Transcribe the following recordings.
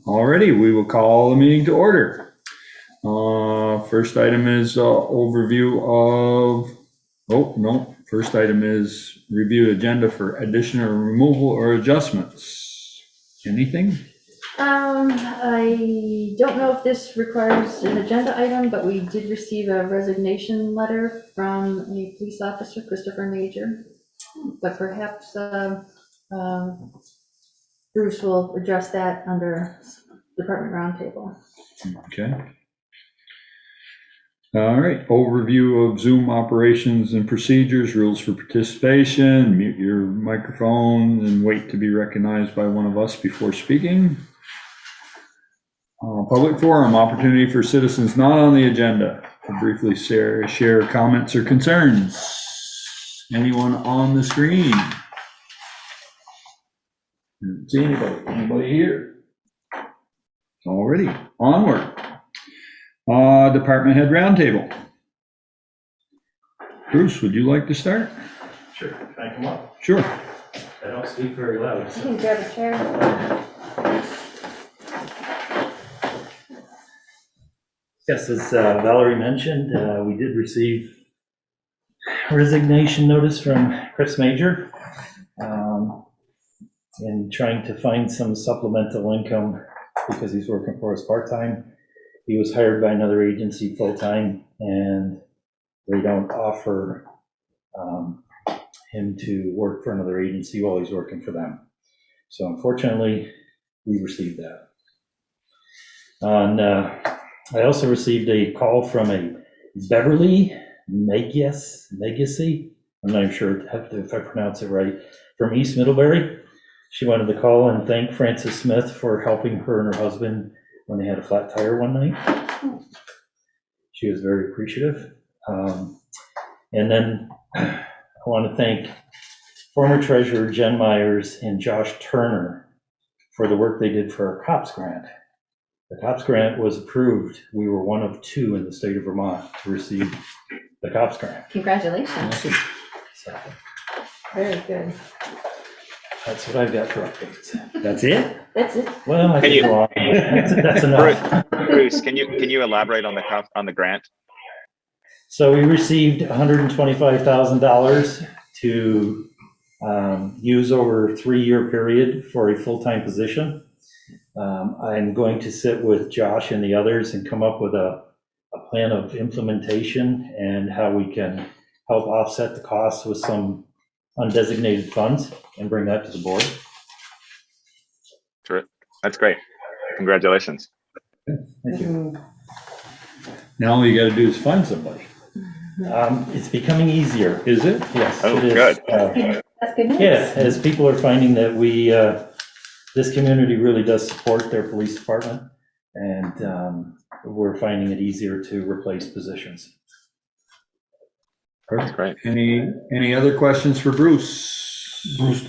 Alrighty, we will call the meeting to order. First item is overview of, first item is review agenda for addition or removal or adjustments. Anything? I don't know if this requires an agenda item, but we did receive a resignation letter from a police officer, Christopher Major. But perhaps Bruce will address that under Department Roundtable. Okay. All right, overview of Zoom operations and procedures, rules for participation, mute your microphone and wait to be recognized by one of us before speaking. Public forum, opportunity for citizens not on the agenda to briefly share comments or concerns. Anyone on the screen? Didn't see anybody here? Already, onward. Department head roundtable. Bruce, would you like to start? Sure, can I come up? Sure. I don't speak very loud. You can grab a chair. Yes, as Valerie mentioned, we did receive a resignation notice from Chris Major in trying to find some supplemental income because he's working for us part-time. He was hired by another agency full-time, and they don't offer him to work for another agency while he's working for them. So unfortunately, we received that. I also received a call from a Beverly Megacy. I'm not even sure if I pronounce it right, from East Middlebury. She wanted to call and thank Frances Smith for helping her and her husband when they had a flat tire one night. She was very appreciative. And then I want to thank former treasurer Jen Myers and Josh Turner for the work they did for our COPS grant. The COPS grant was approved. We were one of two in the state of Vermont to receive the COPS grant. Congratulations. So Very good. that's what I've got for updates. That's it? That's it. Well, I think that's enough. Bruce, can you elaborate on the grant? So we received $125,000 to use over a 3-year period for a full-time position. I'm going to sit with Josh and the others and come up with a plan of implementation and how we can help offset the costs with some undesignated funds and bring that to the board. Terrific. That's great. Congratulations. Thank you. Now all you gotta do is find somebody. It's becoming easier. Is it? Yes, Oh, it is. good. That's good news. Yeah, as people are finding that this community really does support their police department, and we're finding it easier to replace positions. That's great. Any other questions for Bruce? Bruce,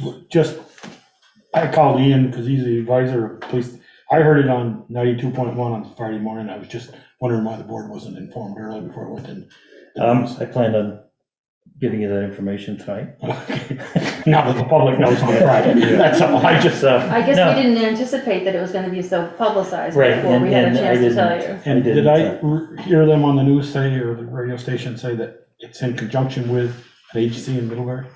I called Ian because he's the advisor of police. I heard it on 92.1 on Friday morning. I was just wondering why the board wasn't informed early before it went in. I plan on giving you that information tonight. Now that the public knows on Friday. That's all. I guess no. we didn't anticipate that it was going to be so publicized Right, before we had a and chance to tell you. And did I hear them on the news say, or the radio station say that it's in conjunction with an agency in Middlebury?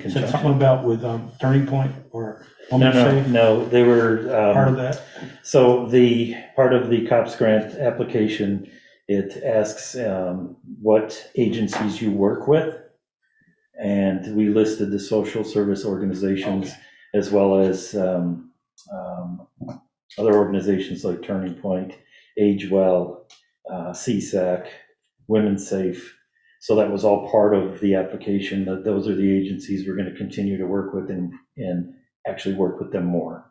Said something about with Turning Point or Women's Safe? No, they were Part of that? So the part of the COPS grant application, it asks what agencies you work with. And we listed the social service organizations as well as other organizations like Turning Point, Age Well, CSAC, Women's Safe. So that was all part of the application, that those are the agencies we're going to continue to work with and actually work with them more.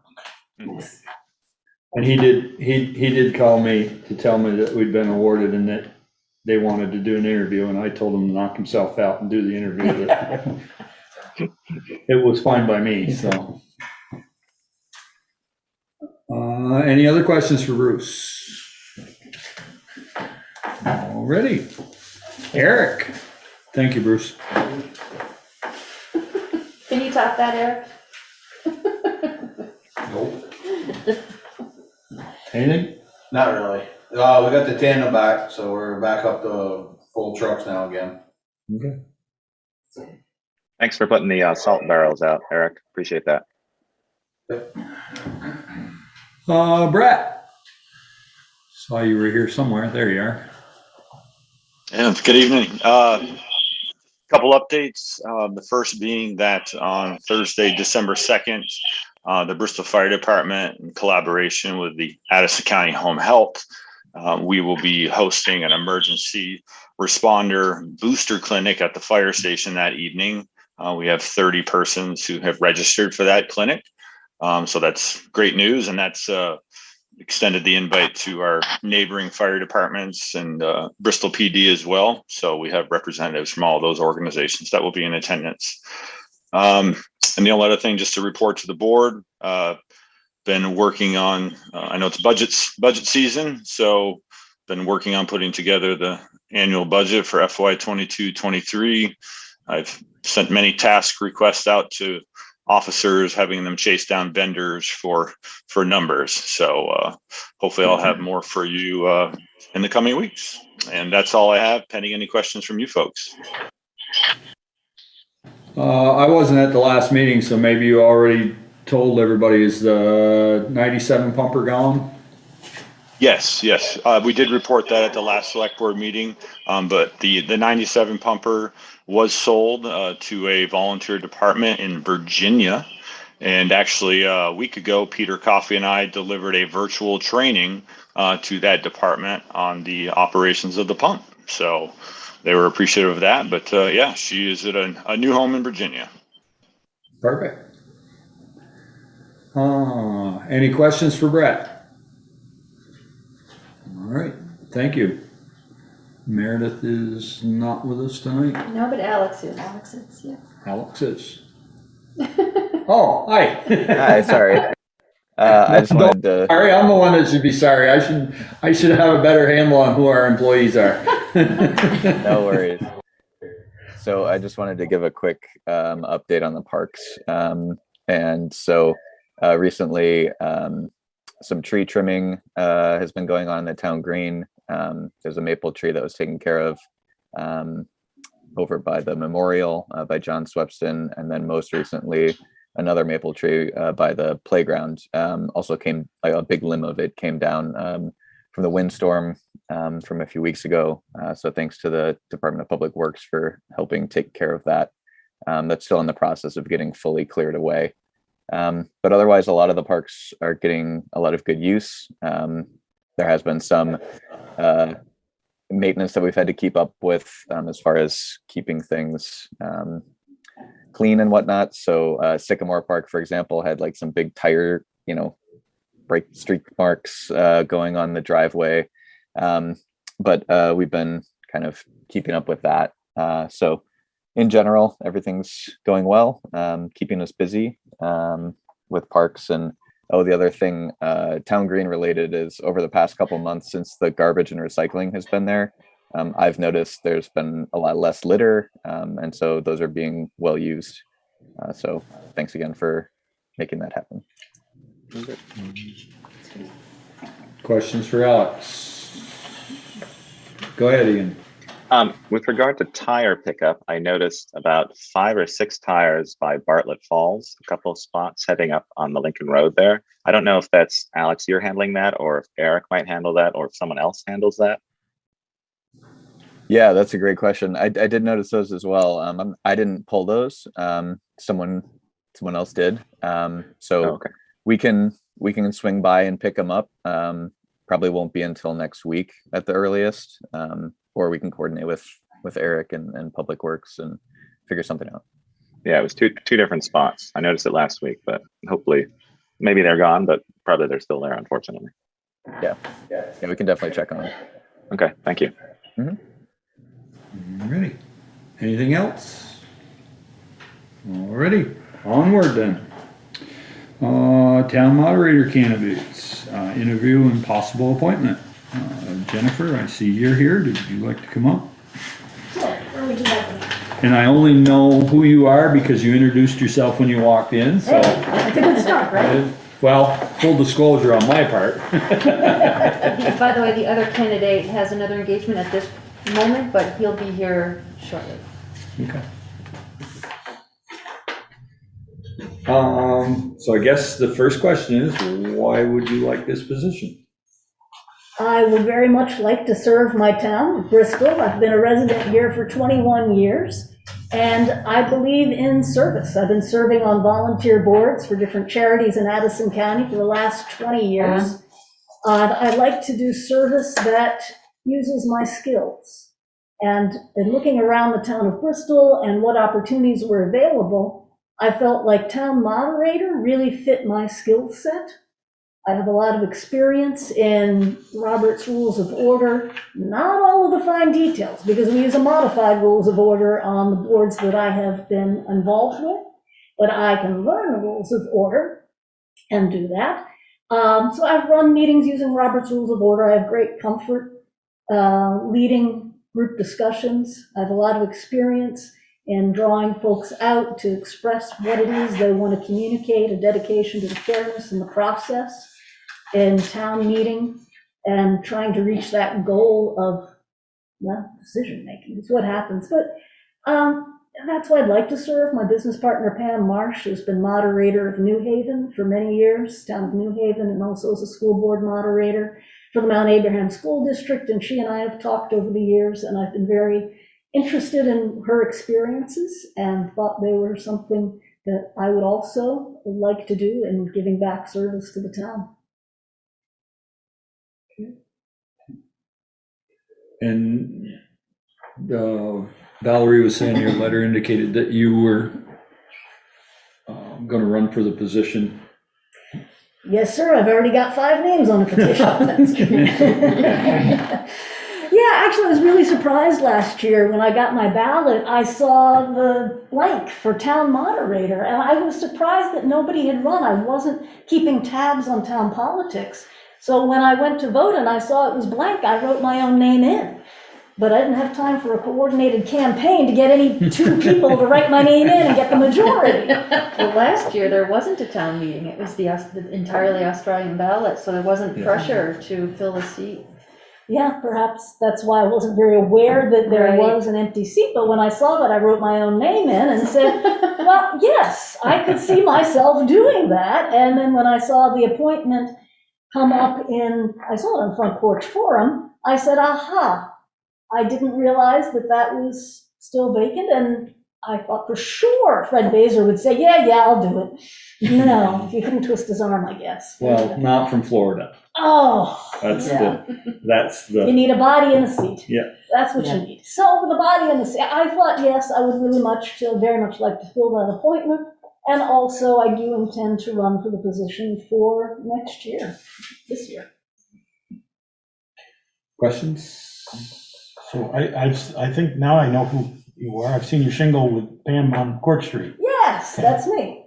And he did call me to tell me that we'd been awarded and that they wanted to do an interview, and I told him to knock himself out and do the interview. It was fine by me, so. Any other questions for Bruce? Alrighty. Eric. Thank you, Bruce. Can you top that, Eric? Nope. Anything? Not really. We got the tandem back, so we're back up to full trucks now again. Okay. Thanks for putting the salt barrels out, Eric. Appreciate that. Brett. Saw you were here somewhere. There you are. Yeah, good evening. Couple updates. The first being that on Thursday, December 2nd, the Bristol Fire Department, in collaboration with the Addison County Home Health, we will be hosting an emergency responder booster clinic at the fire station that evening. We have 30 persons who have registered for that clinic. So that's great news, and that's extended the invite to our neighboring fire departments and Bristol PD as well. So we have representatives from all those organizations that will be in attendance. And the only other thing, just to report to the board, been working on, I know it's budget season, so been working on putting together the annual budget for FY 22-23. I've sent many task requests out to officers, having them chase down vendors for numbers. So hopefully I'll have more for you in the coming weeks. And that's all I have, pending any questions from you folks. I wasn't at the last meeting, so maybe you already told everybody, is the 97 pumper gone? Yes. We did report that at the last select board meeting, but the 97 pumper was sold to a volunteer department in Virginia. And actually a week ago, Peter Coffey and I delivered a virtual training to that department on the operations of the pump. So they were appreciative of that, but yeah, she is at a new home in Virginia. Perfect. Any questions for Brett? All right, thank you. Meredith is not with us tonight. No, but Alex is. Alex is, yeah. Alex is. Oh, hi. Hi, sorry. I just wanted to. Sorry, I'm the one that should be sorry. I should have a better handle on who our employees are. No worries. So I just wanted to give a quick update on the parks. And so recently, some tree trimming has been going on in the town green. There's a maple tree that was taken care of over by the memorial by John Swepston, and then most recently another maple tree by the playground. Also came, like, a big limb of it came down from the windstorm from a few weeks ago. So thanks to the Department of Public Works for helping take care of that. That's still in the process of getting fully cleared away. But otherwise, a lot of the parks are getting a lot of good use. There has been some maintenance that we've had to keep up with as far as keeping things clean and whatnot. So Sycamore Park, for example, had like some big tire, brake streak marks going on the driveway. But we've been kind of keeping up with that. So in general, everything's going well, keeping us busy with parks. And the other thing, town green related, is over the past couple months since the garbage and recycling has been there, I've noticed there's been a lot less litter, and so those are being well used. So thanks again for making that happen. Questions for Alex? Go ahead, Ian. With regard to tire pickup, I noticed about 5 or 6 tires by Bartlett Falls, a couple of spots heading up on the Lincoln Road there. I don't know if that's Alex, you're handling that, or if Eric might handle that, or if someone else handles that. Yeah, that's a great question. I did notice those as well. I didn't pull those. Someone else did. So Okay. we can swing by and pick them up. Probably won't be until next week at the earliest. Or we can coordinate with Eric and Public Works and figure something out. Yeah, it was two different spots. I noticed it last week, but hopefully, maybe they're gone, but probably they're still there, unfortunately. Yeah, we can definitely check on it. Okay, thank you. Alrighty. Anything else? Alrighty, onward then. Town moderator candidates, interview and possible appointment. Jennifer, I see you're here. Did you like to come up? Sure, where would you like me? And I only know who you are because you introduced yourself when you walked in, so. Hey, that's a good start, right? Well, full disclosure on my part. By the way, the other candidate has another engagement at this moment, but he'll be here shortly. Okay. So I guess the first question is, why would you like this position? I would very much like to serve my town, Bristol. I've been a resident here for 21 years, and I believe in service. I've been serving on volunteer boards for different charities in Addison County for the last 20 years. I'd like to do service that uses my skills. And in looking around the town of Bristol and what opportunities were available, I felt like town moderator really fit my skill set. I have a lot of experience in Robert's Rules of Order, not all of the fine details, because we use a modified Rules of Order on the boards that I have been involved with, but I can learn the Rules of Order and do that. So I've run meetings using Robert's Rules of Order. I have great comfort leading group discussions. I have a lot of experience in drawing folks out to express what it is they want to communicate, a dedication to the fairness in the process in town meeting, and trying to reach that goal of, well, decision making is what happens. But that's why I'd like to serve. My business partner, Pam Marsh, has been moderator of New Haven for many years, town of New Haven, and also as a school board moderator for the Mount Abraham School District. And she and I have talked over the years, and I've been very interested in her experiences and thought they were something that I would also like to do in giving back service to the town. And Valerie was saying your letter indicated that you were going to run for the position. Yes, sir. I've already got 5 names on the petition. Yeah, actually, I was really surprised last year when I got my ballot. I saw the blank for town moderator, and I was surprised that nobody had run. I wasn't keeping tabs on town politics. So when I went to vote and I saw it was blank, I wrote my own name in. But I didn't have time for a coordinated campaign to get any 2 people to write my name in and get the majority. Well, last year, there wasn't a town meeting. It was the entirely Australian ballot, so there wasn't pressure to fill a seat. Yeah, perhaps that's why I wasn't very aware that there Right. was an empty seat, but when I saw that, I wrote my own name in and said, well, yes, I could see myself doing that. And then when I saw the appointment come up I saw it on Front Porch Forum, I said, aha, I didn't realize that that was still vacant, and I thought for sure Fred Baser would say, yeah, I'll do it. No, he couldn't twist his arm, I guess. Well, not from Florida. Oh, That's yeah. that's You the, need a body and a seat. Yeah. That's what you need. So with the body and the seat, I thought, yes, I would very much like to fill that appointment. And also I do intend to run for the position for next year, this year. questions? So I think now I know who you are. I've seen your shingle with Pam on Court Street. Yes, that's me.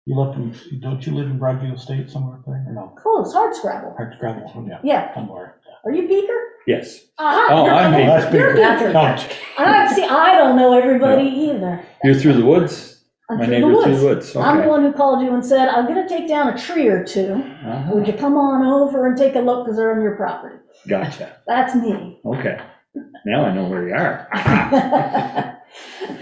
Don't you live in Broadview Estate somewhere up there? Or no? Close, hard scrabble. Hard Scrabble, yeah. Yeah. Somewhere. Are you Beaker? Yes. Uh-huh. Oh, I'm Beaker. That's You're Beaker. Beaker. No, See, I don't know everybody either. You're through the woods? I'm My through the neighbor through the woods. woods, I'm the okay. one who called you and said, I'm gonna take down a tree or 2. Uh-huh. Would you come on over and take a look, because they're on your property? Gotcha. That's me. Okay. Now I know where you are.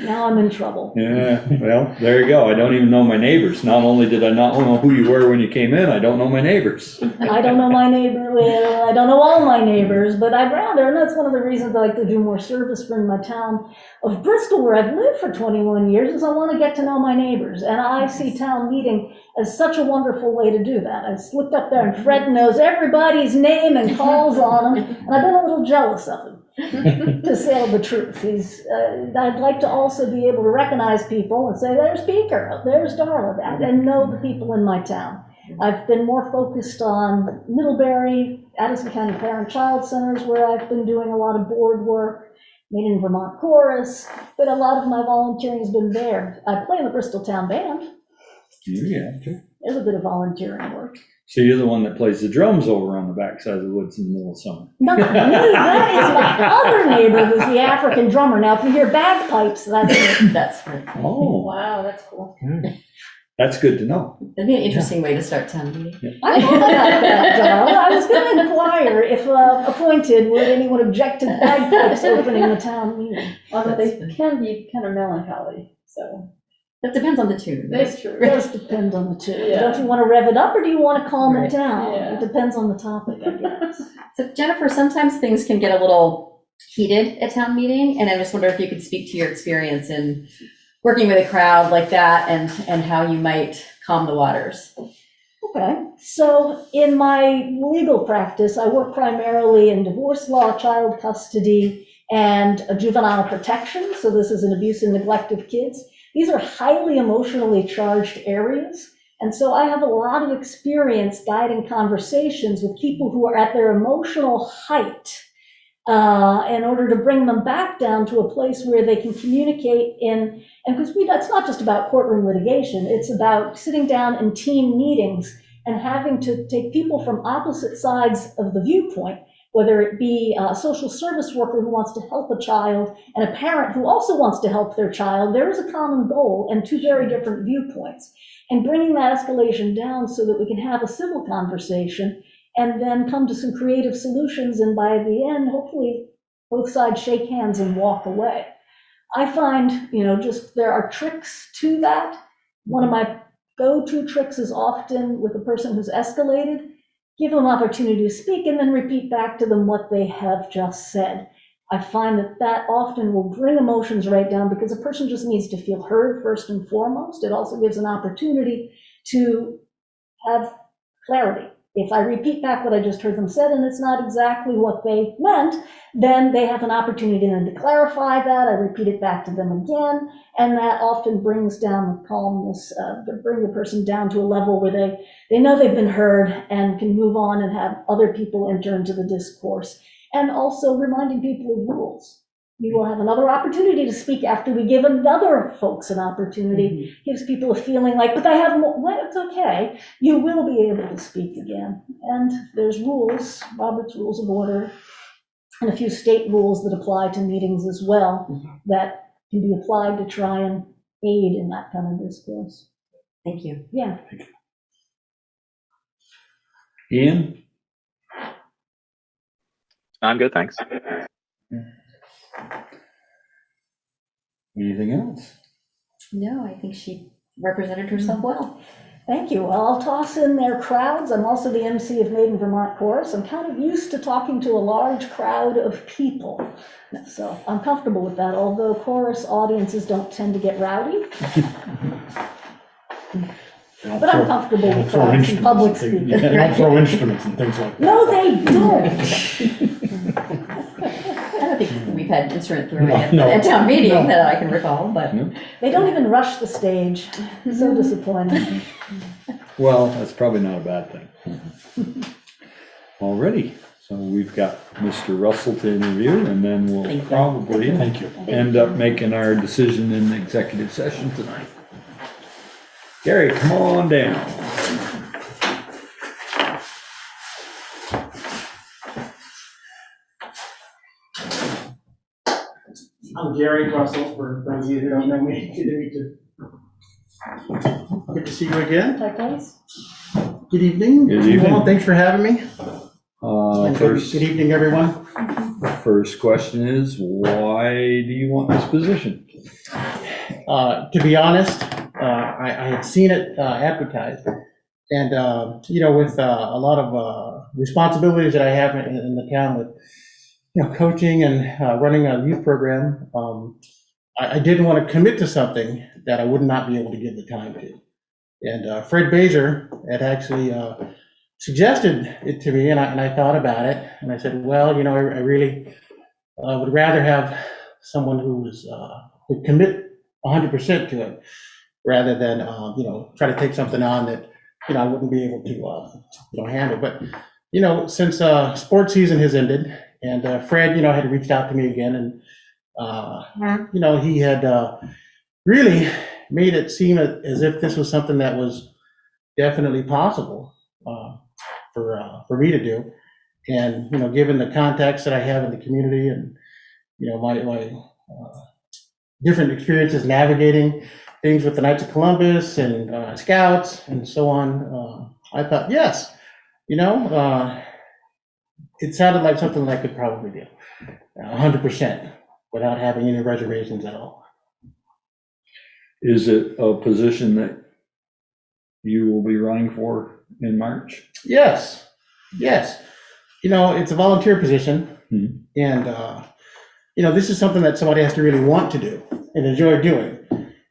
Now I'm in trouble. Yeah, well, there you go. I don't even know my neighbors. Not only did I not know who you were when you came in, I don't know my neighbors. I don't know my neighbor, well, I don't know all my neighbors, but I'd rather, and that's one of the reasons I like to do more service for my town of Bristol, where I've lived for 21 years, is I want to get to know my neighbors. And I see town meeting as such a wonderful way to do that. I just looked up there and Fred knows everybody's name and calls on them, and I've been a little jealous of him. To say the truth, I'd like to also be able to recognize people and say, there's Beaker, there's Darla, and know the people in my town. I've been more focused on Middlebury, Addison County Parent-Child Centers, where I've been doing a lot of board work, Maine Vermont Chorus, but a lot of my volunteering has been there. I play in the Bristol Town Band. Yeah. There's a bit of volunteering work. So you're the one that plays the drums over on the backside of the woods in the middle of summer. Not me, that is my other neighbor who's the African drummer. Now, if you hear bagpipes, that's me. That's right. Oh. Wow, that's cool. That's good to know. That'd be an interesting way to start town meeting. I thought about that, Darrell. I was going to inquire if appointed, would anyone object to bagpipes opening the town meeting? Although they can be kind of melancholy, so. That depends on the tune. That's true. It does depend on the tune. Yeah. Don't you want to rev it up or do you want to calm it Right. down? Yeah. It depends on the topic, I guess. So Jennifer, sometimes things can get a little heated at town meeting, and I just wonder if you could speak to your experience in working with a crowd like that and how you might calm the waters. Okay, so in my legal practice, I work primarily in divorce law, child custody, and juvenile protection. So this is an abuse and neglect of kids. These are highly emotionally charged areas. And so I have a lot of experience guiding conversations with people who are at their emotional height in order to bring them back down to a place where they can communicate and because that's not just about courtroom litigation, it's about sitting down in team meetings and having to take people from opposite sides of the viewpoint, whether it be a social service worker who wants to help a child and a parent who also wants to help their child. There is a common goal and two very different viewpoints. And bringing that escalation down so that we can have a civil conversation and then come to some creative solutions, and by the end, hopefully, both sides shake hands and walk away. I find, just there are tricks to that. One of my go-to tricks is often with a person who's escalated, give them opportunity to speak and then repeat back to them what they have just said. I find that often will bring emotions right down because a person just needs to feel heard first and foremost. It also gives an opportunity to have clarity. If I repeat back what I just heard them said and it's not exactly what they meant, then they have an opportunity then to clarify that. I repeat it back to them again, and that often brings down the calmness, bring the person down to a level where they know they've been heard and can move on and have other people enter into the discourse. And also reminding people of rules. You will have another opportunity to speak after we give another folks an opportunity. Gives people a feeling like, but I have more. Well, it's okay. You will be able to speak again. And there's rules, Robert's Rules of Order, and a few state rules that apply to meetings as well that can be applied to try and aid in that kind of discourse. Thank you. Yeah. Ian? I'm good, thanks. Anything else? No, I think she represented herself well. Thank you. Well, I'll toss in their crowds. I'm also the MC of Made in Vermont Chorus. I'm kind of used to talking to a large crowd of people. So I'm comfortable with that, although chorus audiences don't tend to get rowdy. But I'm comfortable with Throw crowds and public instruments. speaking. They don't throw instruments and things like that. No, they don't. I don't think we've had instrument throwing No, at town meeting no. that I can recall, but. They don't even rush the stage. So disappointing. Well, that's probably not a bad thing. Alrighty, so we've got Mr. Russell to interview, and then we'll Thank you. probably Thank you. end up making our decision in the executive session tonight. Gary, come on down. I'm Gary Russell, for those of you who don't know me. Good to meet you. Good to see you again. Likewise. Good evening. Good evening. Well, thanks for having me. And First good evening, everyone. First question is, why do you want this position? To be honest, I had seen it advertised. And, with a lot of responsibilities that I have in the town with, coaching and running a youth program, I didn't want to commit to something that I would not be able to give the time to. And Fred Baser had actually suggested it to me, and I thought about it, and I said, well, I really would rather have someone who would commit 100% to it, rather than try to take something on that I wouldn't be able to handle. But since sports season has ended, and Fred had reached out to me again, and he had really made it seem as if this was something that was definitely possible for me to do. And given the contacts that I have in the community, and my different experiences navigating things with the Knights of Columbus and Scouts and so on, I thought, yes, it sounded like something that I could probably do 100% without having any reservations at all. Is it a position that you will be running for in March? Yes. It's a volunteer position, and this is something that somebody has to really want to do and enjoy doing.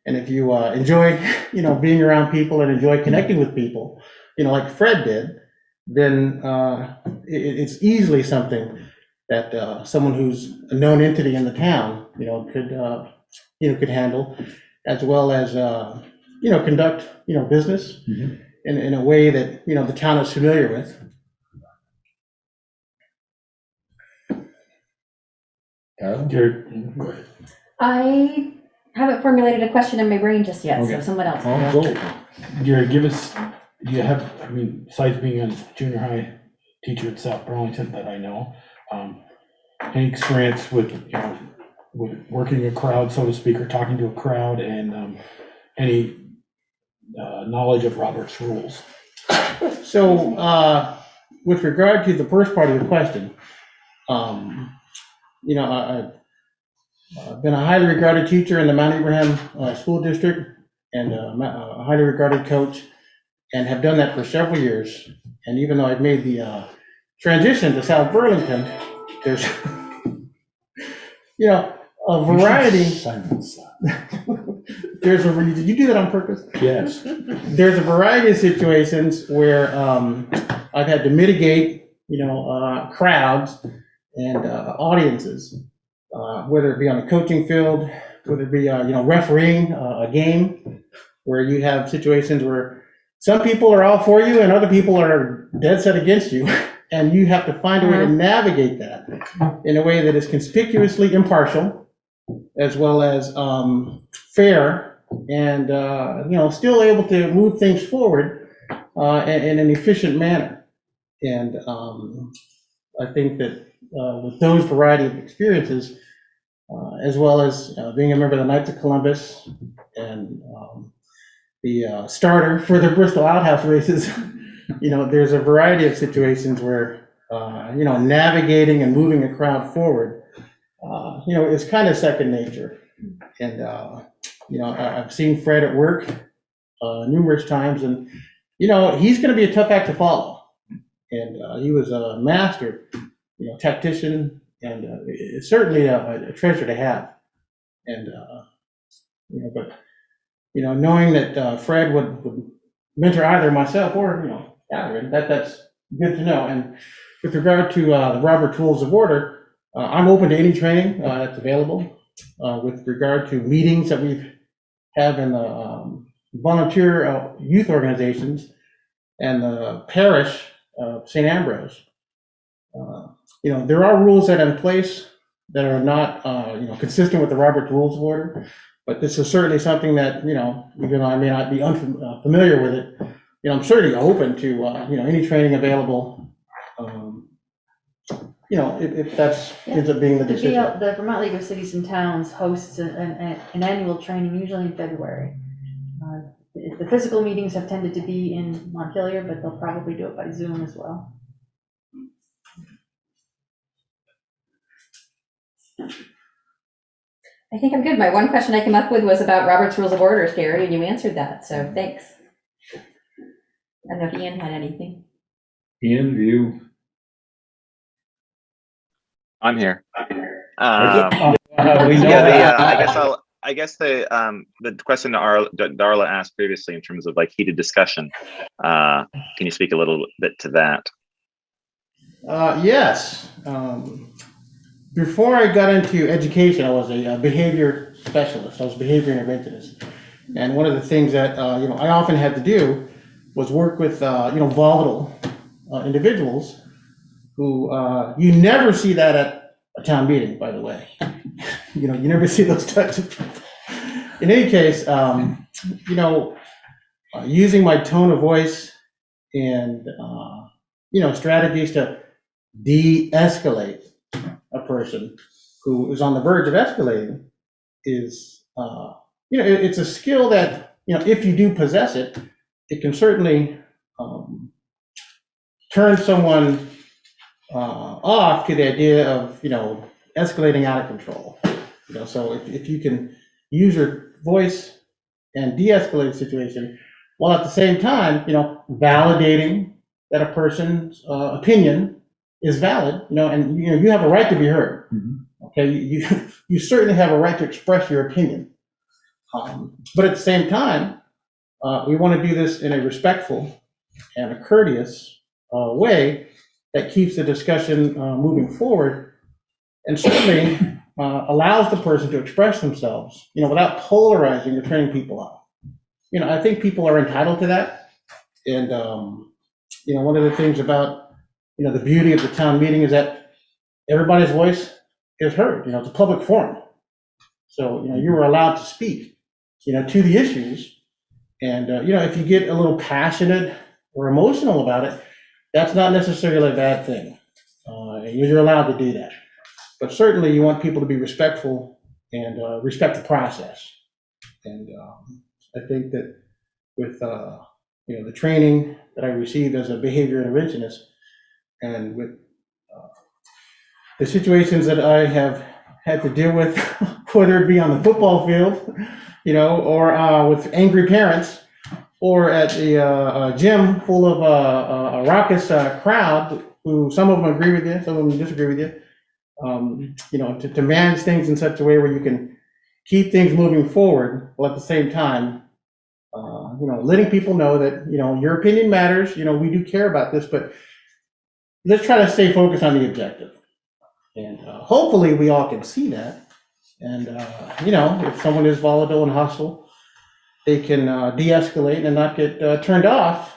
And if you enjoy, being around people and enjoy connecting with people, like Fred did, then it's easily something that someone who's a known entity in the town, could handle, as well as conduct business in a way that the town is familiar with. I haven't formulated a question in my brain just yet, so Okay. someone else. Gary, besides being a junior high teacher at South Burlington that I know, any experience with working a crowd, so to speak, or talking to a crowd, and any knowledge of Robert's rules? So, with regard to the first part of your question, I've been a highly regarded teacher in the Mount Abraham School District and a highly regarded coach, and have done that for several years. And even though I've made the transition to South Burlington, there's, a variety. Did you do that on purpose? Yes. There's a variety of situations where I've had to mitigate, crowds and audiences, whether it be on a coaching field, whether it be, refereeing a game, where you have situations where some people are all for you and other people are dead set against you, and you have to find a way to navigate that in a way that is conspicuously impartial, as well as fair, and still able to move things forward in an efficient manner. And I think that with those variety of experiences, as well as being a member of the Knights of Columbus and the starter for the Bristol Outhouse races, there's a variety of situations where navigating and moving a crowd forward, is kind of second nature. And I've seen Fred at work numerous times, and he's going to be a tough act to follow. And he was a master, tactician, and it's certainly a treasure to have. And but knowing that Fred would mentor either myself or Aaron, that's good to know. And with regard to the Robert's Rules of Order, I'm open to any training that's available. With regard to meetings that we have in the volunteer youth organizations and the parish of St. Ambrose, there are rules that are in place that are not consistent with the Robert's Rules of Order. But this is certainly something that, even though I may not be unfamiliar with it, I'm certainly open to, any training available, if that's ends up being the decision. The Vermont League of Cities and Towns hosts an annual training, usually in February. The physical meetings have tended to be in Montpelier, but they'll probably do it by Zoom as well. I think I'm good. My one question I came up with was about Robert's Rules of Order, Gary, and you answered that, so thanks. I don't know if Ian had anything. Ian, view. I'm here. We know Yeah, I guess the question Darla asked previously in terms of like heated discussion. Can you speak a little bit to that? Yes. Before I got into education, I was a behavior specialist. I was a behavior interventionist. And one of the things that I often had to do was work with volatile individuals who you never see that at a town meeting, by the way. You never see those types of people. In any case, using my tone of voice and strategies to de-escalate a person who is on the verge of escalating is it's a skill that, if you do possess it, it can certainly turn someone off to the idea of, escalating out of control. So if you can use your voice and de-escalate the situation, while at the same time, validating that a person's opinion is valid, and you have a right to be heard. Okay, you certainly have a right to express your opinion, but at the same time, we want to do this in a respectful and a courteous way that keeps the discussion moving forward, and certainly allows the person to express themselves, without polarizing or turning people off. I think people are entitled to that, and one of the things about the beauty of the town meeting is that everybody's voice is heard. It's a public forum, so you are allowed to speak, to the issues, and if you get a little passionate or emotional about it, that's not necessarily a bad thing. You're allowed to do that, but certainly you want people to be respectful and respect the process. And I think that with the training that I received as a behavior interventionist, and with the situations that I have had to deal with, whether it be on the football field, or with angry parents, or at the gym full of a raucous crowd, who some of them agree with you, some of them disagree with you, to manage things in such a way where you can keep things moving forward, while at the same time, letting people know that, your opinion matters, we do care about this, but let's try to stay focused on the objective. And hopefully we all can see that. And, if someone is volatile and hostile, they can de-escalate and not get turned off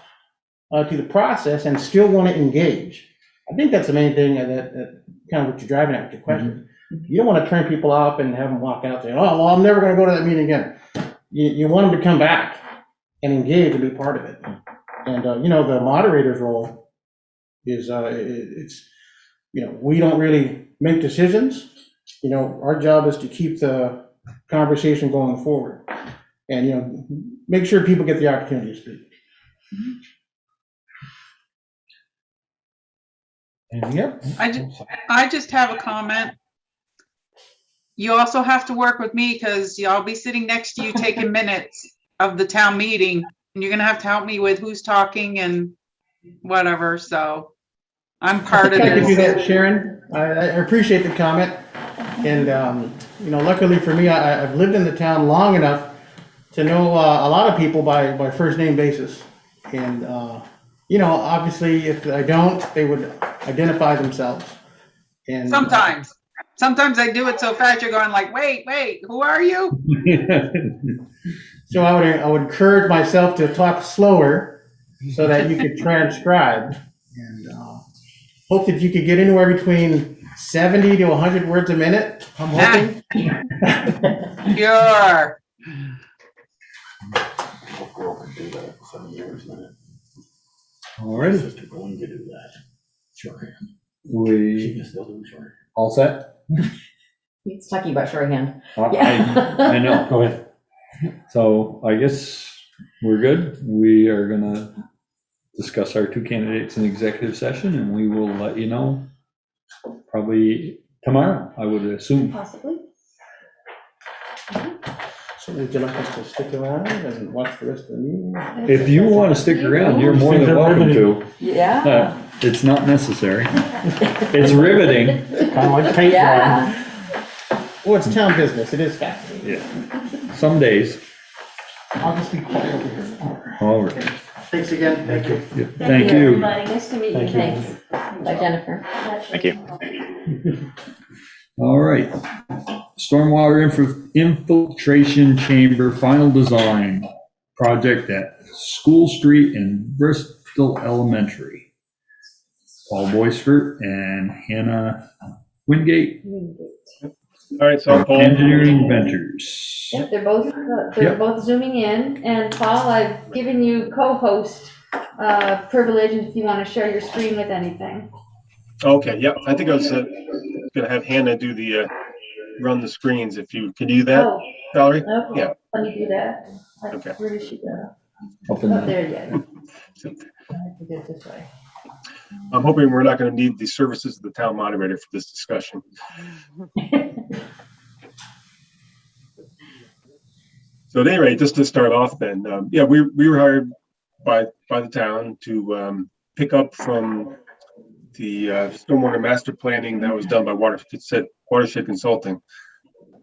to the process and still want to engage. I think that's the main thing that kind of what you're driving at with your question. You don't want to turn people off and have them walk out saying, oh, well, I'm never going to go to that meeting again. You want them to come back and engage and be part of it. And, the moderator's role is, we don't really make decisions. Our job is to keep the conversation going forward and, make sure people get the opportunity to speak. Anything else? I just have a comment. You also have to work with me because I'll be sitting next to you taking minutes of the town meeting, and you're gonna have to help me with who's talking and whatever, so I'm part of Thank you for this. that, Sharon. I appreciate the comment. And, luckily for me, I've lived in the town long enough to know a lot of people by first name basis. And, obviously, if I don't, they would identify themselves. And Sometimes I do it so fast, you're going like, wait, who are you? So I would encourage myself to talk slower so that you could transcribe. And hope that you could get anywhere between 70 to 100 words a minute, I'm hoping. Sure. I'll go over and do that for 7 years, man. All right, Sister going to do that. Shorthand. She we can still do shorthand. all set? He's talking about shorthand. I know. Go ahead. So I guess we're good. We are gonna discuss our two candidates in executive session, and we will let you know probably tomorrow, I would assume. Possibly. So would you like us to stick around and watch the rest of the meeting? If you want to stick around, you're more than welcome to. Yeah. It's not necessary. It's riveting. Kind of like paint drawing. Well, it's town business, it is fascinating. Yeah. Some days. I'll just be quiet over here. All right. Thanks again, thank you. Yeah, thank you. Everybody. Nice to meet you. Thank you. Thanks. Bye, Jennifer. Thank you. All right. Stormwater infiltration chamber final design project at School Street and Bristol Elementary. Paul Boisford and Hannah Wingate, All right, so Paul, Engineering Ventures. Yep, they're Yep. both zooming in, and Paul, I've given you co-host privilege if you want to share your screen with anything. okay, yeah, I think I was gonna have Hannah do the run the screens if you can do that. Oh, Valerie? Okay, Yeah. let me do that. Okay. Where did she go? Up in Oh, the- there, yeah. I have to do it this way. I'm hoping we're not going to need the services of the town moderator for this discussion. So at any rate, just to start off then, yeah, we were hired by the town to pick up from the stormwater master planning that was done by Watershed Consulting.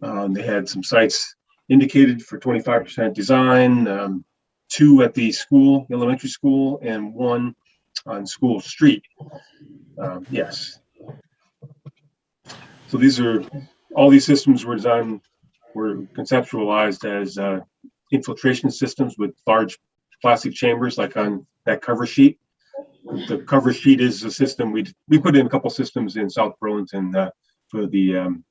They had some sites indicated for 25% design, 2 at the school, elementary school, and 1 on School Street. Yes. So all these systems were conceptualized as infiltration systems with large plastic chambers, like on that cover sheet. The cover sheet is a system we put in a couple systems in South Burlington for the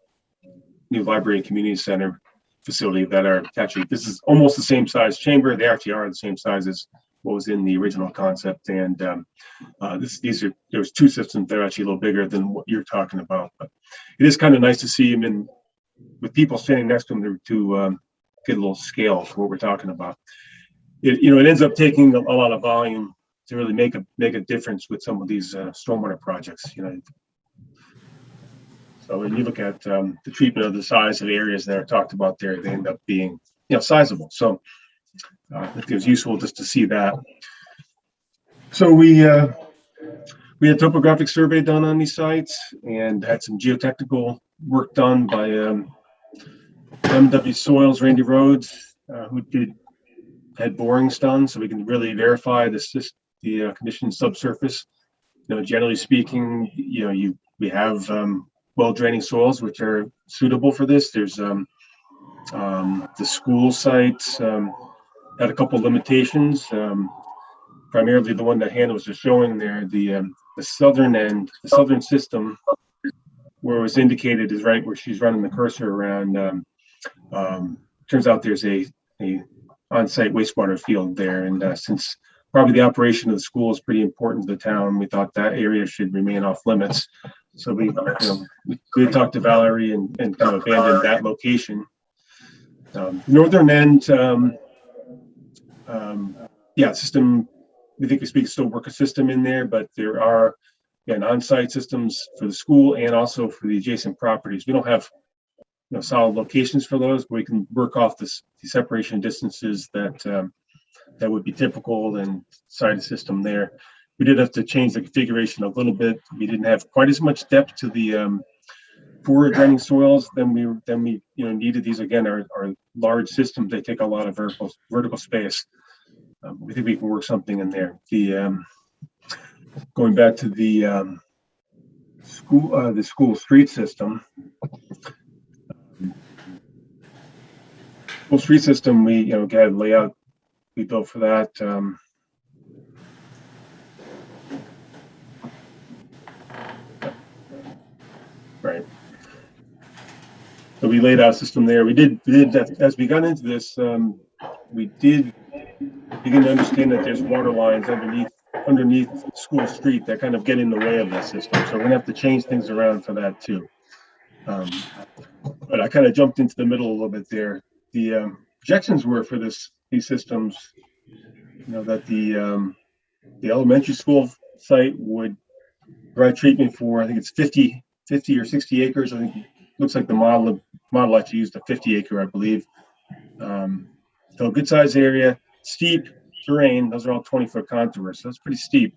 new library and community center facility that are actually, this is almost the same size chamber. They actually are the same size as what was in the original concept. And there's 2 systems that are actually a little bigger than what you're talking about. But it is kind of nice to see them with people standing next to them to get a little scale for what we're talking about. It ends up taking a lot of volume to really make a difference with some of these stormwater projects. So when you look at the treatment of the size of the areas that are talked about there, they end up being sizable. So I think it was useful just to see that. So we had a topographic survey done on these sites and had some geotechnical work done by MW Soils, Randy Rhodes, who had borings done, so we can really verify the condition subsurface. Generally speaking, we have well draining soils which are suitable for this. There's the school sites had a couple limitations. Primarily the one that Hannah was just showing there, the southern end, the southern system, where it was indicated is right where she's running the cursor around. Turns out there's a on-site wastewater field there, and since probably the operation of the school is pretty important to the town, we thought that area should remain off limits. So we talked to Valerie and kind of abandoned that location. Northern end, system. We think we still work a system in there, but there are on-site systems for the school and also for the adjacent properties. We don't have solid locations for those, but we can work off the separation distances that would be typical and site system there. We did have to change the configuration a little bit. We didn't have quite as much depth to the forward draining soils than we needed. These again are large systems. They take a lot of vertical space. We think we can work something in there. Going back to the school street system. School street system, we got layout we built for that. Right. So we laid out a system there. We did as we got into this, we did begin to understand that there's water lines underneath School Street that kind of get in the way of that system. So we're gonna have to change things around for that too. But I kind of jumped into the middle a little bit there. The projections were for these systems, that the elementary school site would provide treatment for, I think it's 50 or 60 acres. I think it looks like the model actually used a 50 acre, I believe. So good size area, steep terrain. Those are all 20-foot contours, so it's pretty steep.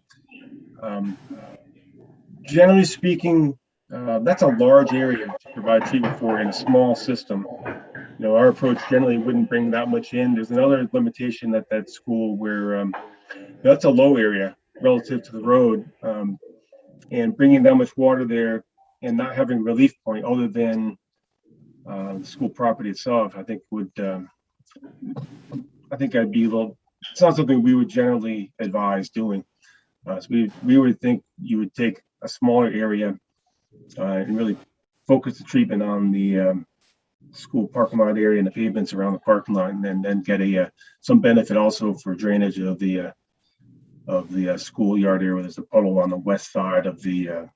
Generally speaking, that's a large area to provide treatment for in a small system. Our approach generally wouldn't bring that much in. There's another limitation at that school where that's a low area relative to the road, and bringing that much water there and not having relief point other than the school property itself, I think I'd be a little. It's not something we would generally advise doing. So we would think you would take a smaller area and really focus the treatment on the school parking lot area and the pavements around the parking lot, and then get some benefit also for drainage of the schoolyard area where there's a puddle on the west side of the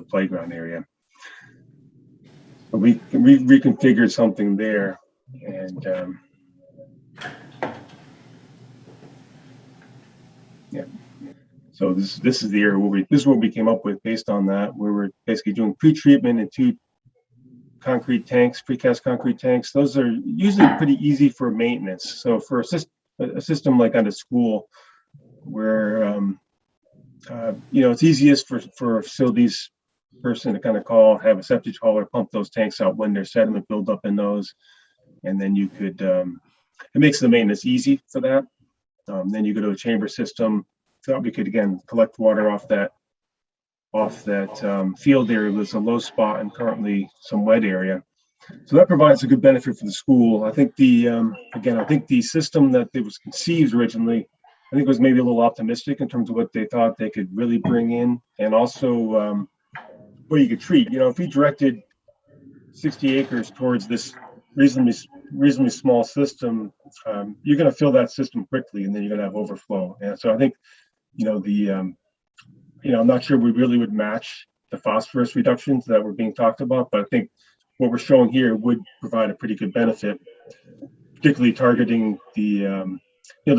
playground area. But we reconfigured something there. And yeah, so this is the area where this is what we came up with based on that. We were basically doing pre-treatment in 2 concrete tanks, precast concrete tanks. Those are usually pretty easy for maintenance. So for a system like on a school where it's easiest for a facilities person to kind of call, have a septic hauler pump those tanks out when there's sediment buildup in those, and then you could it makes the maintenance easy for that. Then you go to a chamber system, so we could again collect water off that field area. There's a low spot and currently some wet area, so that provides a good benefit for the school. I think the system that it was conceived originally, I think was maybe a little optimistic in terms of what they thought they could really bring in, and also what you could treat. If we directed 60 acres towards this reasonably small system, you're going to fill that system quickly, and then you're going to have overflow. And so I think, I'm not sure we really would match the phosphorus reductions that were being talked about, but I think what we're showing here would provide a pretty good benefit, particularly targeting the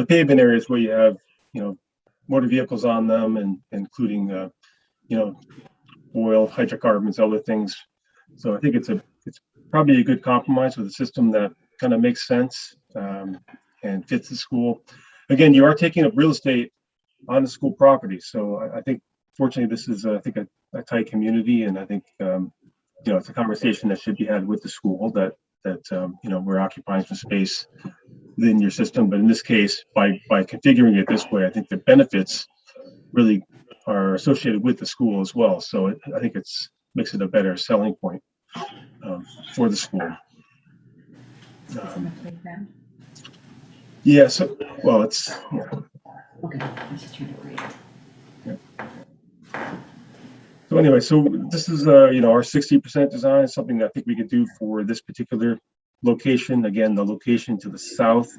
pavement areas where you have, motor vehicles on them, and including, oil, hydrocarbons, other things. So I think it's probably a good compromise with a system that kind of makes sense and fits the school. Again, you are taking up real estate on the school property, so I think fortunately this is a tight community, and I think it's a conversation that should be had with the school that we're occupying some space within your system. But in this case, by configuring it this way, I think the benefits really are associated with the school as well. So I think makes it a better selling point for the school. It's in the playground. Yeah. So, well, it's. Yeah. Okay, I was just trying to read it. Yeah. So anyway, so this is our 60% design, something that I think we could do for this particular location. Again, the location to the south,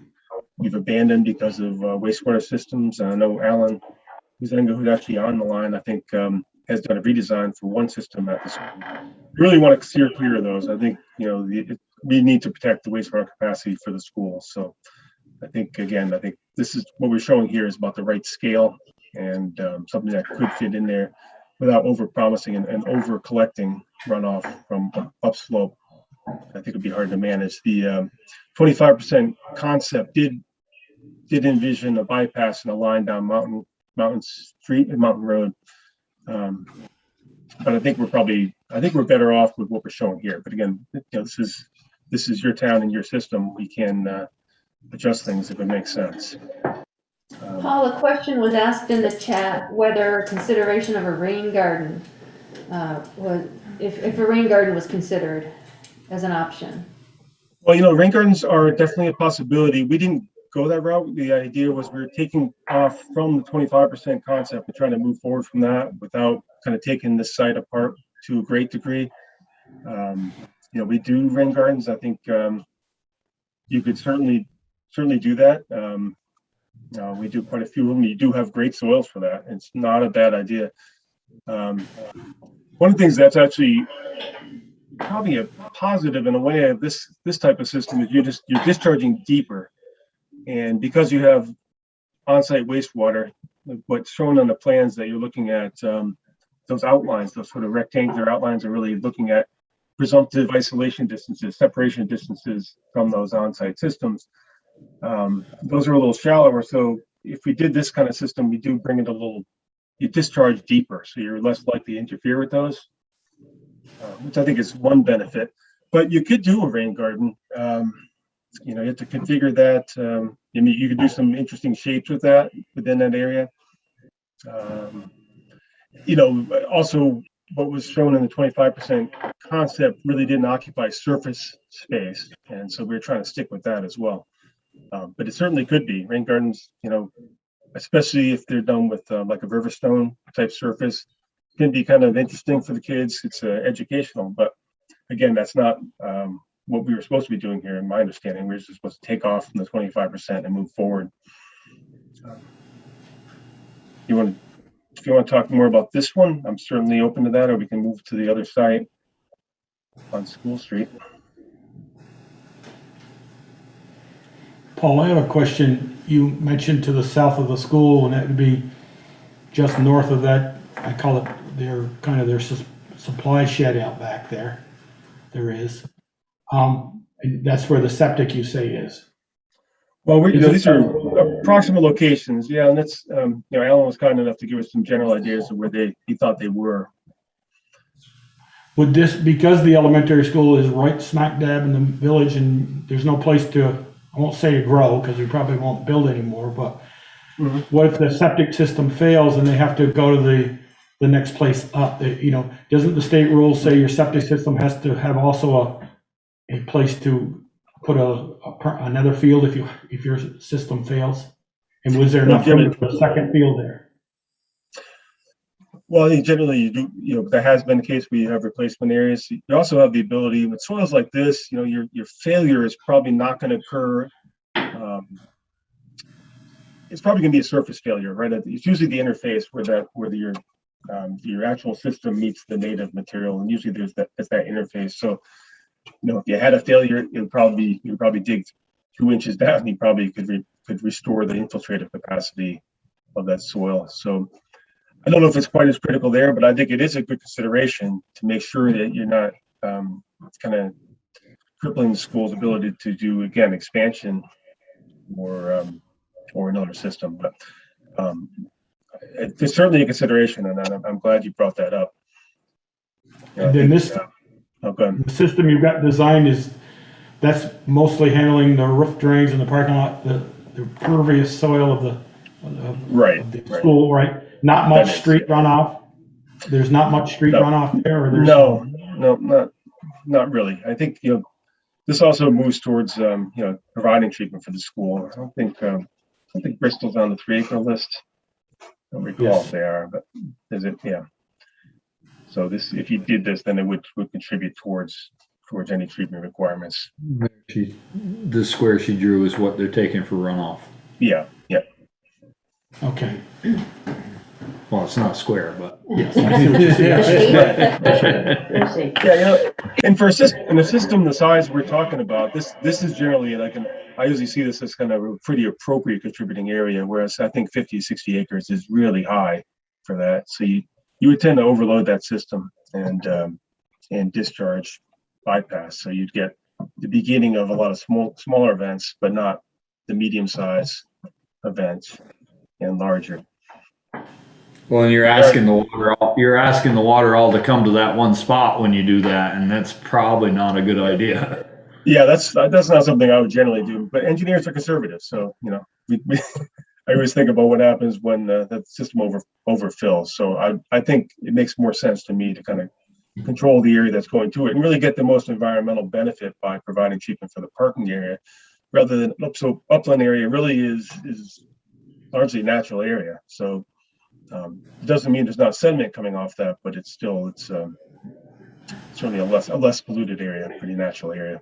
we've abandoned because of wastewater systems. I know Alan Muzenga, who's actually on the line, I think has done a redesign for one system at the school. We really want to steer clear of those. I think, we need to protect the wastewater capacity for the school. So I think this is what we're showing here is about the right scale, and something that could fit in there without over promising and over collecting runoff from upslope. I think it'd be hard to manage. The 25% concept did envision a bypass and a line down Mountain Street and Mountain Road. But I think we're better off with what we're showing here. But again, this is your town and your system. We can adjust things if it makes sense. Paul, a question was asked in the chat whether consideration of a rain garden if a rain garden was considered as an option. Well, rain gardens are definitely a possibility. We didn't go that route. The idea was we were taking off from the 25% concept and trying to move forward from that without kind of taking this site apart to a great degree. We do rain gardens. I think you could certainly do that. We do quite a few of them. You do have great soils for that. It's not a bad idea. One of the things that's actually probably a positive in a way of this type of system is you're discharging deeper, and because you have on-site wastewater, what's shown on the plans that you're looking at, those outlines, those sort of rectangular outlines, are really looking at presumptive isolation distances, separation distances from those on-site systems. Those are a little shallower, so if we did this kind of system, we do bring it you discharge deeper, so you're less likely to interfere with those, which I think is one benefit. But you could do a rain garden. You have to configure that. You could do some interesting shapes with that within that area. Also, what was shown in the 25% concept really didn't occupy surface space, and so we're trying to stick with that as well. But it certainly could be rain gardens, especially if they're done with like a Riverstone type surface, can be kind of interesting for the kids. It's educational, but again, that's not what we were supposed to be doing here. In my understanding, we're just supposed to take off from the 25% and move forward. If you want to talk more about this one, I'm certainly open to that, or we can move to the other site on School Street. Paul, I have a question. You mentioned to the south of the school, and that would be just north of that. I call it their supply shed out back there. There is. And that's where the septic you say is. Well, these are approximate locations, yeah, and that's, Alan was kind enough to give us some general ideas of where he thought they were. Would this, because the elementary school is right smack dab in the village and there's no place to, I won't say to grow, because we probably won't build anymore, but what if the septic system fails and they have to go to the next place up? Doesn't the state rules say your septic system has to have also a place to put another field if your system fails? And was there enough room for a second field there? Well, I think generally you do, that has been the case where you have replacement areas. You also have the ability with soils like this, your failure is probably not going to occur. It's probably going to be a surface failure, right? It's usually the interface where your actual system meets the native material, and usually there's that interface. So, if you had a failure, you'd probably dig 2 inches down. You probably could restore the infiltrative capacity of that soil. So, I don't know if it's quite as critical there, but I think it is a good consideration to make sure that you're not kind of crippling the school's ability to do, again, expansion or another system. But it's certainly a consideration, and I'm glad you brought that up. And then the system you've got designed that's mostly handling the roof drains in the parking lot, the pervious soil of the school, right? Not much street runoff. There's not much street runoff there, or there's not really. I think this also moves towards providing treatment for the school. I don't think Bristol's on the 3-acre list. I don't recall if they are, but is it? Yeah. So if you did this, then it would contribute towards any treatment requirements. The square she drew is what they're taking for runoff. Yeah. Okay. Well, it's not square, but yes. And for a system the size we're talking about, this is generally I usually see this as kind of a pretty appropriate contributing area, whereas I think 50 to 60 acres is really high for that. So you would tend to overload that system and discharge bypass. So you'd get the beginning of a lot of smaller events, but not the medium-sized events and larger. Well, and you're asking the water all to come to that one spot when you do that, and that's probably not a good idea. Yeah, that's not something I would generally do. But engineers are conservative, so I always think about what happens when that system overfills. So I think it makes more sense to me to kind of control the area that's going to it and really get the most environmental benefit by providing treatment for the parking area, rather than upland area really is largely natural area. So. It doesn't mean there's not sediment coming off that, but it's certainly a less polluted area, a pretty natural area.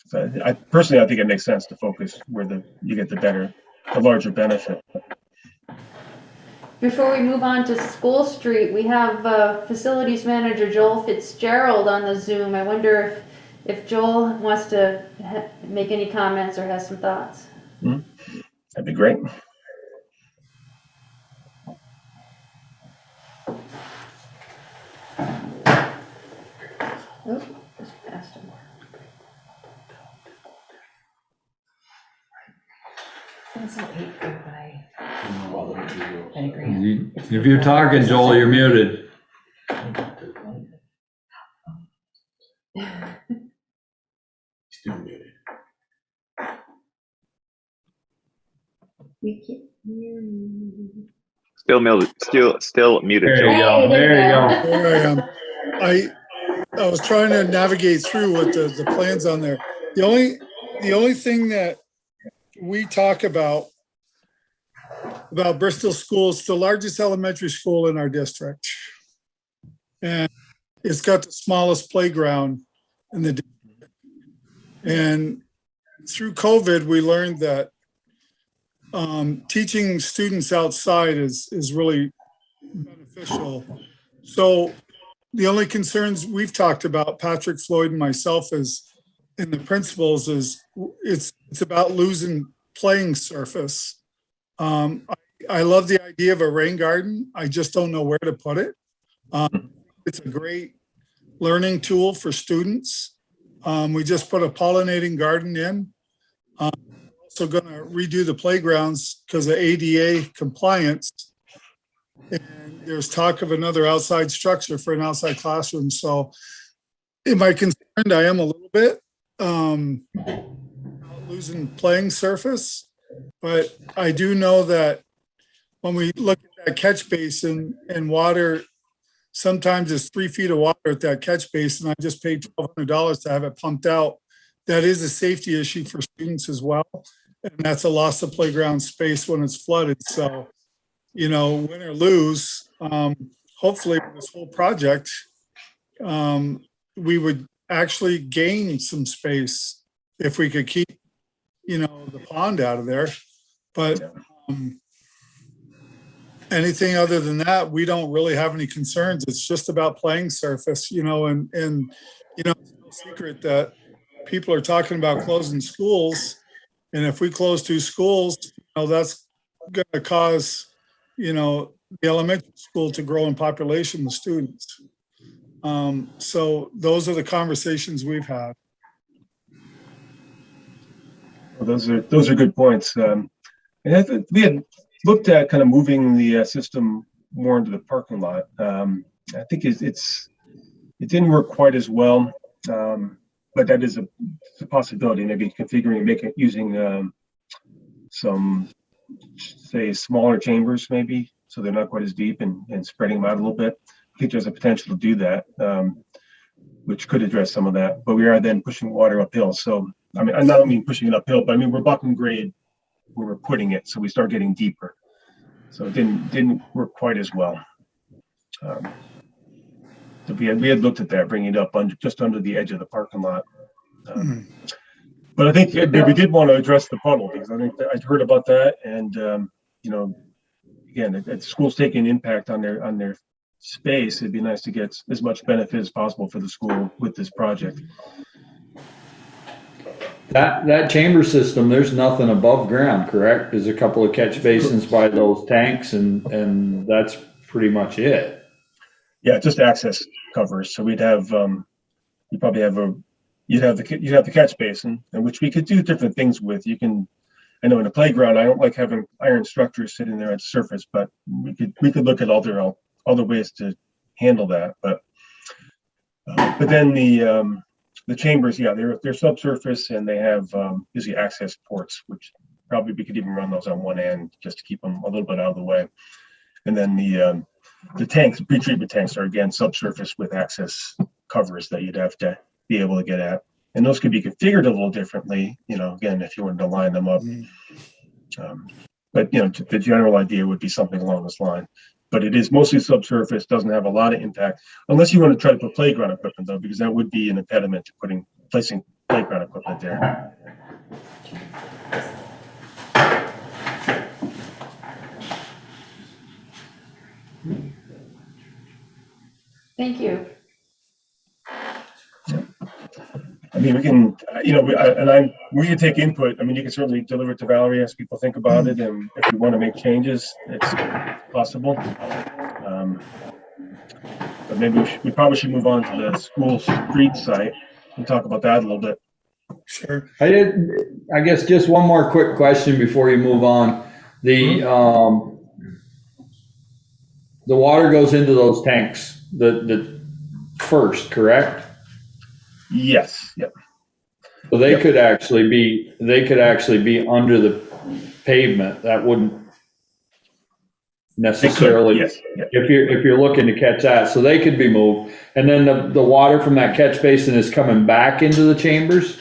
So I think it makes sense to focus where you get the larger benefit. Before we move on to School Street, we have Facilities Manager Joel Fitzgerald on the Zoom. I wonder if Joel wants to make any comments or has some thoughts. That'd be great. Oh, just passed him. It's not 8 by. I agree. If you're talking, Joel, you're muted. Still muted. We can't hear you. Still muted. There you go. There you go. There I am. I was trying to navigate through what the plans on there. The only thing that we talk about Bristol Schools, it's the largest elementary school in our district. And it's got the smallest playground in the district. And through COVID, we learned that teaching students outside is really beneficial. So the only concerns we've talked about, Patrick, Floyd, and myself, and the principals, is it's about losing playing surface. I love the idea of a rain garden. I just don't know where to put it. It's a great learning tool for students. We just put a pollinating garden in. We're also going to redo the playgrounds because of ADA compliance. And there's talk of another outside structure for an outside classroom. So am I concerned? I am a little bit losing playing surface, but I do know that when we look at that catch basin and water, sometimes it's 3 feet of water at that catch basin. I just paid $1,200 to have it pumped out. That is a safety issue for students as well. And that's a loss of playground space when it's flooded. So, you know, win or lose, hopefully with this whole project, we would actually gain some space if we could keep, you know, the pond out of there. But anything other than that, we don't really have any concerns. It's just about playing surface, you know, and you know, it's no secret that people are talking about closing schools. And if we close 2 schools, you know, that's going to cause, you know, the elementary school to grow in population with students. So those are the conversations we've had. Well, those are good points. And I think we had looked at kind of moving the system more into the parking lot. I think it didn't work quite as well, but that is a possibility. Maybe configuring and make it using some, say, smaller chambers, maybe, so they're not quite as deep and spreading them out a little bit. I think there's a potential to do that, which could address some of that. But we are then pushing water uphill. So I mean, I don't mean pushing it uphill, but I mean we're bucking grade where we're putting it, so we start getting deeper. So it didn't work quite as well. So we had looked at that, bringing it up just under the edge of the parking lot. But I think we did want to address the puddle, because I think I'd heard about that, and you know, again, if schools taking an impact on their space, it'd be nice to get as much benefit as possible for the school with this project. That chamber system, there's nothing above ground, correct? There's a couple of catch basins by those tanks, and that's pretty much it. Yeah, just access covers. So we'd have you'd probably have you'd have the catch basin, and which we could do different things with. You can, I know in a playground, I don't like having iron structures sitting there at the surface, but we could look at other ways to handle that. But then the chambers, yeah, they're subsurface, and they have usually access ports, which probably we could even run those on one end just to keep them a little bit out of the way. And then the tanks, pre-treatment tanks, are again subsurface with access covers that you'd have to be able to get at. And those could be configured a little differently, you know, again, if you wanted to line them up. But you know, the general idea would be something along this line. But it is mostly subsurface, doesn't have a lot of impact, unless you want to try to put playground equipment though, because that would be an impediment to placing playground equipment there. Thank you. I mean, we can, you know, we can take input. I mean, you can certainly deliver it to Valerie as people think about it, and if you want to make changes, it's possible. But maybe we probably should move on to the school street site and talk about that a little bit. Sure. I guess just one more quick question before you move on. The water goes into those tanks, the first, correct? Yes. Yep. So they could actually be under the pavement. That wouldn't necessarily, yes. Yep. if you're looking to catch that, so they could be moved. And then the water from that catch basin is coming back into the chambers?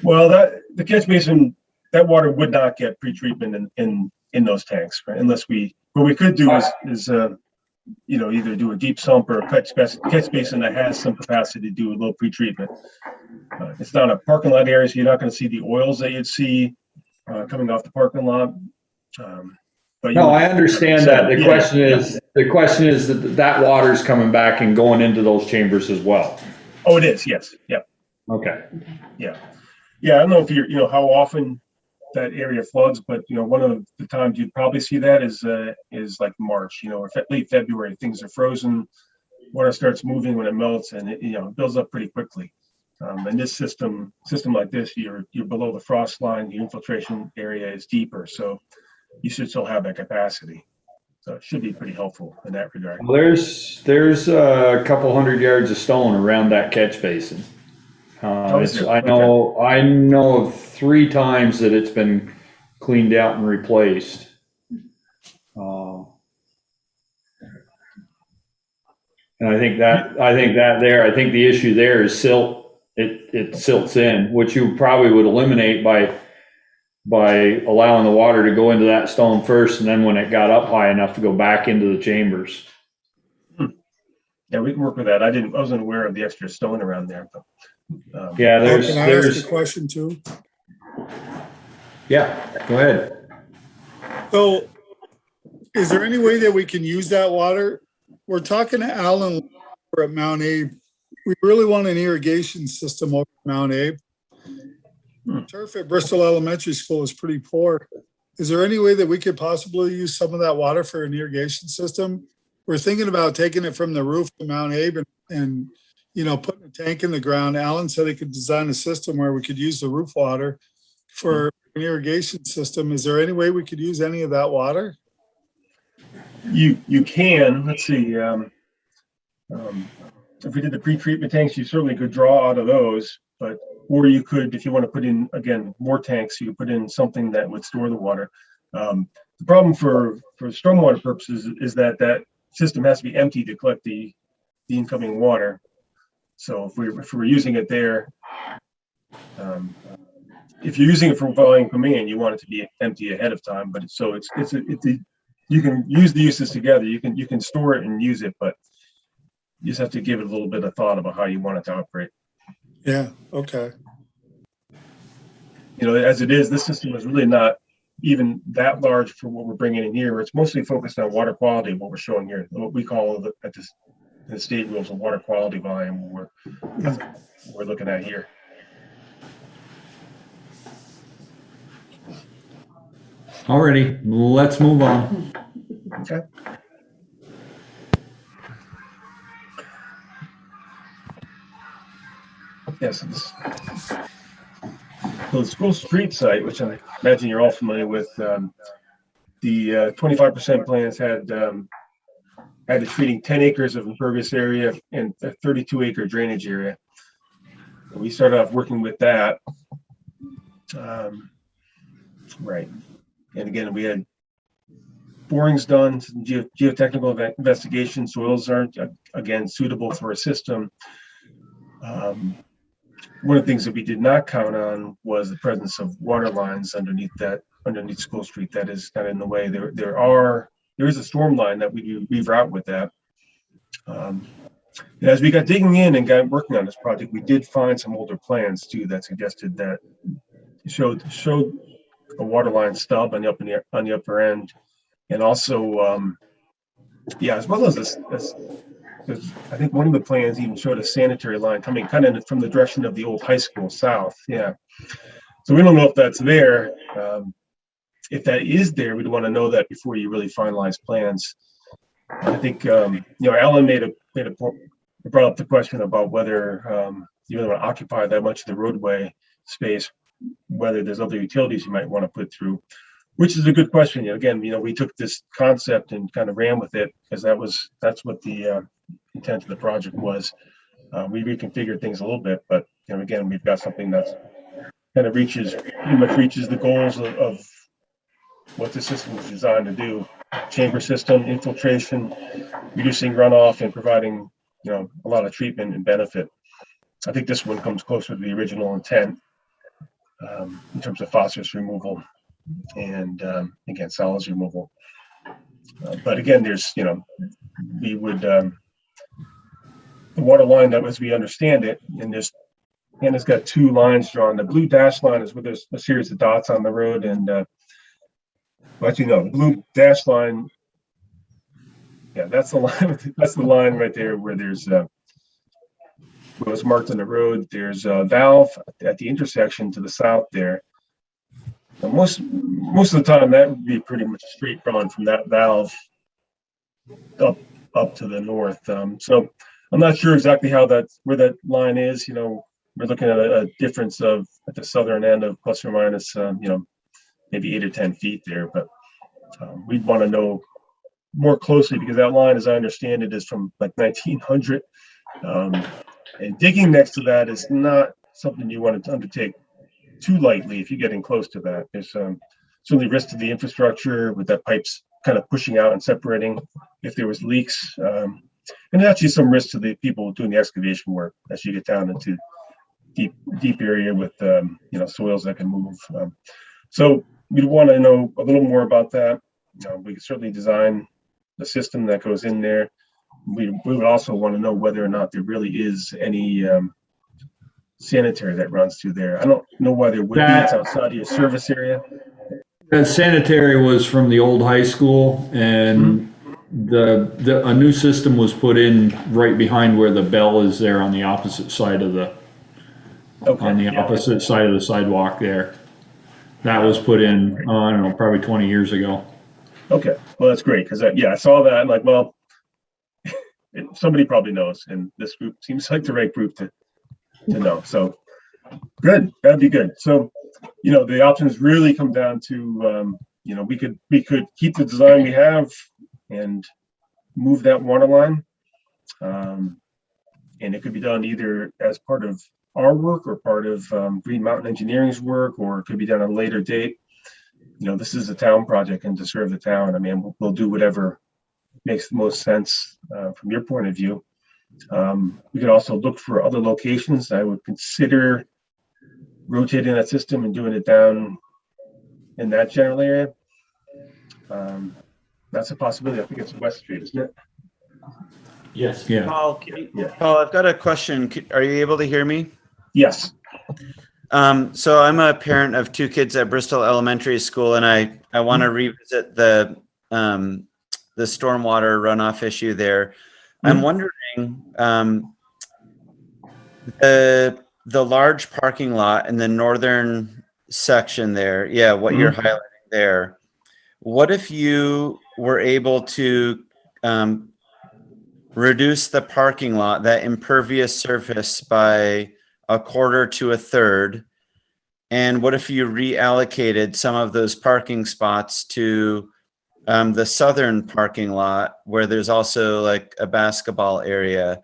Well, the catch basin, that water would not get pre-treatment in those tanks, right? Unless what we could do is you know, either do a deep sump or a catch basin that has some capacity to do a little pre-treatment. It's not a parking lot area, so you're not going to see the oils that you'd see coming off the parking lot. But no, I understand that. The question is that water's coming back and going into those chambers as well. Oh, it is. Yes. Yep. Okay. Yeah. Yeah. I don't know if you know how often that area floods, but one of the times you'd probably see that is like March, or late February. Things are frozen, water starts moving when it melts, and it builds up pretty quickly. And this system like this, you're below the frost line. The infiltration area is deeper, so you should still have that capacity. So it should be pretty helpful in that regard. Well, there's a couple 100 yards of stone around that catch basin. I know of 3 times that it's been cleaned out and replaced. And I think the issue there is silt. It silts in, which you probably would eliminate by allowing the water to go into that stone first, and then when it got up high enough to go back into the chambers. Yeah, we can work with that. I wasn't aware of the extra stone around there, but yeah, Can I ask a question too? Yeah, go ahead. So is there any way that we can use that water? We're talking to Alan at Mount Abe. We really want an irrigation system over Mount Abe. Turf at Bristol Elementary School is pretty poor. Is there any way that we could possibly use some of that water for an irrigation system? We're thinking about taking it from the roof to Mount Abe and putting a tank in the ground. Alan said he could design a system where we could use the roof water for an irrigation system. Is there any way we could use any of that water? You can. Let's see. If we did the pre-treatment tanks, you certainly could draw out of those, or you could, if you want to put in, again, more tanks, you could put in something that would store the water. The problem for stormwater purposes is that system has to be empty to collect the incoming water. So if we were using it there, if you're using it for volume command, you want it to be empty ahead of time. But you can use the uses together. You can store it and use it, but you just have to give it a little bit of thought about how you want it to operate. Yeah. Okay. As it is, this system is really not even that large for what we're bringing in here. It's mostly focused on water quality, what we're showing here, what we call the state rules of water quality volume we're looking at here. Alrighty, let's move on. Okay. Yes. So the school street site, which I imagine you're all familiar with, the 25% plans had it treating 10 acres of impervious area and a 32-acre drainage area. We started off working with that. Right. And again, we had borings done, geotechnical investigation. Soils aren't, again, suitable for a system. One of the things that we did not count on was the presence of water lines underneath School Street. That is kind of in the way. There is a storm line that we reroute with that. As we got digging in and got working on this project, we did find some older plans too that suggested that showed a water line stub on the upper end, and also as well as this. I think one of the plans even showed a sanitary line coming kind of from the direction of the old high school south. Yeah. So we don't know if that's there. If that is there, we'd want to know that before you really finalize plans. I think, Alan brought up the question about whether you really want to occupy that much of the roadway space, whether there's other utilities you might want to put through, which is a good question. Again, we took this concept and kind of ran with it because that's what the intent of the project was. We reconfigured things a little bit, but again, we've got something that's kind of pretty much reaches the goals of what the system was designed to do: chamber system, infiltration, reducing runoff, and providing a lot of treatment and benefit. I think this one comes closer to the original intent in terms of phosphorus removal and again, solids removal. But again, there's we would the water line that, as we understand it, and it's got 2 lines drawn. The blue dash line is where there's a series of dots on the road, and the blue dash line, that's the line. That's the line right there where there's what was marked on the road. There's a valve at the intersection to the south there, Most of the time, that would be pretty much a straight run from that valve up to the north. So I'm not sure exactly where that line is. We're looking at a difference of at the southern end of plus or minus, maybe 8 or 10 feet there. But we'd want to know more closely because that line, as I understand it, is from like 1900. And digging next to that is not something you want to undertake too lightly if you're getting close to that. There's certainly risk to the infrastructure with that pipes kind of pushing out and separating if there was leaks. And actually some risk to the people doing the excavation work as you get down into deep area with soils that can move. So we'd want to know a little more about that. We could certainly design the system that goes in there. We would also want to know whether or not there really is any sanitary that runs through there. I don't know why there would be. It's outside of your service area. The sanitary was from the old high school, and a new system was put in right behind where the bell is there on the opposite side of the opposite side of the sidewalk there. That was put in, I don't know, probably 20 years ago. Okay, well, that's great, because I saw that, and like, well, somebody probably knows, and this group seems like the right group to know. So good, that'd be good. So, the options really come down to, we could keep the design we have and move that water line. And it could be done either as part of our work or part of Green Mountain Engineering's work, or it could be done at a later date. This is a town project and to serve the town. I mean, we'll do whatever makes the most sense from your point of view. We could also look for other locations. I would consider rotating that system and doing it down in that general area. That's a possibility. I think it's West Street, isn't it? Yes. Yeah. Paul, Paul, I've got a question. Are you able to hear me? Yes. So I'm a parent of 2 kids at Bristol Elementary School, and I want to revisit the stormwater runoff issue there. I'm wondering, the large parking lot in the northern section there, what you're highlighting there, what if you were able to reduce the parking lot, that impervious surface, by 1/4 to 1/3? And what if you reallocated some of those parking spots to the southern parking lot, where there's also like a basketball area?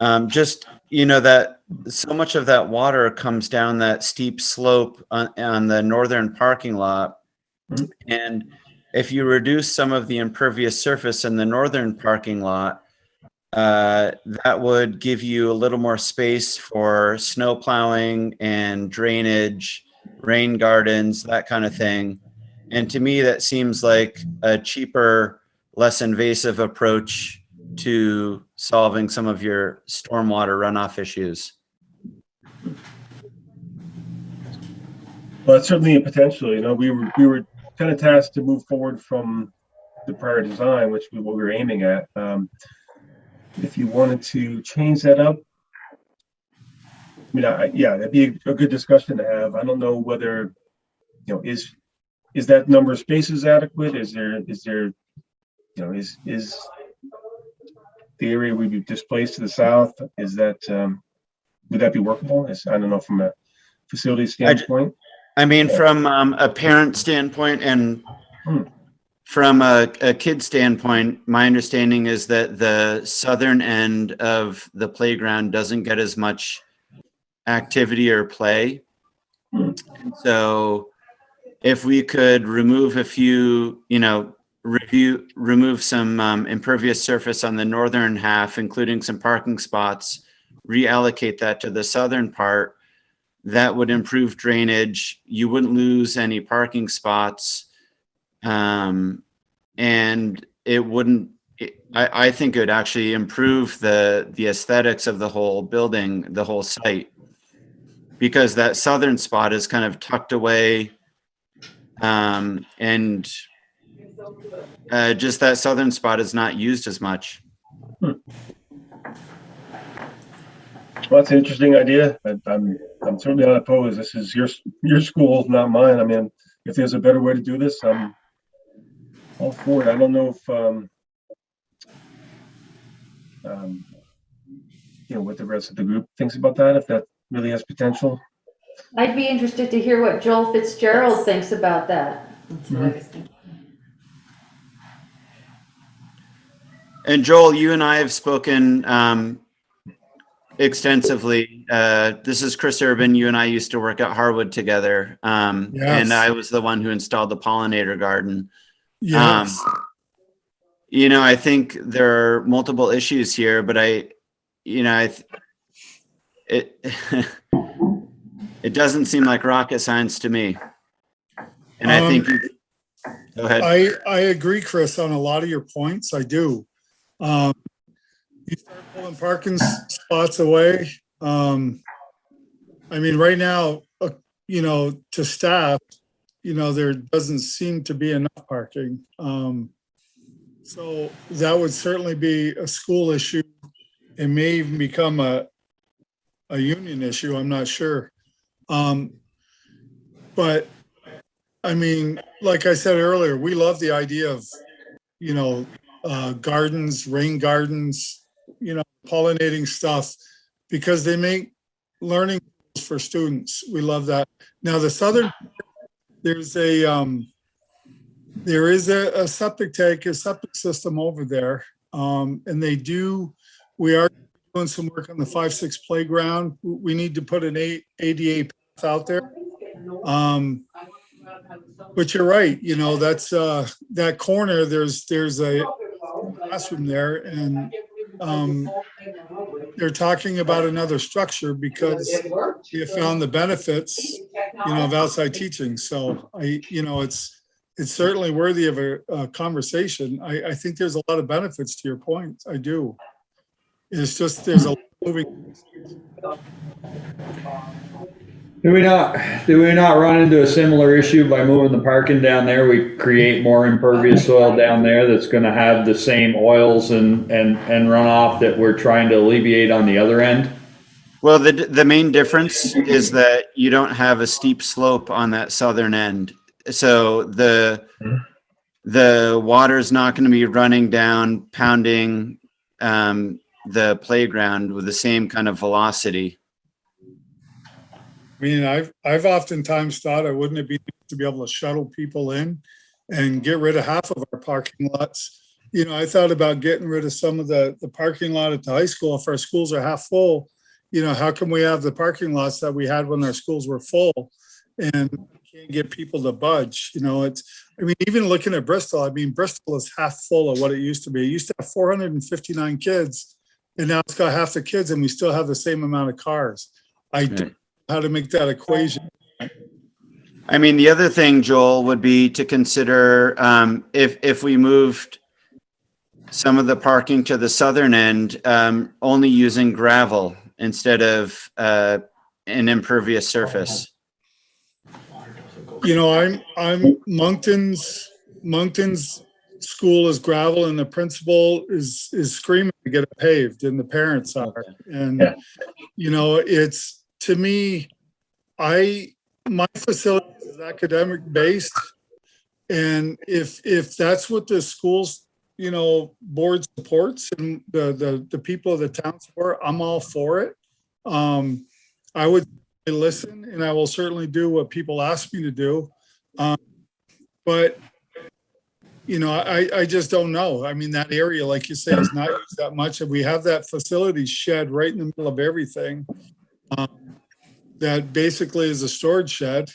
That so much of that water comes down that steep slope on the northern parking lot. And if you reduce some of the impervious surface in the northern parking lot, that would give you a little more space for snow plowing and drainage, rain gardens, that kind of thing. And to me, that seems like a cheaper, less invasive approach to solving some of your stormwater runoff issues. Well, it's certainly a potential. We were kind of tasked to move forward from the prior design, which we were aiming at. If you wanted to change that up, I mean, that'd be a good discussion to have. I don't know whether, is that number of spaces adequate? Is there, is the area we'd be displaced to the south? Is that, would that be workable? I don't know, from a facility standpoint. I mean, from a parent standpoint and from a kid standpoint, my understanding is that the southern end of the playground doesn't get as much activity or play. So if we could remove a few, remove some impervious surface on the northern half, including some parking spots, reallocate that to the southern part, that would improve drainage. You wouldn't lose any parking spots. And it wouldn't, I think it would actually improve the aesthetics of the whole building, the whole site, because that southern spot is kind of tucked away. Just that southern spot is not used as much. Well, that's an interesting idea. I'm certainly not opposed. This is your school, not mine. I mean, if there's a better way to do this, I'm all for it. I don't know if, what the rest of the group thinks about that, if that really has potential. I'd be interested to hear what Joel Fitzgerald thinks about that. That's what I was thinking. And Joel, you and I have spoken extensively. This is Chris Urban. You and I used to work at Harwood together. And I was the one who installed the pollinator garden. Yes. I think there are multiple issues here, but it doesn't seem like rocket science to me. And I think, go ahead. I agree, Chris, on a lot of your points. I do. You start pulling parking spots away. Right now, to staff, there doesn't seem to be enough parking. So that would certainly be a school issue. It may even become a union issue. I'm not sure. But like I said earlier, we love the idea of, gardens, rain gardens, pollinating stuff, because they make learning for students. We love that. Now the southern, there is a septic tank, a septic system over there. And we are doing some work on the 5-6 playground. We need to put an ADA path out there. But you're right, that's that corner, there's a classroom there, and they're talking about another structure because we have found the benefits, of outside teaching. So it's certainly worthy of a conversation. I think there's a lot of benefits to your point. I do. It's just there's a lot of moving. Do we not run into a similar issue by moving the parking down there? We create more impervious soil down there that's gonna have the same oils and runoff that we're trying to alleviate on the other end? Well, the main difference is that you don't have a steep slope on that southern end. So the water's not gonna be running down, pounding the playground with the same kind of velocity. I've oftentimes thought it wouldn't it be to be able to shuttle people in and get rid of half of our parking lots. I thought about getting rid of some of the parking lot at the high school. If our schools are half full, how can we have the parking lots that we had when our schools were full and can't get people to budge? Even looking at Bristol, Bristol is half full of what it used to be. It used to have 459 kids, and now it's got half the kids, and we still have the same amount of cars. I don't know how to make that equation. The other thing, Joel, would be to consider if we moved some of the parking to the southern end, only using gravel instead of an impervious surface. I'm Moncton's school is gravel, and the principal is screaming to get it paved, and the parents are. And it's, to me, my facility is academic based, and if that's what the school's board supports and the people of the town support, I'm all for it. I would listen, and I will certainly do what people ask me to do. But I just don't know. That area, like you say, is not used that much, and we have that facility shed right in the middle of everything. That basically is a storage shed,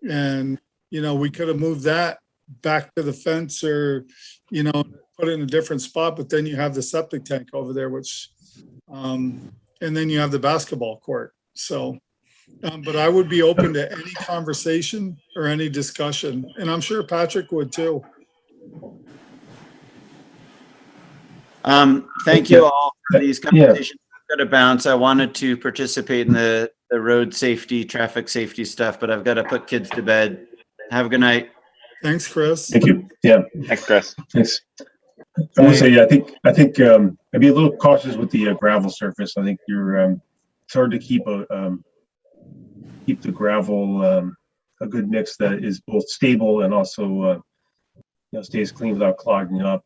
and we could have moved that back to the fence, or put it in a different spot. But then you have the septic tank over there, which and then you have the basketball court. So but I would be open to any conversation or any discussion, and I'm sure Patrick would too. Thank you all for these conversations. I've got to bounce. I wanted to participate in the road safety, traffic safety stuff, but I've got to put kids to bed. Have a good night. Thanks, Chris. Thank you. Yeah. Thanks, Chris. Thanks. I would say, I think I'd be a little cautious with the gravel surface. I think it's hard to keep the gravel a good mix that is both stable and also, stays clean without clogging up.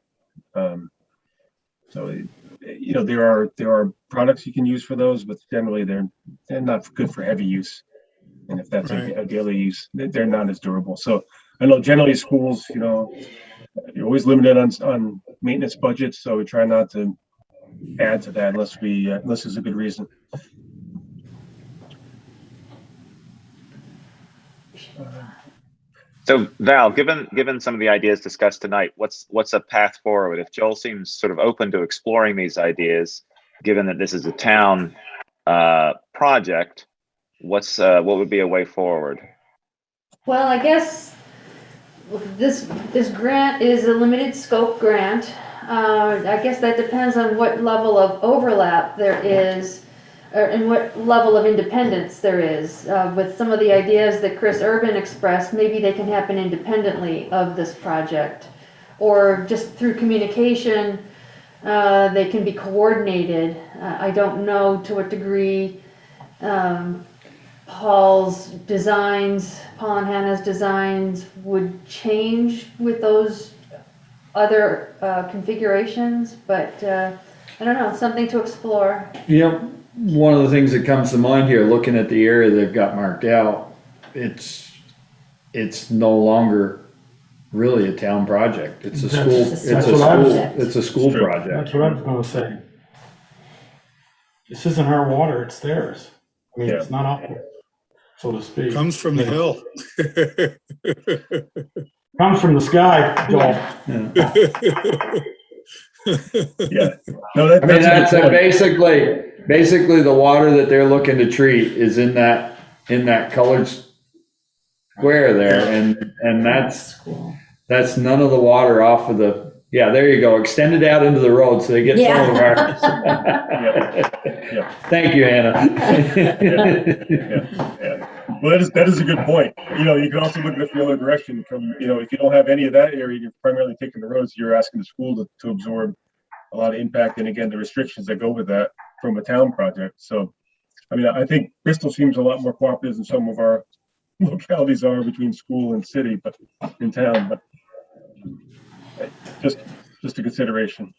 So, there are products you can use for those, but generally they're not good for heavy use. And if that's a daily use, they're not as durable. So I know generally schools, you're always limited on maintenance budgets, so we try not to add to that unless there's a good reason. So Val, given some of the ideas discussed tonight, what's a path forward? If Joel seems sort of open to exploring these ideas, given that this is a town project, what would be a way forward? Well, I guess this grant is a limited scope grant. I guess that depends on what level of overlap there is, and what level of independence there is. With some of the ideas that Chris Urban expressed, maybe they can happen independently of this project, or just through communication, they can be coordinated. I don't know to what degree Paul and Hannah's designs would change with those other configurations, but I don't know, something to explore. One of the things that comes to mind here, looking at the area they've got marked out, it's no longer really a town project. It's a school. It's a school project. That's what I was gonna say. This isn't our water, it's theirs. I mean, it's not up, so to speak. Comes from the hill. Comes from the sky, Joel. No, that's basically the water that they're looking to treat is in that colored square there, and that's none of the water off of the. Yeah, there you go. Extend it out into the road so they get some of our. Thank you, Hannah. Well, that is a good point. You can also look at it the other direction. From if you don't have any of that area, you're primarily taking the roads. You're asking the school to absorb a lot of impact, and again, the restrictions that go with that from a town project. So, I think Bristol seems a lot more cooperative than some of our localities are between school and city, but in town. But just a consideration.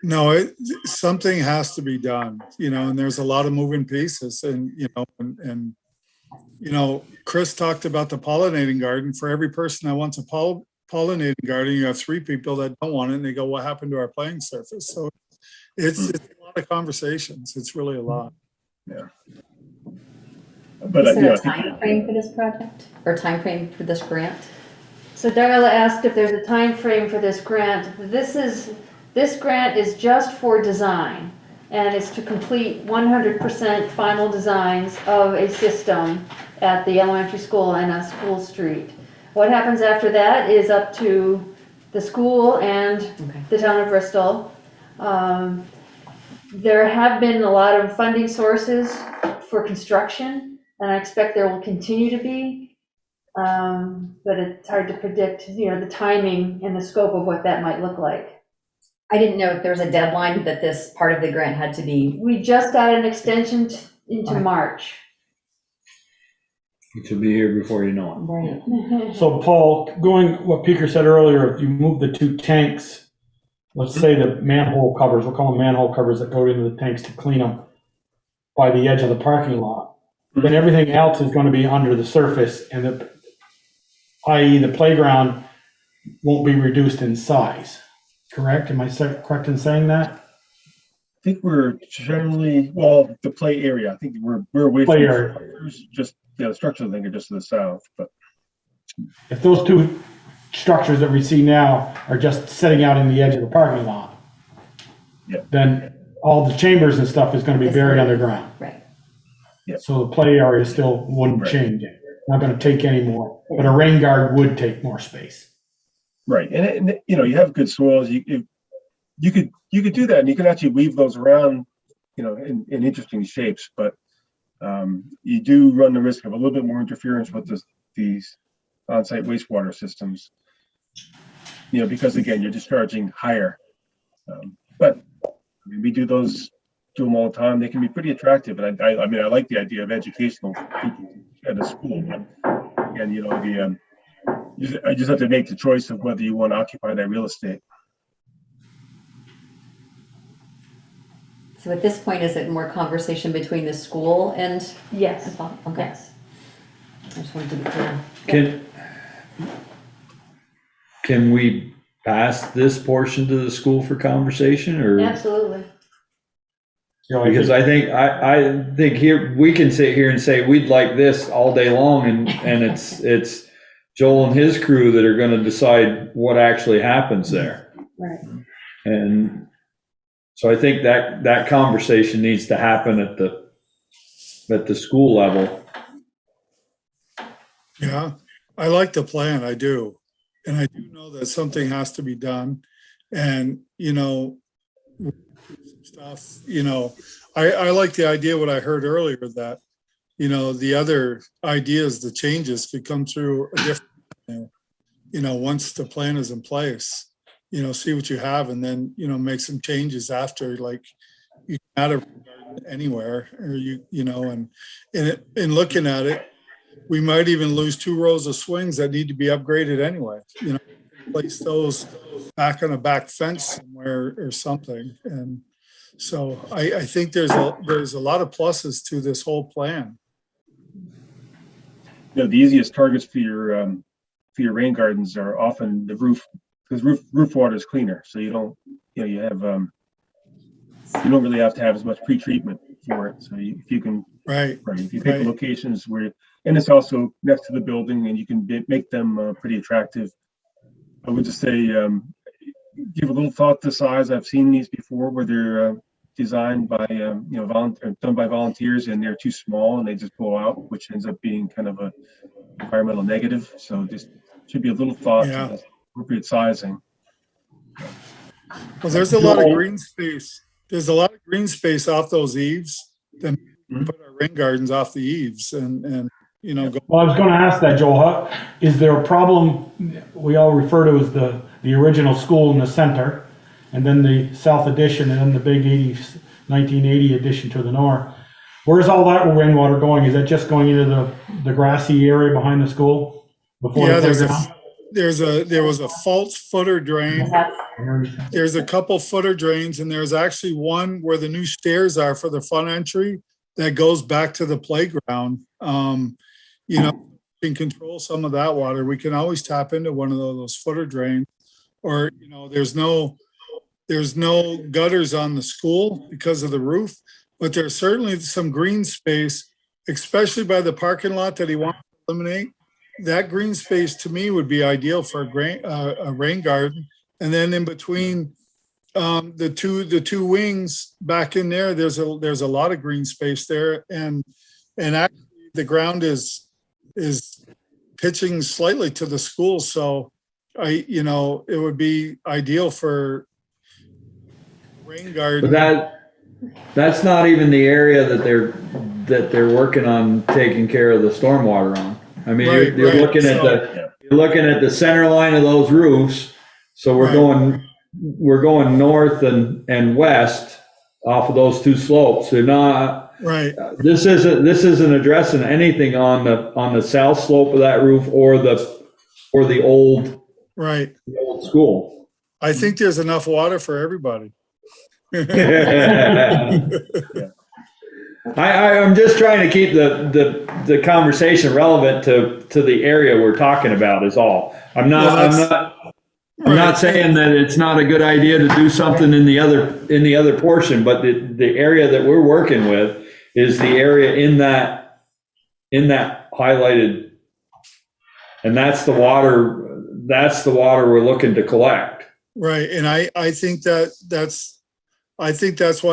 No, something has to be done, and there's a lot of moving pieces, and Chris talked about the pollinating garden. For every person that wants a pollinating garden, you have 3 people that don't want it, and they go, what happened to our playing surface? So it's a lot of conversations. It's really a lot. Yeah. But is there a time frame for this project, or time frame for this grant? So Darla asked if there's a time frame for this grant. This grant is just for design, and it's to complete 100% final designs of a system at the elementary school and on School Street. What happens after that is up to the school and the town of Bristol. There have been a lot of funding sources for construction, and I expect there will continue to be. But it's hard to predict, the timing and the scope of what that might look like. I didn't know if there was a deadline that this part of the grant had to be. We just got an extension into March. It should be here before you know Right. So Paul, going what Peter said earlier, if you move the 2 tanks, let's say the manhole covers, we'll call them manhole covers that go into the tanks to clean them by the edge of the parking lot, then everything else is going to be under the surface, and i.e. the playground won't be reduced in size. Correct? Am I correct in saying that? I think we're generally, the play area, I think we're away Play from area. structures, just, the structures I think are just to the south, but. If those 2 structures that we see now are just sitting out in the edge of the parking lot, then all the chambers and stuff is going to be buried underground. Right. So the play area still wouldn't change it. Not going to take any more, but a rain guard would take more space. Right, and you have good soils. You could do that, and you can actually weave those around, in interesting shapes. But you do run the risk of a little bit more interference with these on-site wastewater systems. Because again, you're discharging higher. But we do them all the time. They can be pretty attractive, and I like the idea of educational people at a school. But again, you know, I just have to make the choice of whether you want to occupy that real estate. So at this point, is it more conversation between the school and? Yes, Okay. yes. I just wanted to be clear. Can we pass this portion to the school for conversation, or? Absolutely. Because I think here, we can sit here and say, we'd like this all day long, and it's Joel and his crew that are gonna decide what actually happens there. Right. And so I think that conversation needs to happen at the school level. Yeah, I like the plan, I do. And I do know that something has to be done. And, you know, stuff, you know, I like the idea, what I heard earlier, that, you know, the other ideas, the changes could come through a different, you know, once the plan is in place, you know, see what you have, and then, you know, make some changes after, like you can add a garden anywhere, or you know, and in looking at it, we might even lose 2 rows of swings that need to be upgraded anyway, you know, place those back on a back fence somewhere or something. And so I think there's a lot of pluses to this whole plan. You know, the easiest targets for your rain gardens are often the roof, because roof water is cleaner. So you don't, you know, you have, you don't really have to have as much pre-treatment for it. So if you can, right, if you pick locations where, and it's also next to the building, and you can make them pretty attractive. I would just say, give a little thought to size. I've seen these before where they're designed by, you know, done by volunteers, and they're too small and they just blow out, which ends up being kind of a environmental negative. So just should be a little thought to the appropriate sizing. Well, there's a lot of green space. There's a lot of green space off those eaves. Then we put our rain gardens off the eaves, and you know. Well, I was going to ask that, Joel. Is there a problem? We all refer to as the original school in the center, and then the south addition, and then the big 1980 addition to the north. Where's all that rainwater going? Is that just going into the grassy area behind the school? Yeah, there was a false footer drain. There's a couple footer drains, and there's actually one where the new stairs are for the front entry that goes back to the playground. You know, we can control some of that water. We can always tap into one of those footer drains, or, you know, there's no gutters on the school because of the roof, but there's certainly some green space, especially by the parking lot that he wants to eliminate. That green space to me would be ideal for a rain garden. And then in between the two wings back in there, there's a lot of green space there, and actually the ground is pitching slightly to the school, so you know, it would be ideal for rain garden. But that's not even the area that they're working on taking care of the stormwater on. I mean, you're looking at the center line of those roofs. So we're going north and west off of those 2 slopes. They're not. Right. This isn't addressing anything on the south slope of that roof or the old school. I think there's enough water for everybody. I'm just trying to keep the conversation relevant to the area we're talking about is all. I'm not saying that it's not a good idea to do something in the other portion, but the area that we're working with is the area in that highlighted, and that's the water we're looking to collect. Right, and I think that's why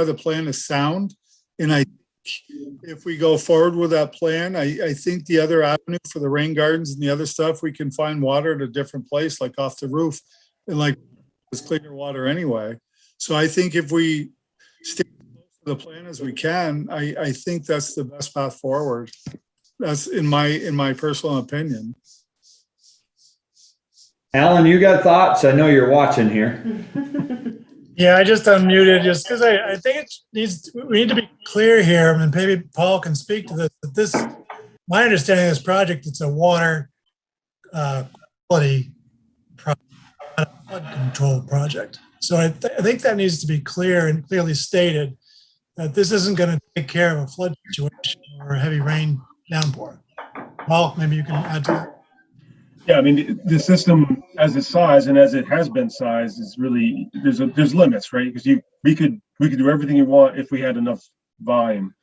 the plan is sound, and if we go forward with that plan, I think the other avenue for the rain gardens and the other stuff, we can find water at a different place, like off the roof, and like it's cleaner water anyway. So I think if we stay close to the plan as we can, I think that's the best path forward. That's in my personal opinion. Alan, you got thoughts? I know you're watching here. Yeah, I just unmuted just because I think we need to be clear here, and maybe Paul can speak to this. My understanding of this project, it's a water quality project, not a flood control project. So I think that needs to be clear and clearly stated that this isn't going to take care of a flood situation or a heavy rain downpour. Well, maybe you can add to that. Yeah, I mean, the system as its size and as it has been sized is really, there's limits, right? Because we could do everything you want if we had enough volume.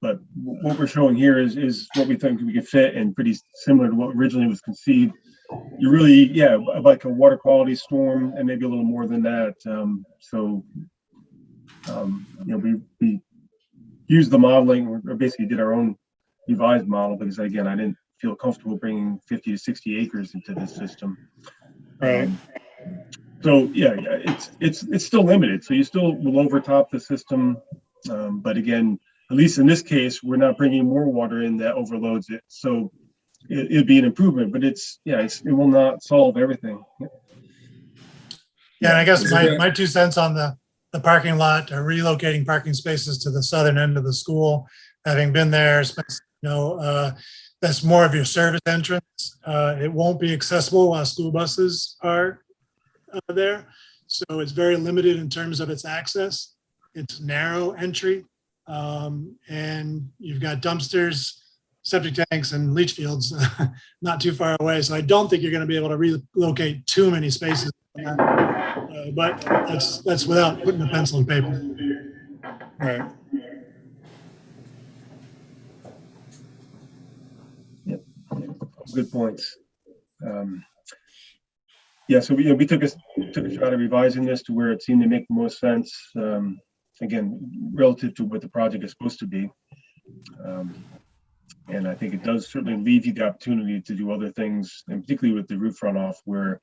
But what we're showing here is what we think we could fit, and pretty similar to what originally was conceived. You really, yeah, like a water quality storm and maybe a little more than that. We used the modeling, or basically did our own revised model, because again, I didn't feel comfortable bringing 50 to 60 acres into this system. Right. So yeah, it's still limited. So you still will overtop the system, but again, at least in this case, we're not bringing more water in that overloads it. So it'd be an improvement, but it will not solve everything. Yeah, and I guess my 2 cents on the parking lot, or relocating parking spaces to the southern end of the school, having been there, that's more of your service entrance. It won't be accessible while school buses are there. So it's very limited in terms of its access. It's narrow entry. And you've got dumpsters, septic tanks, and leach fields not too far away. So I don't think you're going to be able to relocate too many spaces. But that's without putting a pencil in paper. Right. Yep. Good points. Yeah, so we took a shot at revising this to where it seemed to make the most sense. Again, relative to what the project is supposed to be. And I think it does certainly leave you the opportunity to do other things, and particularly with the roof runoff, where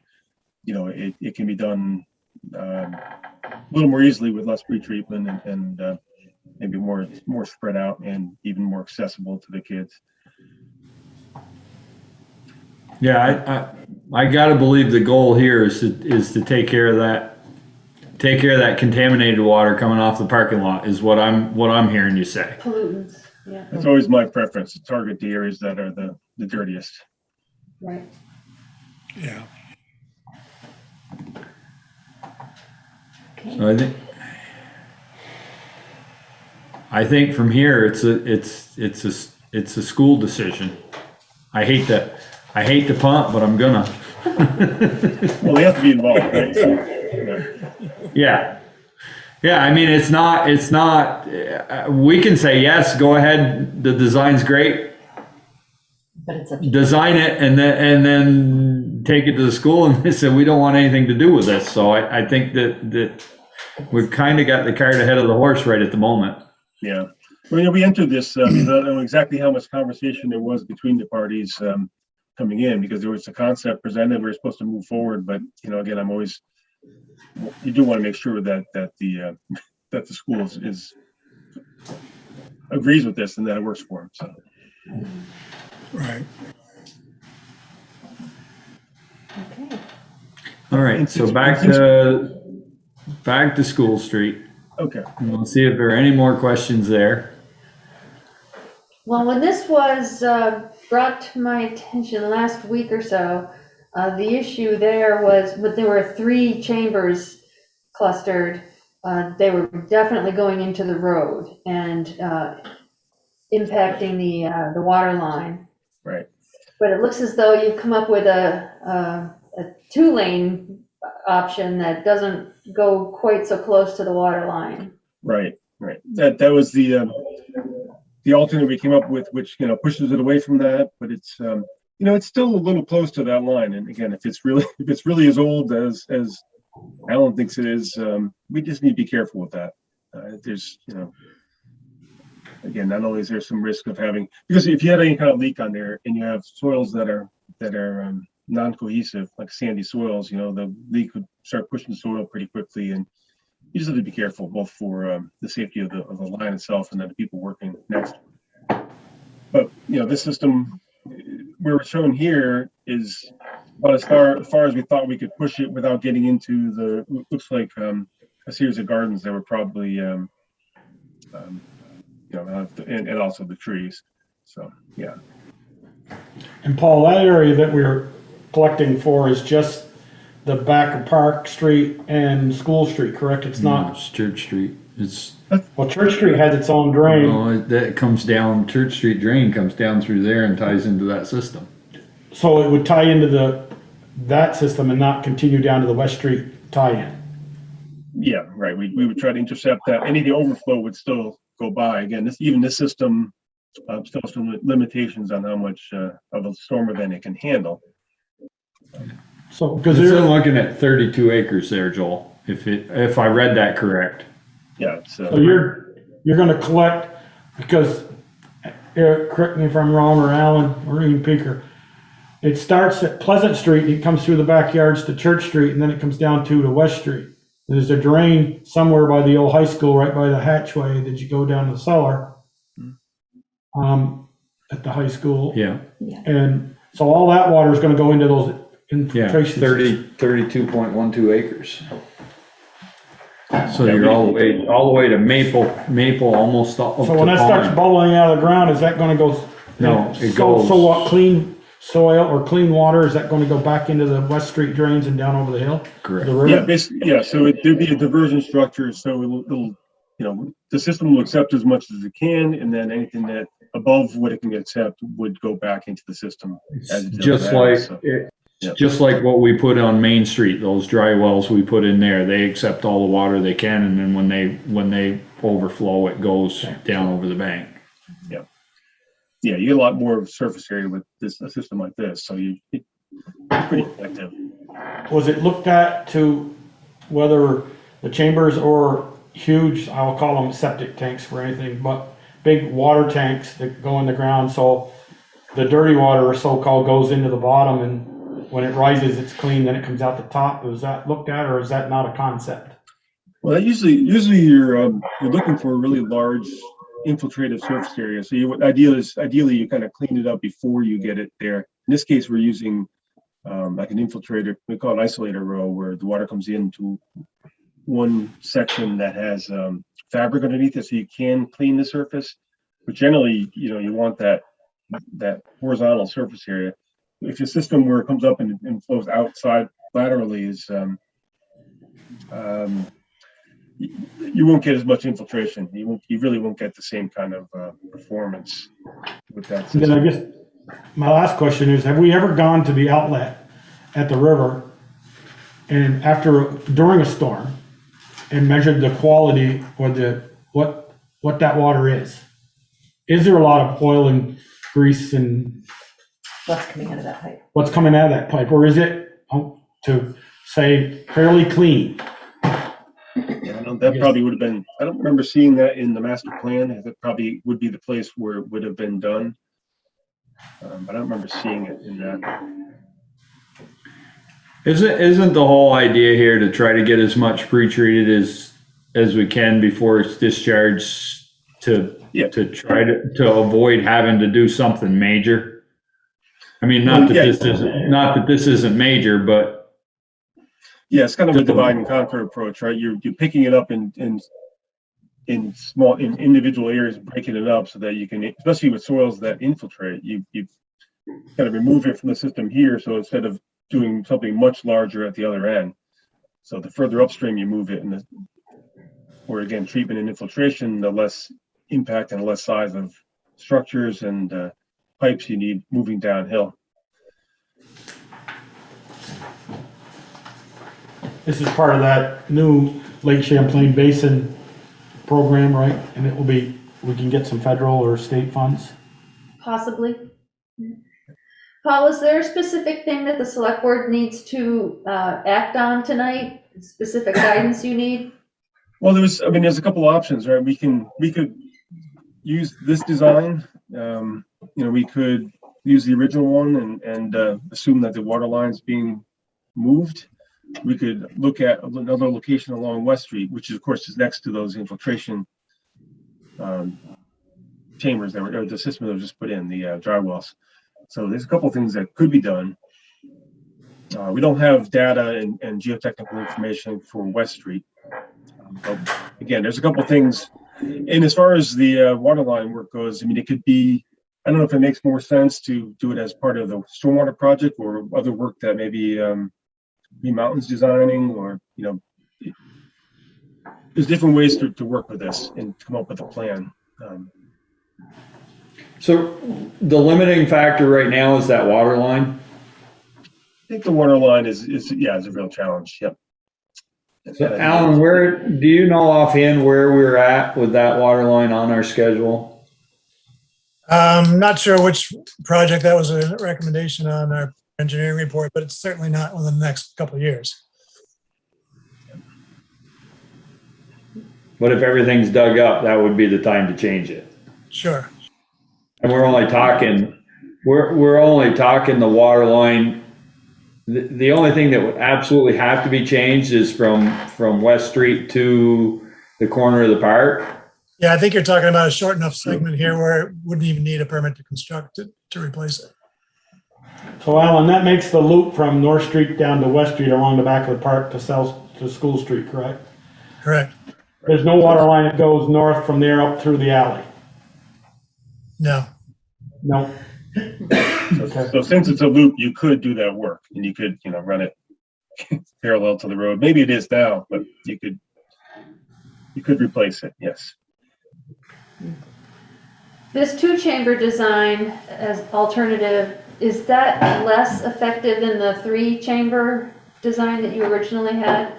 it can be done a little more easily with less pretreatment and maybe more spread out and even more accessible to the kids. Yeah, I gotta believe the goal here is to take care of that contaminated water coming off the parking lot, is what I'm hearing you say. Pollutants, yeah. That's always my preference, to target the areas that are the dirtiest. Right. Yeah. Okay. So I think from here it's a school decision. I hate to punt, but I'm gonna. Well, they have to be involved, right? Yeah. Yeah, I mean, it's not, we can say, yes, go ahead, the design's great. But it's up to Design it and then take it to the school, and they said, we don't want anything to do with this. So I think that we've kind of got the cart ahead of the horse right at the moment. Yeah. Well, we entered this, I don't know exactly how much conversation there was between the parties coming in, because there was a concept presented, we were supposed to move forward, but again, you do want to make sure that the school agrees with this and that it works for them. So. Right. Okay. All right, so back to School Street. Okay. And we'll see if there are any more questions there. Well, when this was brought to my attention last week or so, the issue there was, but there were 3 chambers clustered. They were definitely going into the road and impacting the water line. Right. But it looks as though you've come up with a 2-lane option that doesn't go quite so close to the water line. Right. That was the alternate we came up with, which pushes it away from that, but it's it's still a little close to that line. And again, if it's really as old as Alan thinks it is, we just need to be careful with that. There's again, not only is there some risk of having, because if you had any kind of leak on there and you have soils that are non-cohesive, like sandy soils, the leak would start pushing the soil pretty quickly, and you just have to be careful, both for the safety of the line itself and then the people working next. But this system where we're shown here is about as far as we thought we could push it without getting into the, looks like a series of gardens that were probably and also the trees. So yeah. And Paul, that area that we're collecting for is just the back of Park Street and School Street, correct? It's No, not, it's Church Street. It's, well, Church Street has its own drain. no, that comes down, Church Street drain comes down through there and ties into that system. So it would tie into that system and not continue down to the West Street tie-in. Yeah, right. We would try to intercept that. Any of the overflow would still go by. Again, this system still has some limitations on how much of a storm event it can handle. So, because It's they're looking at 32 acres there, Joel, if I read that correct. Yeah. So you're gonna collect, because, Eric, correct me if I'm wrong, or Alan, or Ian Peaker, it starts at Pleasant Street, it comes through the backyards to Church Street, and then it comes down to West Street. There's a drain somewhere by the old high school, right by the hatchway, that you go down to the cellar, at the high school. Yeah. And so all that water is gonna go into those Yeah, infiltration. 32.12 acres. So you're all the way to Maple, almost up to So when that starts Pond. bubbling out of the ground, is that gonna go? No, it So goes. what, clean soil or clean water, is that gonna go back into the West Street drains and down over the hill? Correct. The river? Yeah, basically, yeah. So there'd be a diversion structure. So it'll, the system will accept as much as it can, and then anything that above what it can accept would go back into the system. As it Just does like, now, so. Yep. just like what we put on Main Street, those dry wells we put in there, they accept all the water they can, and then when they overflow, it goes down over the bank. Yeah. Yeah, you get a lot more surface area with a system like this, so it's pretty effective. Was it looked at to whether the chambers or huge, I'll call them septic tanks for anything, but big water tanks that go in the ground, so the dirty water, or so-called, goes into the bottom, and when it rises, it's clean, then it comes out the top? Was that looked at, or is that not a concept? Well, usually you're looking for a really large infiltrative surface area. So ideally you kind of clean it up before you get it there. In this case, we're using like an infiltrator. We call it isolator row, where the water comes into one section that has fabric underneath it, so you can clean the surface. But generally, you want that horizontal surface area. If your system where it comes up and flows outside laterally is you won't get as much infiltration. You really won't get the same kind of performance with that system. Then I guess my last question is, have we ever gone to the outlet at the river and during a storm and measured the quality or what that water is? Is there a lot of oil and grease and What's coming out of that pipe? what's coming out of that pipe? Or is it, to say, fairly clean? That probably would have been, I don't remember seeing that in the master plan. That probably would be the place where it would have been done. But I don't remember seeing it in that. Isn't the whole idea here to try to get as much pre-treated as we can before it's discharged to try to avoid having to do something major? I mean, not that this isn't major, but yeah, it's kind of a divide and conquer approach, right? You're picking it up in individual areas, breaking it up so that you can, especially with soils that infiltrate, you kind of remove it from the system here. So instead of doing something much larger at the other end, so the further upstream you move it, or again, treatment and infiltration, the less impact and the less size of structures and pipes you need moving downhill. This is part of that new Lake Champlain Basin program, right? And we can get some federal or state funds? Possibly. Paul, is there a specific thing that the select board needs to act on tonight? Specific guidance you need? Well, there's a couple of options, right? We could use this design. We could use the original one and assume that the water line's being moved. We could look at another location along West Street, which of course is next to those infiltration chambers or the system that was just put in, the dry wells. So there's a couple of things that could be done. We don't have data and geotechnical information for West Street. But again, there's a couple of things. And as far as the water line work goes, it could be I don't know if it makes more sense to do it as part of the stormwater project or other work that maybe Mountains designing, or, there's different ways to work with this and come up with a plan. So the limiting factor right now is that water line. I think the water line is a real challenge. Yep. So Alan, where, do you know offhand where we're at with that water line on our schedule? Not sure which project that was a recommendation on our engineering report, but it's certainly not within the next couple of years. But if everything's dug up, that would be the time to change it. Sure. And we're only talking the water line. The only thing that would absolutely have to be changed is from West Street to the corner of the park. Yeah, I think you're talking about a short enough segment here where it wouldn't even need a permit to construct it, to replace it. So Alan, that makes the loop from North Street down to West Street along the back of the park to School Street, correct? Correct. There's no water line that goes north from there up through the alley? No. No. So since it's a loop, you could do that work, and you could, run it parallel to the road. Maybe it is now, but you could replace it. Yes. This two-chamber design as alternative, is that less effective than the three-chamber design that you originally had?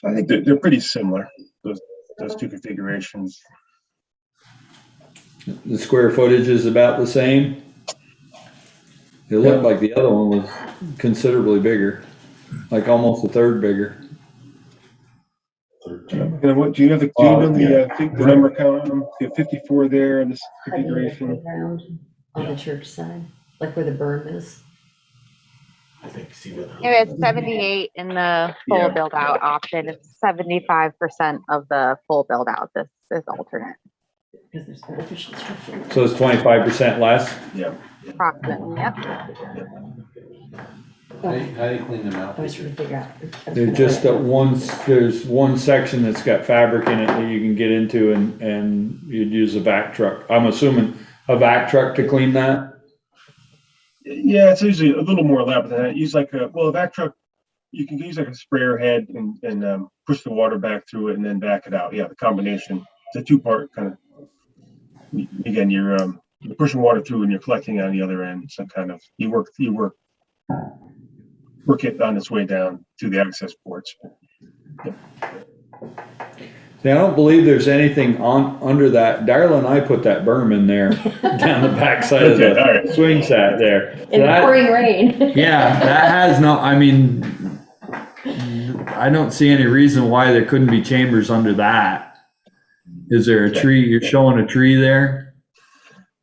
I think they're pretty similar, those two configurations. The square footage is about the same. It looked like the other one was considerably bigger, like almost a third bigger. And what do you have? The number count on them? You have 54 there in this configuration. On the church side, like where the berm is. It is 78 in the full build out option. It's 75% of the full build out. This is alternate. Because there's artificial structure. So it's 25% less? Yeah. Approximately, yep. How do you clean them out? I was trying to figure out. They're just there's one section that's got fabric in it that you can get into and you'd use a vac truck. I'm assuming a vac truck to clean that? Yeah, it's usually a little more elaborate than that. Use like a vac truck. You can use like a sprayer head and push the water back through it and then back it out. Yeah, the combination. It's a two-part kind of. Again, you're pushing water through and you're collecting on the other end. So kind of you work it on its way down to the access ports. Yep. See, I don't believe there's anything under that. Darla and I put that berm in there down the backside of the swing set there. In the pouring rain. Yeah, that has no, I don't see any reason why there couldn't be chambers under that. Is there a tree? You're showing a tree there?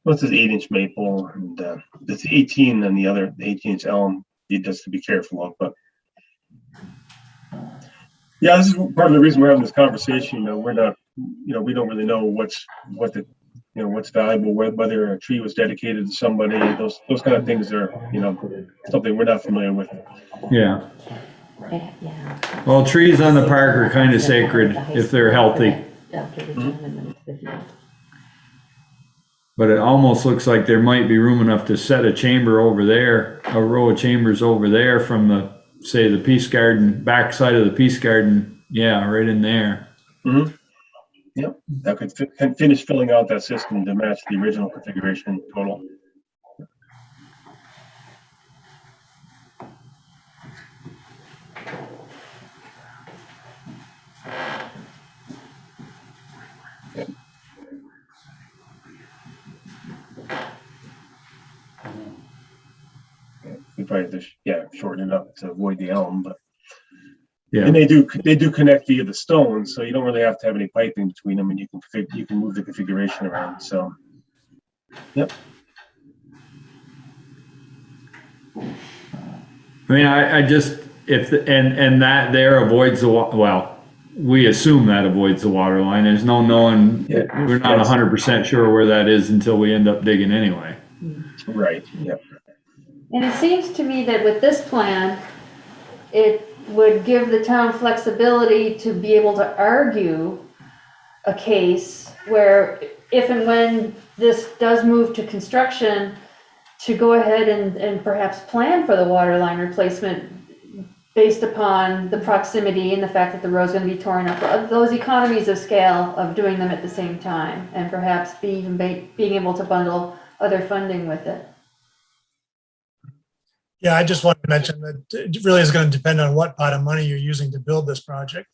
Well, it's an 8-inch maple, and it's 18 on the other, the 18-inch elm. You just to be careful of, but yeah, this is part of the reason we're having this conversation. We're not, we don't really know what's valuable, whether a tree was dedicated to somebody. Those kind of things are, something we're not familiar with. Yeah. Yeah. Well, trees on the park are kind of sacred if they're healthy. But it almost looks like there might be room enough to set a chamber over there, a row of chambers over there from the Peace Garden, backside of the Peace Garden. Yeah, right in there. Mm-hmm. Yep, that could finish filling out that system to match the original configuration total. We probably have to shorten it up to avoid the elm, but yeah, and they do connect via the stones, so you don't really have to have any piping between them, and you can move the configuration around. So, yep. I mean, I just and that there avoids we assume that avoids the water line. There's no knowing. We're not 100% sure where that is until we end up digging anyway. Right. Yep. And it seems to me that with this plan, it would give the town flexibility to be able to argue a case where if and when this does move to construction, to go ahead and perhaps plan for the water line replacement based upon the proximity and the fact that the road's gonna be torn up, those economies of scale of doing them at the same time, and perhaps being able to bundle other funding with it. Yeah, I just wanted to mention that it really is going to depend on what pot of money you're using to build this project.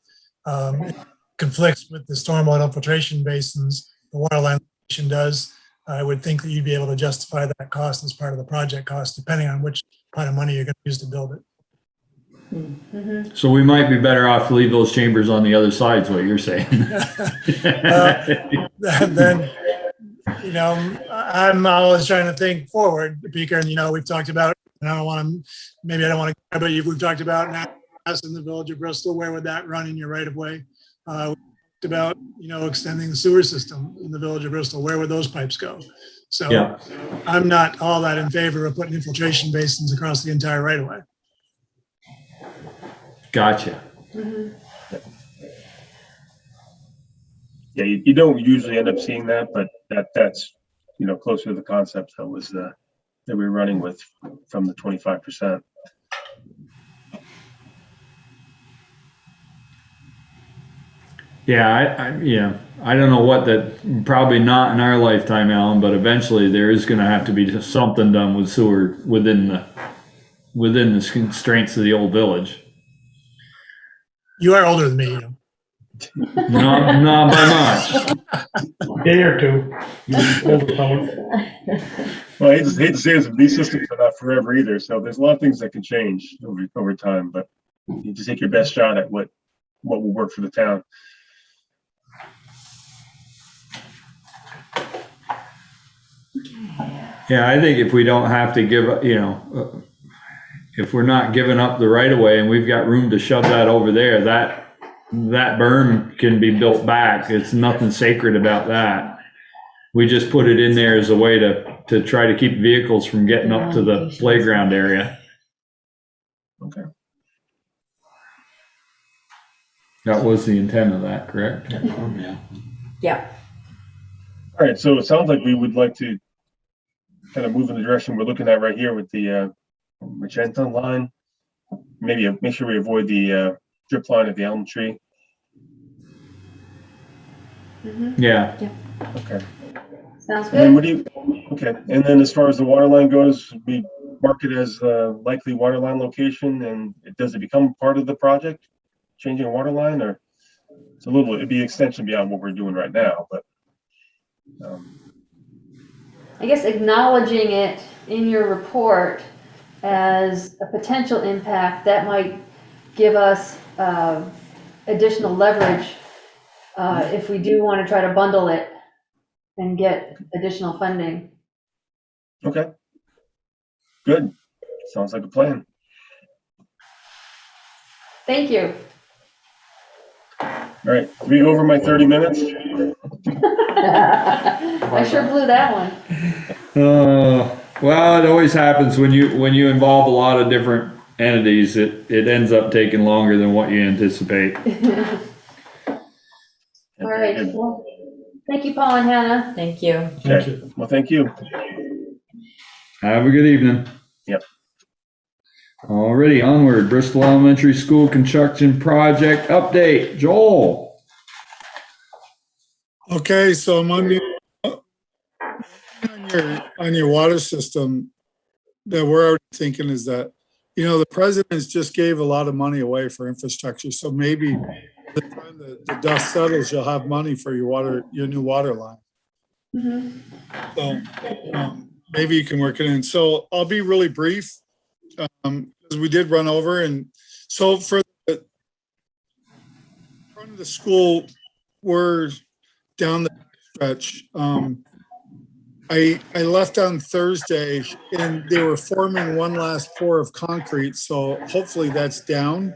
It conflicts with the stormwater infiltration basins, the water line does. I would think that you'd be able to justify that cost as part of the project cost, depending on which pot of money you're going to use to build it. So we might be better off to leave those chambers on the other side, is what you're saying. Then, you know, I'm always trying to think forward, Beaker, and, you know, we've talked about, and I don't want to, maybe I don't want to, but we've talked about now in the village of Bristol, where would that run in your right of way? We talked about, you know, extending the sewer system in the village of Bristol, where would those pipes go? So Yeah. I'm not all that in favor of putting infiltration basins across the entire right of way. Gotcha. Yeah, you don't usually end up seeing that, but that's, you know, closer to the concept that was that we were running with from the 25%. Yeah, I don't know what that, probably not in our lifetime, Alan, but eventually there is gonna have to be something done with sewer within the constraints of the old village. You are older than me, you know. No, not by much. Day or two. You older fellas. Well, I hate to say this, but these systems are not forever either, so there's a lot of things that can change over time, but you just take your best shot at what will work for the town. Yeah, I think if we don't have to give, you know, if we're not giving up the right of way and we've got room to shove that over there, that berm can be built back. It's nothing sacred about that. We just put it in there as a way to try to keep vehicles from getting up to the playground area. Okay. That was the intent of that, correct? Yeah. All right, so it sounds like we would like to kind of move in the direction we're looking at right here with the magenta line. Maybe make sure we avoid the drip line of the elm tree. Yeah. Okay. Sounds And then good. what do you, okay, and then as far as the water line goes, we mark it as a likely water line location, and does it become part of the project, changing a water line, or it'd be extension beyond what we're doing right now, but I guess acknowledging it in your report as a potential impact, that might give us additional leverage if we do want to try to bundle it and get additional funding. okay. Good, sounds like a plan. Thank you. All right, we go over my 30 minutes. I sure blew that one. Well, it always happens when you involve a lot of different entities, it ends up taking longer than what you anticipate. All right. Well, thank you, Paul and Hannah. Thank you. Thank you. Well, thank you. Have a good evening. Yep. Alrighty, onward. Bristol Elementary School construction project update. Joel. Okay, so I'm on your water system, that we're already thinking is that, you know, the president's just gave a lot of money away for infrastructure. So maybe the time the dust settles, you'll have money for your new water line. So maybe you can work it in. So I'll be really brief, because we did run over. And so for the front of the school, we're down the stretch. I left on Thursday and they were forming one last pour of concrete. So hopefully that's down.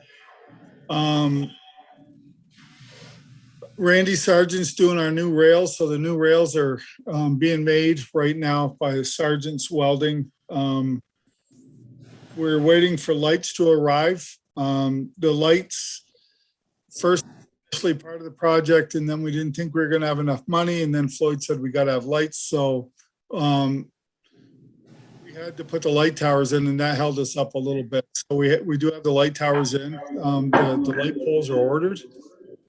Randy Sargent's doing our new rails. So the new rails are being made right now by Sargent's Welding. We're waiting for lights to arrive. The lights, first initially part of the project, and then we didn't think we were gonna have enough money, and then Floyd said we gotta have lights, so we had to put the light towers in, and that held us up a little bit. So we do have the light towers in. The light poles are ordered.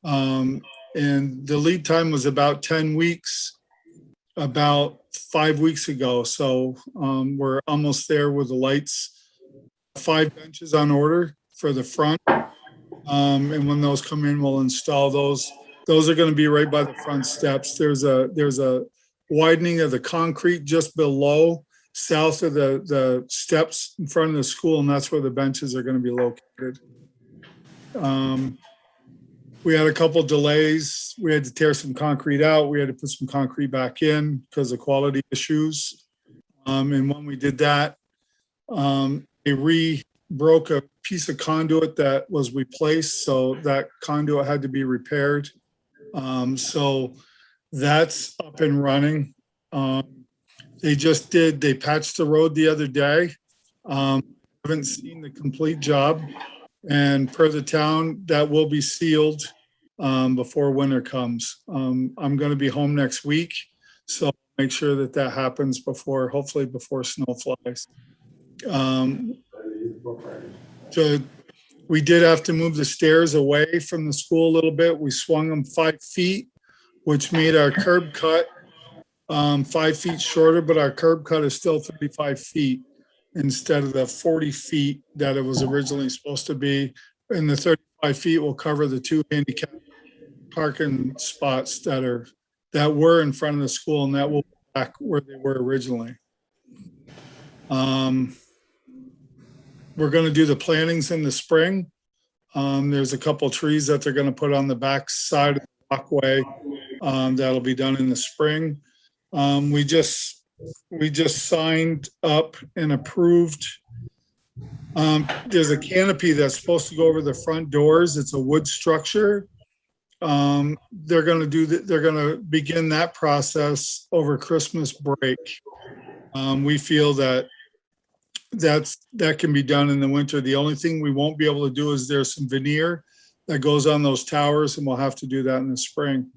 And the lead time was about 10 weeks, about 5 weeks ago. So we're almost there with the lights. 5 benches on order for the front. And when those come in, we'll install those. Those are going to be right by the front steps. There's a widening of the concrete just below, south of the steps in front of the school, and that's where the benches are going to be located. We had a couple delays. We had to tear some concrete out. We had to put some concrete back in because of quality issues. And when we did that, they broke a piece of conduit that was replaced, so that conduit had to be repaired. So that's up and running. They patched the road the other day. Haven't seen the complete job. And per the town, that will be sealed before winter comes. I'm going to be home next week, so make sure that happens hopefully before snow flies. So we did have to move the stairs away from the school a little bit. We swung them 5 feet, which made our curb cut 5 feet shorter, but our curb cut is still 35 feet. Instead of the 40 feet that it was originally supposed to be. And the 35 feet will cover the 2 handicap parking spots that were in front of the school, and that will be back where they were originally. We're going to do the plantings in the spring. There's a couple trees that they're going to put on the back side of the walkway. That'll be done in the spring. We just signed up and approved. There's a canopy that's supposed to go over the front doors. It's a wood structure. They're going to begin that process over Christmas break. We feel that can be done in the winter. The only thing we won't be able to do is there's some veneer that goes on those towers, and we'll have to do that in the spring.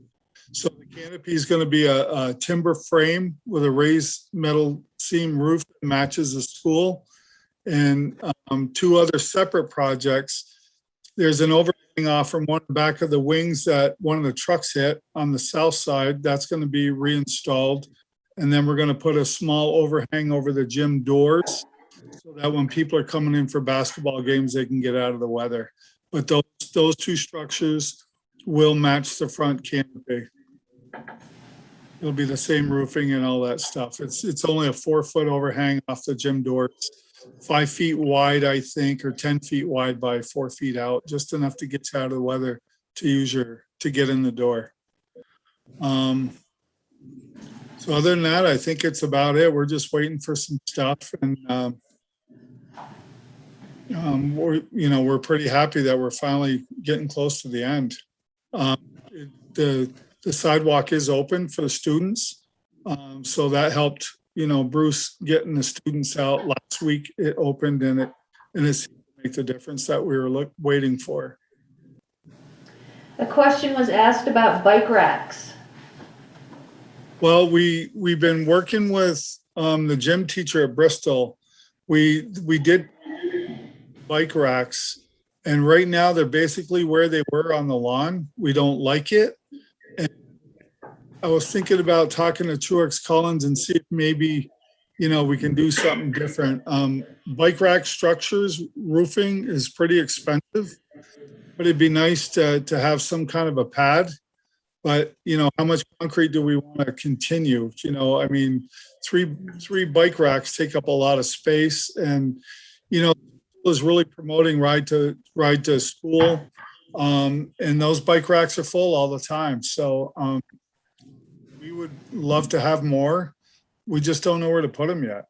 So the canopy is going to be a timber frame with a raised metal seam roof that matches the school. And 2 other separate projects. There's an overhang off from one back of the wings that one of the trucks hit on the south side. That's going to be reinstalled. And then we're going to put a small overhang over the gym doors so that when people are coming in for basketball games, they can get out of the weather. But those 2 structures will match the front canopy. It'll be the same roofing and all that stuff. It's only a 4-foot overhang off the gym doors, 5 feet wide, I think, or 10 feet wide by 4 feet out, just enough to get you out of the weather to get in the door. So other than that, I think it's about it. We're just waiting for some stuff, and we're pretty happy that we're finally getting close to the end. The sidewalk is open for the students. So that helped, Bruce getting the students out last week. It opened, and it's make the difference that we were waiting for. A question was asked about bike racks. Well, we've been working with the gym teacher at Bristol. We did bike racks, and right now they're basically where they were on the lawn. We don't like it. And I was thinking about talking to Truex Collins and see if maybe, we can do something different. Bike rack structures, roofing is pretty expensive, but it'd be nice to have some kind of a pad. But, how much concrete do we want to continue? 3 bike racks take up a lot of space, and, is really promoting ride to school. And those bike racks are full all the time. So we would love to have more. We just don't know where to put them yet.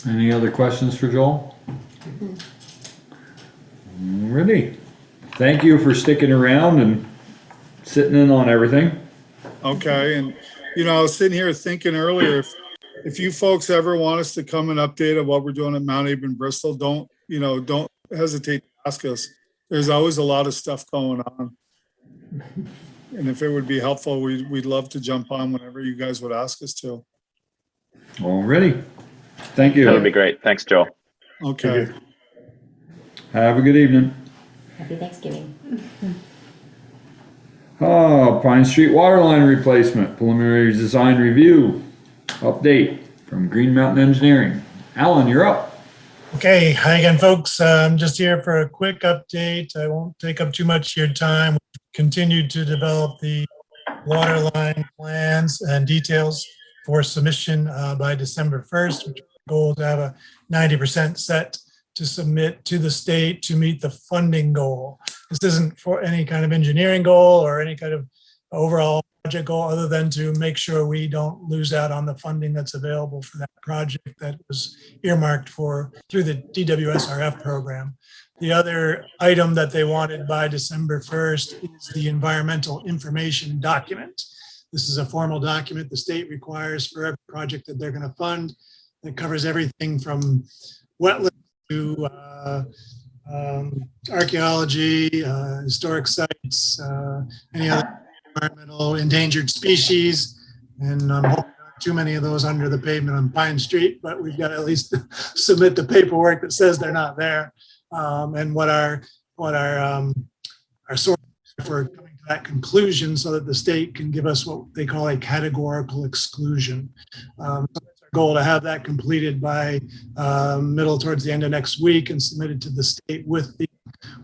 Any other questions for Joel? Ready. Thank you for sticking around and sitting in on everything. Okay. And, I was sitting here thinking earlier, if you folks ever want us to come and update on what we're doing at Mount Abe and Bristol, don't don't hesitate to ask us. There's always a lot of stuff going on. And if it would be helpful, we'd love to jump on whenever you guys would ask us to. Alrighty. Thank you. That would be great. Thanks, Joel. Okay. Have a good evening. Happy Thanksgiving. Pine Street waterline replacement, preliminary design review, update from Green Mountain Engineering. Alan, you're up. Okay, hi again, folks. I'm just here for a quick update. I won't take up too much of your time. We continue to develop the water line plans and details for submission by December 1st, which goal is to have a 90% set to submit to the state to meet the funding goal. This isn't for any kind of engineering goal or any kind of overall project goal other than to make sure we don't lose out on the funding that's available for that project that was earmarked for through the DWSRF program. The other item that they wanted by December 1st is the environmental information document. This is a formal document the state requires for every project that they're going to fund. That covers everything from wetlands to archaeology, historic sites, any other environmental endangered species. And I'm hoping not too many of those under the pavement on Pine Street, but we've got to at least submit the paperwork that says they're not there. And what our source for coming to that conclusion so that the state can give us what they call a categorical exclusion. So that's our goal, to have that completed by middle towards the end of next week and submitted to the state with the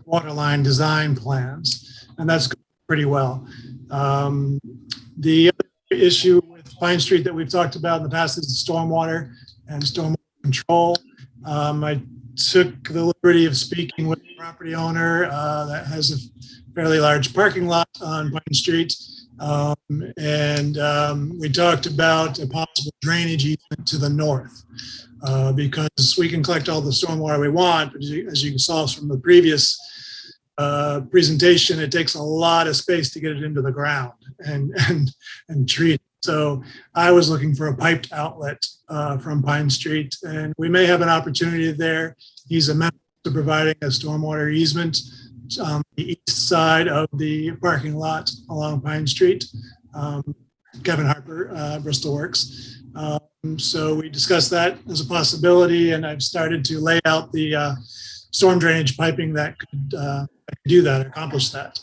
waterline design plans. And that's going pretty well. The other issue with Pine Street that we've talked about in the past is stormwater and stormwater control. I took the liberty of speaking with the property owner that has a fairly large parking lot on Pine Street. We talked about a possible drainage easement to the north because we can collect all the stormwater we want, but as you saw from the previous presentation, it takes a lot of space to get it into the ground and treat it. So I was looking for a piped outlet from Pine Street, and we may have an opportunity there. He's amenable to providing a stormwater easement on the east side of the parking lot along Pine Street. Kevin Harper, Bristol Works. So we discussed that as a possibility, and I've started to lay out the storm drainage piping that could do that, accomplish that.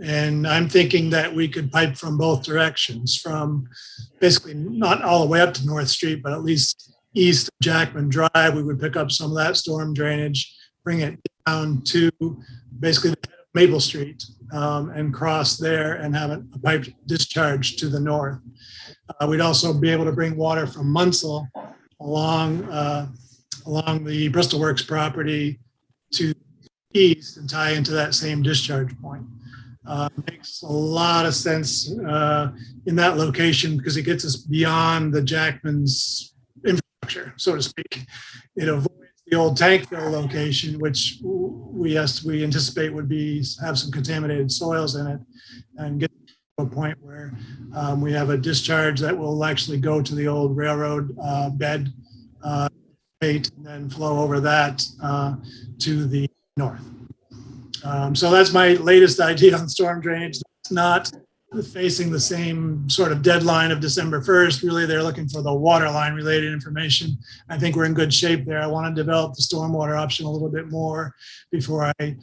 And I'm thinking that we could pipe from both directions, from basically not all the way up to North Street, but at least east of Jackman Drive. We would pick up some of that storm drainage, bring it down to basically Maple Street and cross there and have a pipe discharge to the north. We'd also be able to bring water from Munsell along the Bristol Works property to the east and tie into that same discharge point. Makes a lot of sense in that location because it gets us beyond the Jackman's infrastructure, so to speak. It avoids the old tank fill location, which we anticipate would have some contaminated soils in it, and get to a point where we have a discharge that will actually go to the old railroad bed and then flow over that to the north. So that's my latest idea on storm drainage. It's not facing the same sort of deadline of December 1st. Really, they're looking for the water line related information. I think we're in good shape there. I want to develop the stormwater option a little bit more before we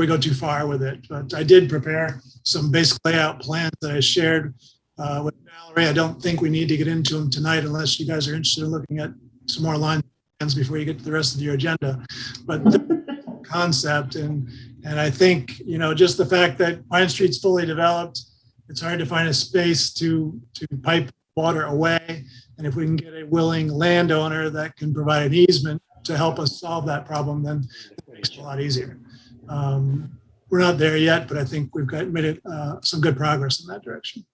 go too far with it. But I did prepare some basic layout plans that I shared with Valerie. I don't think we need to get into them tonight unless you guys are interested in looking at some more line plans before you get to the rest of your agenda. But concept and I think just the fact that Pine Street's fully developed, it's hard to find a space to pipe water away, and if we can get a willing landowner that can provide an easement to help us solve that problem, then it makes it a lot easier. We're not there yet, but I think we've made some good progress in that direction.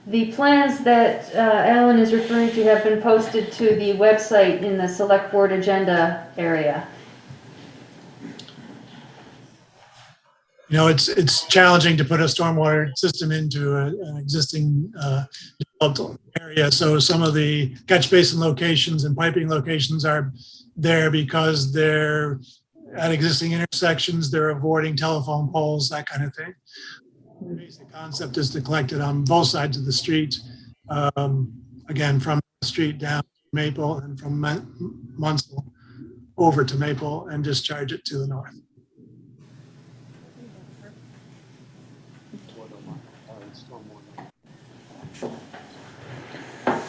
The plans that Alan is referring to have been posted to the website in the select board agenda area. it's challenging to put a stormwater system into an existing developed area. So some of the catch basin locations and piping locations are there because they're at existing intersections, they're avoiding telephone poles, that kind of thing. The basic concept is to collect it on both sides of the street. Again, from the street down to Maple and from Munsell over to Maple and discharge it to the north.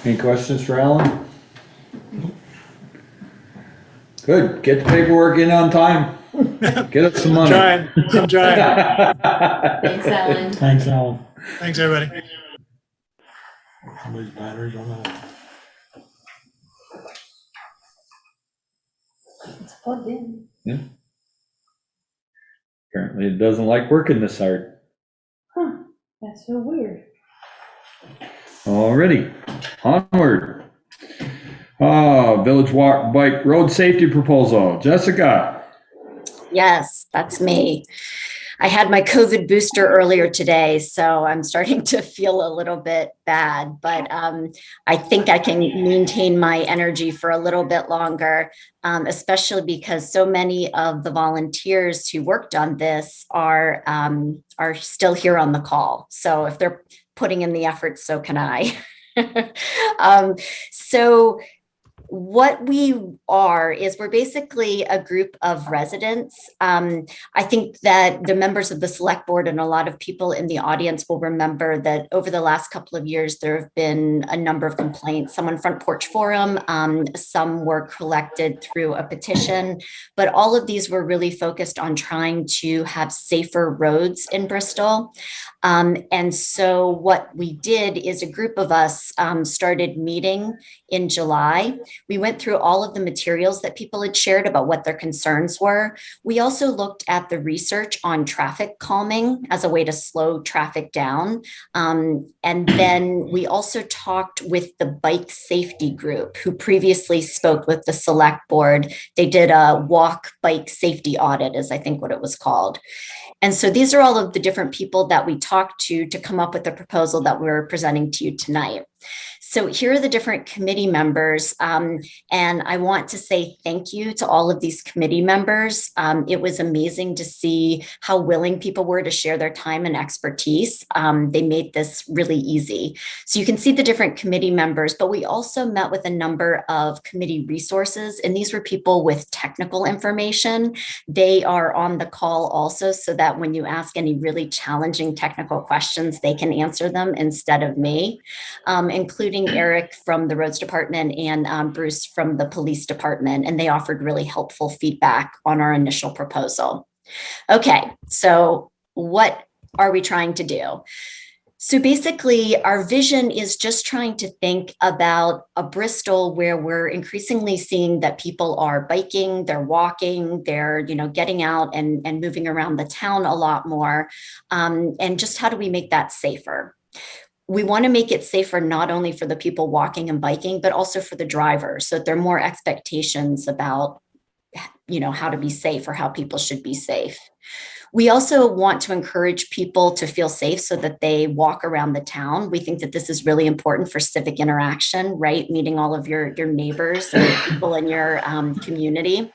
Any questions for Alan? Good, get the paperwork in on time. Get us some money. I'm trying. Thanks, Alan. Thanks, Alan. Thanks, everybody. Somebody's batteries on that. It's plugged in. Yeah. Apparently it doesn't like working this hard. Huh, that's so weird. Alrighty, onward. Village Walk Bike Road Safety Proposal. Jessica. Yes, that's me. I had my COVID booster earlier today, so I'm starting to feel a little bit bad, but I think I can maintain my energy for a little bit longer, especially because so many of the volunteers who worked on this are still here on the call. So if they're putting in the effort, so can I. So what we are is we're basically a group of residents. I think that the members of the select board and a lot of people in the audience will remember that over the last couple of years, there have been a number of complaints, some on Front Porch Forum, some were collected through a petition, but all of these were really focused on trying to have safer roads in Bristol. And so what we did is a group of us started meeting in July. We went through all of the materials that people had shared about what their concerns were. We also looked at the research on traffic calming as a way to slow traffic down. And then we also talked with the bike safety group who previously spoke with the select board. They did a walk bike safety audit, is I think what it was called. And so these are all of the different people that we talked to come up with the proposal that we're presenting to you tonight. So here are the different committee members, and I want to say thank you to all of these committee members. It was amazing to see how willing people were to share their time and expertise. They made this really easy. So you can see the different committee members, but we also met with a number of committee resources, and these were people with technical information. They are on the call also, so that when you ask any really challenging technical questions, they can answer them instead of me, including Eric from the roads department and Bruce from the police department, and they offered really helpful feedback on our initial proposal. Okay, so what are we trying to do? So basically, our vision is just trying to think about a Bristol where we're increasingly seeing that people are biking, they're walking, they're getting out and moving around the town a lot more, and just how do we make that safer? We want to make it safer not only for the people walking and biking, but also for the drivers, so that there are more expectations about how to be safe or how people should be safe. We also want to encourage people to feel safe so that they walk around the town. We think that this is really important for civic interaction, right? Meeting all of your neighbors and people in your community.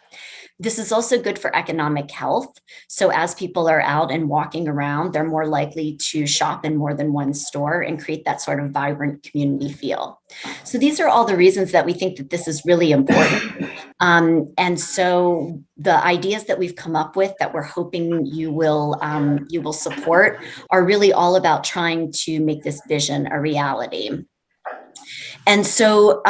This is also good for economic health. So as people are out and walking around, they're more likely to shop in more than one store and create that sort of vibrant community feel. So these are all the reasons that we think that this is really important. And so the ideas that we've come up with that we're hoping you will support are really all about trying to make this vision a reality. And so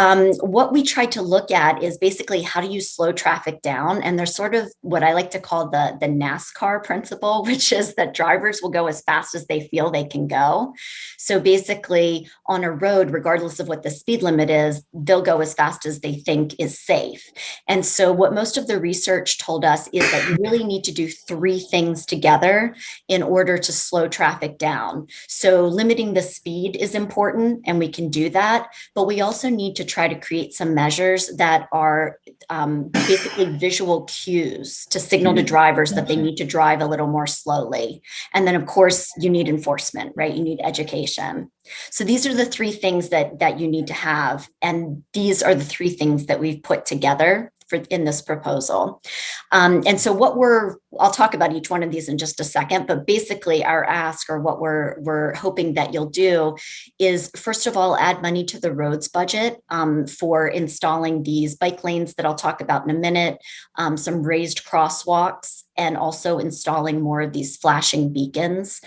what we try to look at is basically how do you slow traffic down? And there's sort of what I like to call the NASCAR principle, which is that drivers will go as fast as they feel they can go. So basically on a road, regardless of what the speed limit is, they'll go as fast as they think is safe. And so what most of the research told us is that you really need to do three things together in order to slow traffic down. So limiting the speed is important, and we can do that. that, but we also need to try to create some measures that are basically visual cues to signal to drivers that they need to drive a little more slowly. And then, of course, you need enforcement, right? You need education. So these are the three things that you need to have. And these are the three things that we've put together in this proposal. And so I'll talk about each one of these in just a second, but basically our ask, or what we're hoping that you'll do, is first of all, add money to the roads budget for installing these bike lanes that I'll talk about in a minute, some raised crosswalks, and also installing more of these flashing beacons.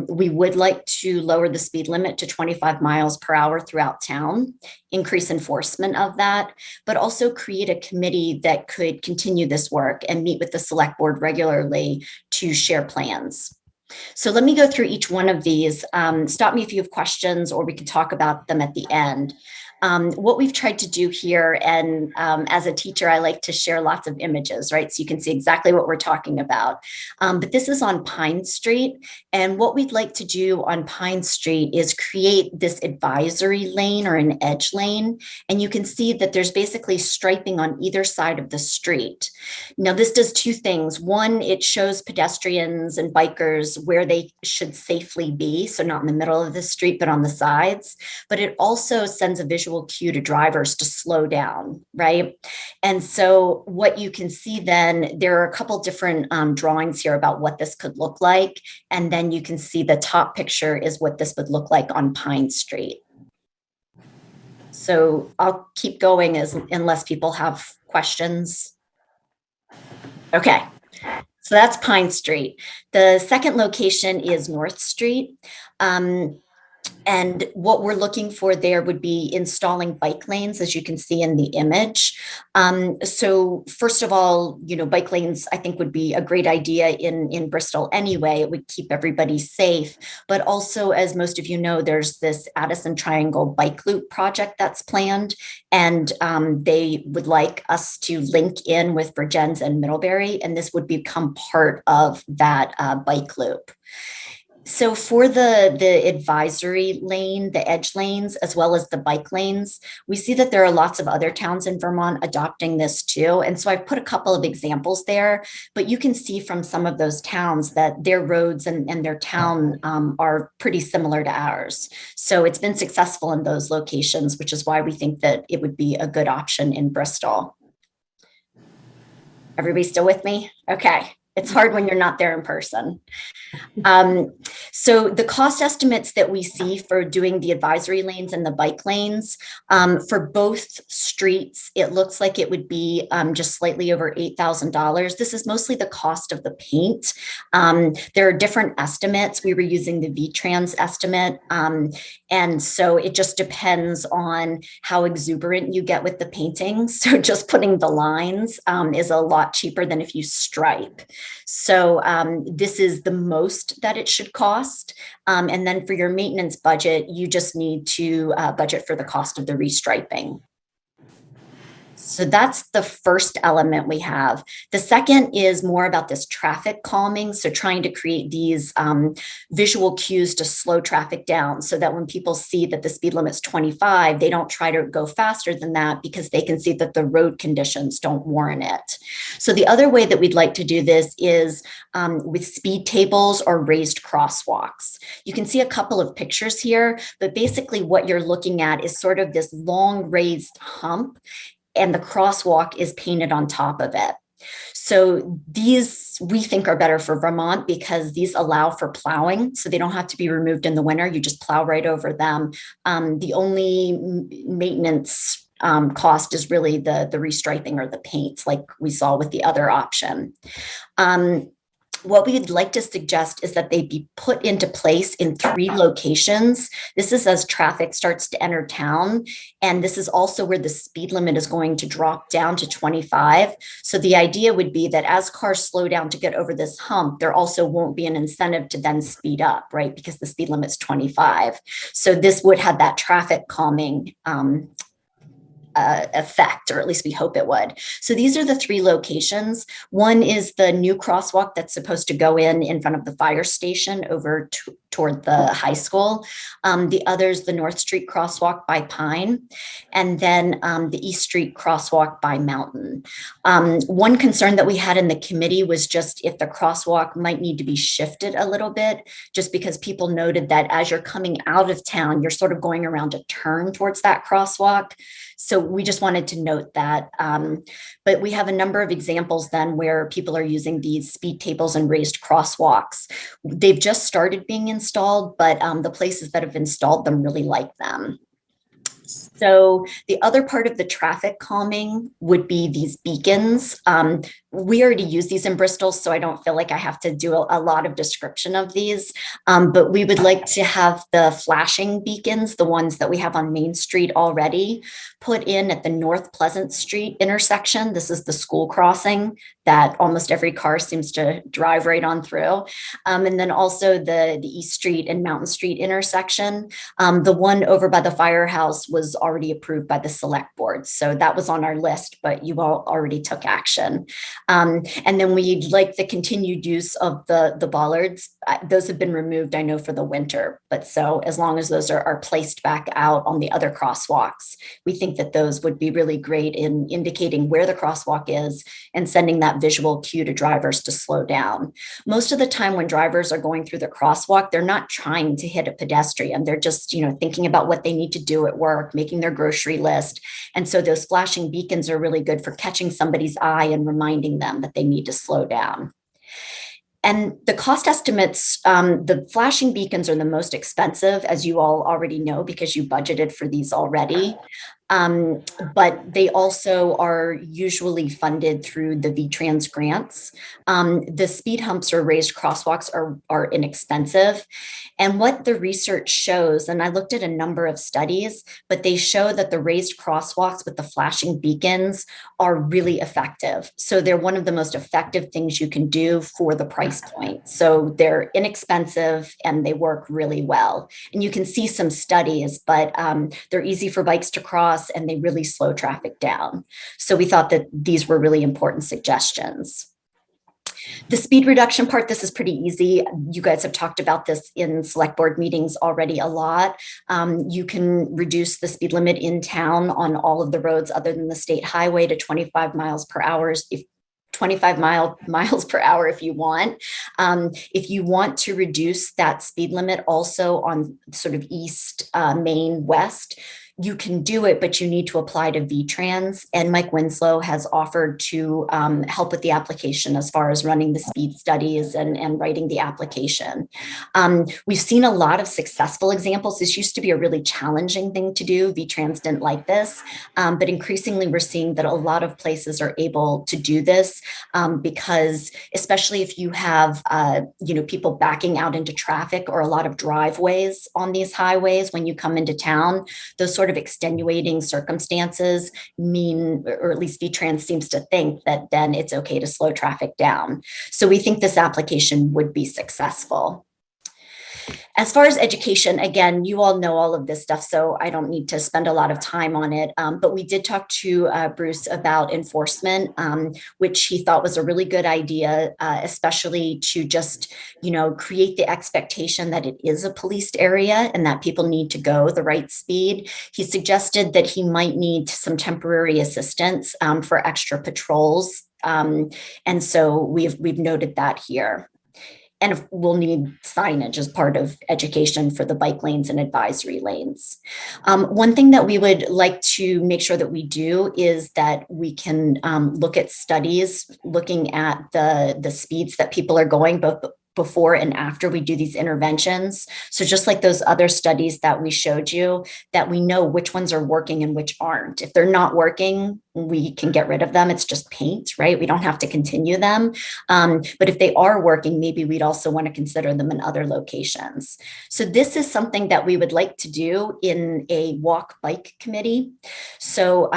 We would like to lower the speed limit to 25 miles per hour throughout town, increase enforcement of that, but also create a committee that could continue this work and meet with the select board regularly to share plans. So let me go through each one of these. Stop me if you have questions, or we can talk about them at the end. What we've tried to do here, and as a teacher, I like to share lots of images, right? So you can see exactly what we're talking about. But this is on Pine Street. And what we'd like to do on Pine Street is create this advisory lane, or an edge lane. And you can see that there's basically striping on either side of the street. Now, this does two things. One, it shows pedestrians and bikers where they should safely be. So not in the middle of the street, but on the sides. But it also sends a visual cue to drivers to slow down, right? And so what you can see then, there are a couple different drawings here about what this could look like. And then you can see the top picture is what this would look like on Pine Street. So I'll keep going unless people have questions. Okay. So that's Pine Street. The second location is North Street. And what we're looking for there would be installing bike lanes, as you can see in the image. So first of all, bike lanes, I think, would be a great idea in Bristol anyway. It would keep everybody safe. But also, as most of you know, there's this Addison Triangle bike loop project that's planned. And they would like us to link in with Virgins and Middlebury, and this would become part of that bike loop. So for the advisory lane, the edge lanes, as well as the bike lanes, we see that there are lots of other towns in Vermont adopting this too. And so I've put a couple of examples there, but you can see from some of those towns that their roads and their town are pretty similar to ours. So it's been successful in those locations, which is why we think that it would be a good option in Bristol. Everybody still with me? Okay. It's hard when you're not there in person. So the cost estimates that we see for doing the advisory lanes and the bike lanes, for both streets, it looks like it would be just slightly over $8,000. This is mostly the cost of the paint. There are different estimates. We were using the VTrans estimate. And so it just depends on how exuberant you get with the painting. So just putting the lines is a lot cheaper than if you stripe. So this is the most that it should cost. And then for your maintenance budget, you just need to budget for the cost of the restriping. So that's the first element we have. The second is more about this traffic calming. So trying to create these visual cues to slow traffic down so that when people see that the speed limit's 25, they don't try to go faster than that because they can see that the road conditions don't warrant it. So the other way that we'd like to do this is with speed tables or raised crosswalks. You can see a couple of pictures here, but basically what you're looking at is sort of this long raised hump, and the crosswalk is painted on top of it. So these we think are better for Vermont because these allow for plowing. So they don't have to be removed in the winter. You just plow right over them. The only maintenance cost is really the restriping or the paints like we saw with the other option. What we'd like to suggest is that they be put into place in 3 locations. This is as traffic starts to enter town. And this is also where the speed limit is going to drop down to 25. So the idea would be that as cars slow down to get over this hump, there also won't be an incentive to then speed up, right? Because the speed limit's 25. So this would have that traffic calming effect, or at least we hope it would. So these are the 3 locations. One is the new crosswalk that's supposed to go in front of the fire station over toward the high school. The other's the North Street crosswalk by Pine, and then the East Street crosswalk by Mountain. One concern that we had in the committee was just if the crosswalk might need to be shifted a little bit, just because people noted that as you're coming out of town, you're sort of going around a turn towards that crosswalk. So we just wanted to note that. But we have a number of examples then where people are using these speed tables and raised crosswalks. They've just started being installed, but the places that have installed them really like them. So the other part of the traffic calming would be these beacons. We already use these in Bristol, so I don't feel like I have to do a lot of description of these, but we would like to have the flashing beacons, the ones that we have on Main Street already, put in at the North Pleasant Street intersection. This is the school crossing that almost every car seems to drive right on through. And then also the East Street and Mountain Street intersection. The one over by the firehouse was already approved by the select board. So that was on our list, but you all already took action. And then we'd like the continued use of the bollards. Those have been removed, I know, for the winter, but so as long as those are placed back out on the other crosswalks, we think that those would be really great in indicating where the crosswalk is and sending that visual cue to drivers to slow down. Most of the time when drivers are going through the crosswalk, they're not trying to hit a pedestrian. They're just, thinking about what they need to do at work, making their grocery list. And so those flashing beacons are really good for catching somebody's eye and reminding them that they need to slow down. And the cost estimates, the flashing beacons are the most expensive, as you all already know, because you budgeted for these already. But they also are usually funded through the VTrans grants. The speed humps or raised crosswalks are inexpensive. And what the research shows, and I looked at a number of studies, but they show that the raised crosswalks with the flashing beacons are really effective. So they're one of the most effective things you can do for the price point. So they're inexpensive and they work really well. And you can see some studies, but they're easy for bikes to cross and they really slow traffic down. So we thought that these were really important suggestions. The speed reduction part, this is pretty easy. You guys have talked about this in select board meetings already a lot. You can reduce the speed limit in town on all of the roads other than the state highway to 25 miles per hour. If 25 miles per hour if you want. If you want to reduce that speed limit also on sort of east, Main, west, you can do it, but you need to apply to VTrans. And Mike Winslow has offered to help with the application as far as running the speed studies and writing the application. We've seen a lot of successful examples. This used to be a really challenging thing to do. VTrans didn't like this, but increasingly we're seeing that a lot of places are able to do this because especially if you have people backing out into traffic or a lot of driveways on these highways when you come into town, those sort of extenuating circumstances mean, or at least VTrans seems to think that then it's okay to slow traffic down. So we think this application would be successful. As far as education, again, you all know all of this stuff, so I don't need to spend a lot of time on it. But we did talk to Bruce about enforcement, which he thought was a really good idea, especially to just, create the expectation that it is a policed area and that people need to go the right speed. He suggested that he might need some temporary assistance for extra patrols. And so we've noted that here. And we'll need signage as part of education for the bike lanes and advisory lanes. One thing that we would like to make sure that we do is that we can look at studies looking at the speeds that people are going, both before and after we do these interventions. So just like those other studies that we showed you, that we know which ones are working and which aren't. If they're not working, we can get rid of them. It's just paint, right? We don't have to continue them. But if they are working, maybe we'd also want to consider them in other locations. So this is something that we would like to do in a walk bike committee. So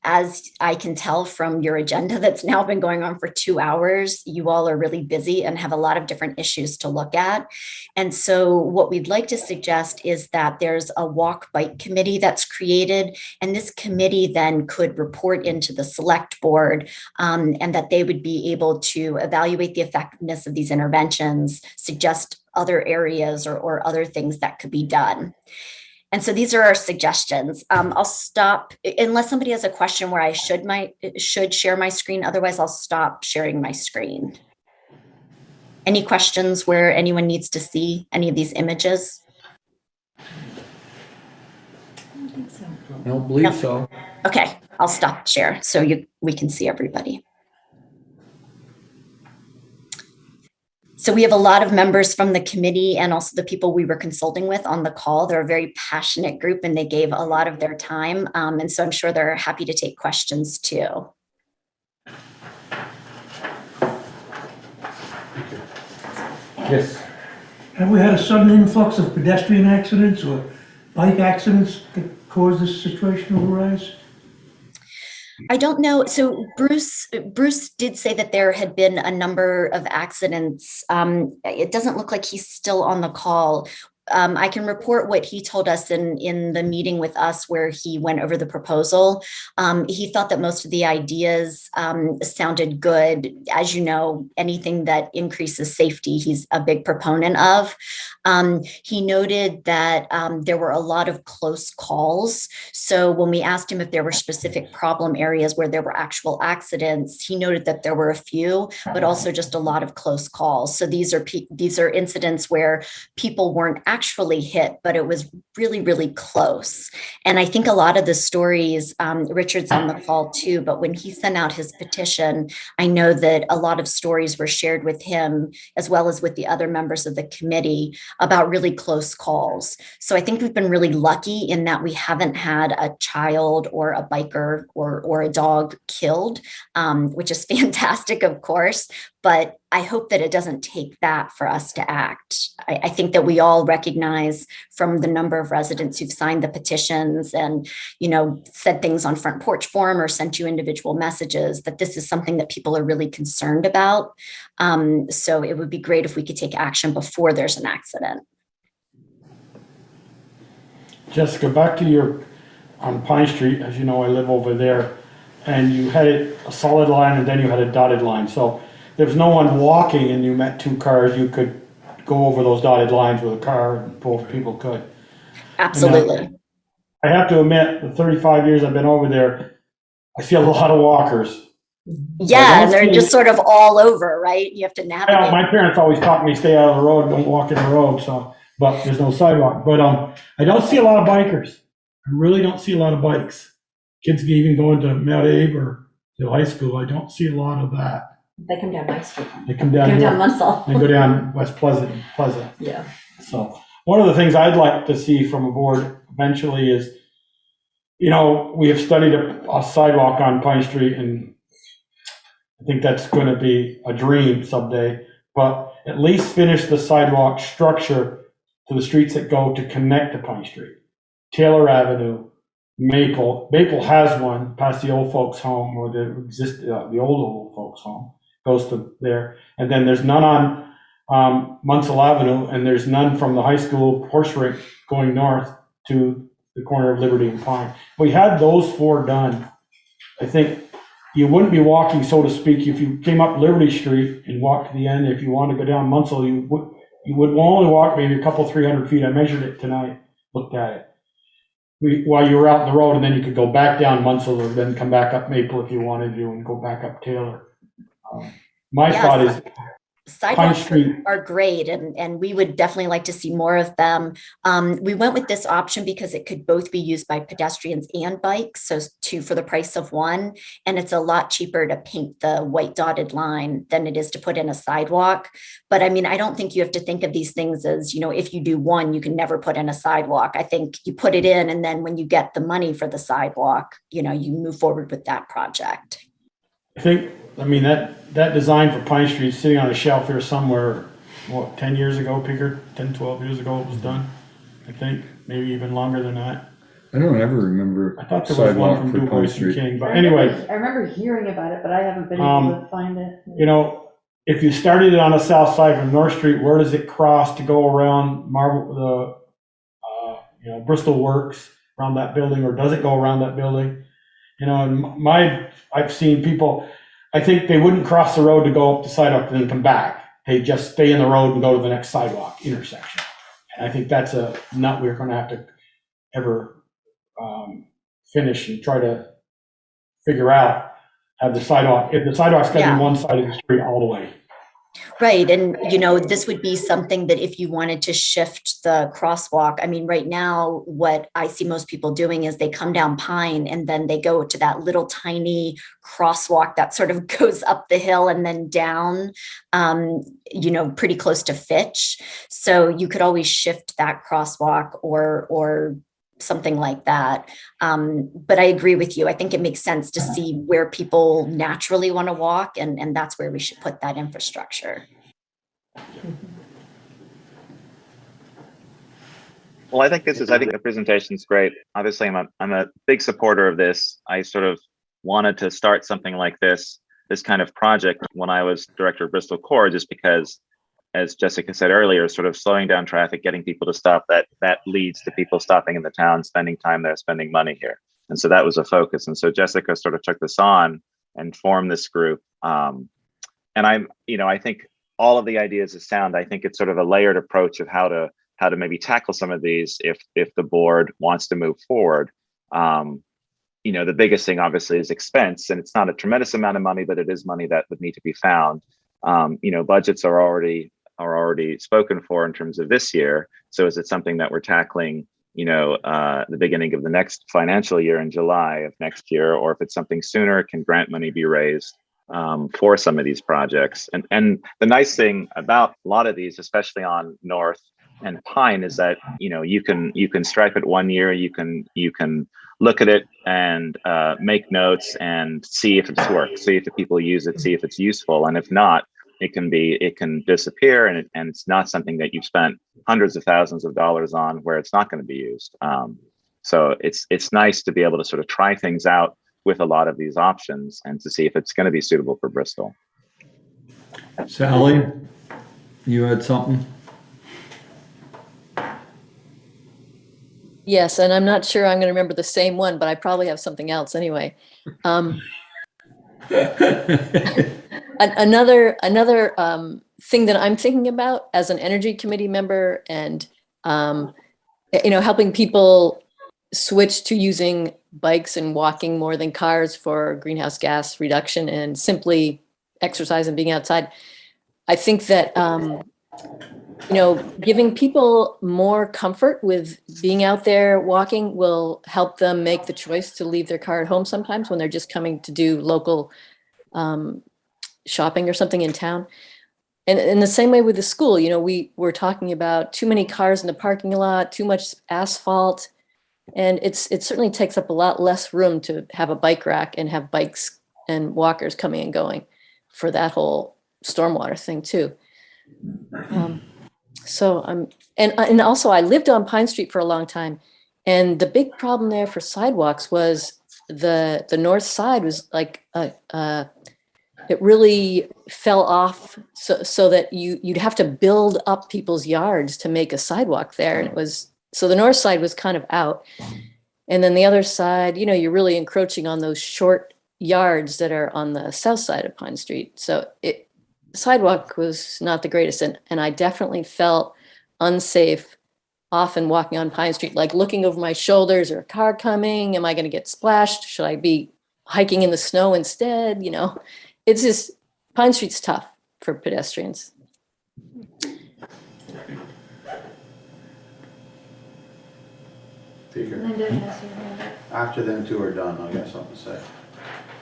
as I can tell from your agenda that's now been going on for 2 hours, you all are really busy and have a lot of different issues to look at. And so what we'd like to suggest is that there's a walk bike committee that's created, and this committee then could report into the select board, and that they would be able to evaluate the effectiveness of these interventions, suggest other areas or other things that could be done. And so these are our suggestions. I'll stop unless somebody has a question where I should share my screen. Otherwise, I'll stop sharing my screen. Any questions where anyone needs to see any of these images? I don't think so. I don't believe so. Okay, I'll stop share so we can see everybody. So we have a lot of members from the committee and also the people we were consulting with on the call. They're a very passionate group and they gave a lot of their time. And so I'm sure they're happy to take questions too. Yes. Have we had a sudden influx of pedestrian accidents or bike accidents that caused this situation to arise? I don't know. So Bruce did say that there had been a number of accidents. It doesn't look like he's still on the call. I can report what he told us in the meeting with us where he went over the proposal. He thought that most of the ideas sounded good. As you know, anything that increases safety, he's a big proponent of. He noted that there were a lot of close calls. So when we asked him if there were specific problem areas where there were actual accidents, he noted that there were a few, but also just a lot of close calls. So these are incidents where people weren't actually hit, but it was really, really close. And I think a lot of the stories, Richard's on the call too, but when he sent out his petition, I know that a lot of stories were shared with him as well as with the other members of the committee about really close calls. So I think we've been really lucky in that we haven't had a child or a biker or a dog killed, which is fantastic, of course, but I hope that it doesn't take that for us to act. I think that we all recognize from the number of residents who've signed the petitions and, said things on Front Porch Forum or sent you individual messages that this is something that people are really concerned about. So it would be great if we could take action before there's an accident. Jessica, back to your, on Pine Street, as you know, I live over there, and you had a solid line and then you had a dotted line. So there's no one walking and you met two cars, you could go over those dotted lines with a car, and both people could. Absolutely. I have to admit, the 35 years I've been over there, I see a lot of walkers. Yeah, and they're just sort of all over, right? You have to navigate. Yeah, my parents always taught me stay out of the road, don't walk in the road, so, but there's no sidewalk. But I don't see a lot of bikers. I really don't see a lot of bikes. Kids even going to Mount Abe or to high school, I don't see a lot of that. They come down my street. They come down here. Munsell. They go down West Pleasant. Yeah. So one of the things I'd like to see from a board eventually is, we have studied a sidewalk on Pine Street, and I think that's going to be a dream someday, but at least finish the sidewalk structure to the streets that go to connect to Pine Street. Taylor Avenue, Maple has one past the old folks home, or the old folks home goes to there. And then there's none on Munsell Avenue, and there's none from the high school horse rink going north to the corner of Liberty and Pine. If we had those four done, I think you wouldn't be walking, so to speak, if you came up Liberty Street and walked to the end. If you wanted to go down Munsell, you would only walk maybe a couple, 300 feet. I measured it tonight, looked at it. While you were out in the road, and then you could go back down Munsell or then come back up Maple if you wanted to and go back up Taylor. My thought is sidewalks are great, and we would definitely like to see more of them. We went with this option because it could both be used by pedestrians and bikes, so two for the price of one, and it's a lot cheaper to paint the white dotted line than it is to put in a sidewalk. But I mean, I don't think you have to think of these things as, if you do one, you can never put in a sidewalk. I think you put it in, and then when you get the money for the sidewalk, you move forward with that project. That design for Pine Street sitting on a shelf here somewhere, 10 years ago, Pickard? 10, 12 years ago it was done, I think, maybe even longer than that. I don't ever remember. I thought there was one from DuBois and King, but anyway. I remember hearing about it, but I haven't been able to find it. If you started it on the south side from North Street, where does it cross to go around Bristol Works, around that building, or does it go around that building? I've seen people, I think they wouldn't cross the road to go up the sidewalk and then come back. hey, just stay in the road and go to the next sidewalk intersection. And I think that's a nut we're gonna have to ever finish and try to figure out, have the sidewalk, if the sidewalk's gotta Yeah. be one side of the street all the way. Right, and this would be something that if you wanted to shift the crosswalk, I mean, right now, what I see most people doing is they come down Pine and then they go to that little tiny crosswalk that sort of goes up the hill and then down, pretty close to Fitch. So you could always shift that crosswalk or something like that. But I agree with you. I think it makes sense to see where people naturally want to walk, and that's where we should put that infrastructure. Well, I think the presentation's great. Obviously, I'm a big supporter of this. I sort of wanted to start something like this kind of project when I was director of Bristol Core, just because, as Jessica said earlier, sort of slowing down traffic, getting people to stop, that leads to people stopping in the town, spending time there, spending money here. And so that was a focus. And so Jessica sort of took this on and formed this group. And I think all of the ideas is sound. I think it's sort of a layered approach of how to maybe tackle some of these if the board wants to move forward. The biggest thing obviously is expense, and it's not a tremendous amount of money, but it is money that would need to be found. Budgets are already spoken for in terms of this year. So is it something that we're tackling, the beginning of the next financial year in July of next year, or if it's something sooner, can grant money be raised for some of these projects? And the nice thing about a lot of these, especially on North and Pine, is that you can stripe it one year, you can look at it and make notes and see if it's worked, see if the people use it, see if it's useful, and if not, it can disappear, and it's not something that you've spent hundreds of thousands of dollars on where it's not going to be used. So it's nice to be able to sort of try things out with a lot of these options and to see if it's going to be suitable for Bristol. Sally, you had something? Yes, and I'm not sure I'm going to remember the same one, but I probably have something else anyway. Another thing that I'm thinking about as an energy committee member, and helping people switch to using bikes and walking more than cars for greenhouse gas reduction and simply exercise and being outside. I think that giving people more comfort with being out there walking will help them make the choice to leave their car at home sometimes when they're just coming to do local shopping or something in town. And in the same way with the school, we were talking about too many cars in the parking lot, too much asphalt. And it certainly takes up a lot less room to have a bike rack and have bikes and walkers coming and going for that whole stormwater thing too. And also I lived on Pine Street for a long time, and the big problem there for sidewalks was the north side was like it really fell off so that you'd have to build up people's yards to make a sidewalk there. And so the north side was kind of out. And then the other side, you're really encroaching on those short yards that are on the south side of Pine Street. So sidewalk was not the greatest. And I definitely felt unsafe often walking on Pine Street, like looking over my shoulders, or a car coming, am I going to get splashed? Should I be hiking in the snow instead? It's just, Pine Street's tough for pedestrians. Linda has her hand up. After them two are done, I got something to say.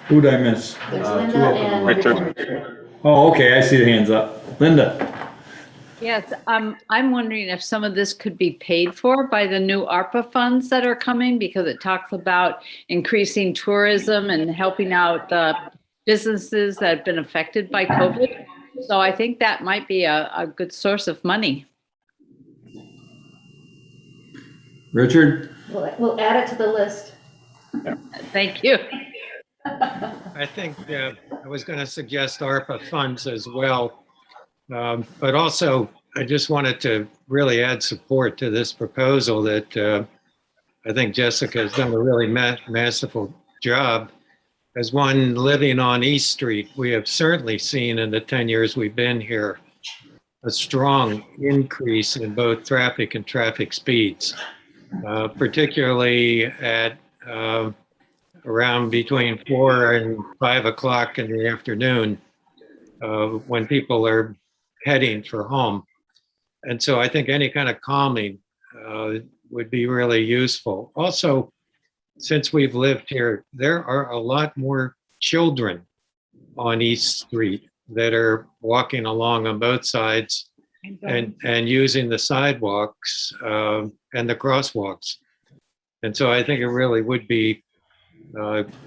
Who'd I miss? There's Two Linda up in the and right. Richard. Oh, okay, I see the hands up. Linda? Yes, I'm wondering if some of this could be paid for by the new ARPA funds that are coming, because it talks about increasing tourism and helping out the businesses that have been affected by COVID. So I think that might be a good source of money. Richard? We'll add it to the list. Thank you. I think I was going to suggest ARPA funds as well. But also, I just wanted to really add support to this proposal that I think Jessica has done a really masterful job. As one living on East Street, we have certainly seen in the 10 years we've been here a strong increase in both traffic and traffic speeds, particularly at around between 4 and 5 o'clock in the afternoon, when people are heading for home. And so I think any kind of calming would be really useful. Also, since we've lived here, there are a lot more children on East Street that are walking along on both sides and using the sidewalks and the crosswalks. And so I think it really would be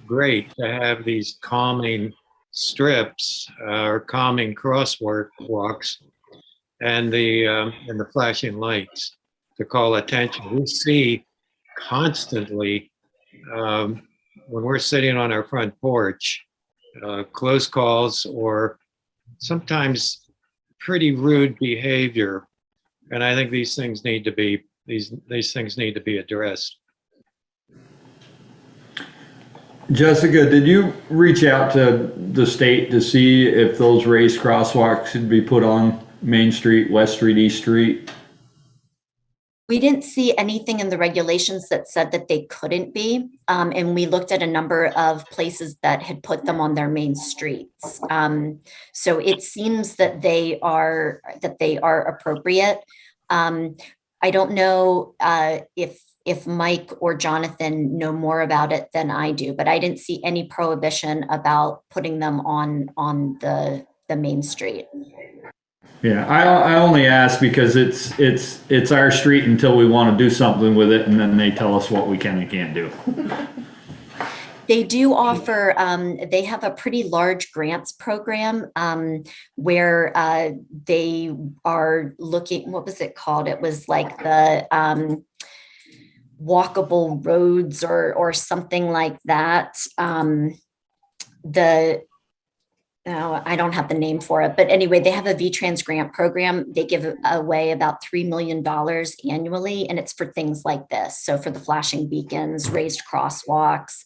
great to have these calming strips or calming walks and the flashing lights to call attention. We see constantly when we're sitting on our front porch, close calls or sometimes pretty rude behavior, and I think these things need to be addressed. Jessica, did you reach out to the state to see if those raised crosswalks should be put on Main Street, West Street, East Street? We didn't see anything in the regulations that said that they couldn't be. And we looked at a number of places that had put them on their main streets. So it seems that they are appropriate. I don't know if Mike or Jonathan know more about it than I do, but I didn't see any prohibition about putting them on the main street. Yeah, I only ask because it's our street until we want to do something with it, and then they tell us what we can and can't do. They do offer, they have a pretty large grants program where they are looking, what was it called? It was like the walkable roads or something like that. I don't have the name for it, but anyway, they have a VTrans grant program. They give away about $3 million annually, and it's for things like this. So for the flashing beacons, raised crosswalks,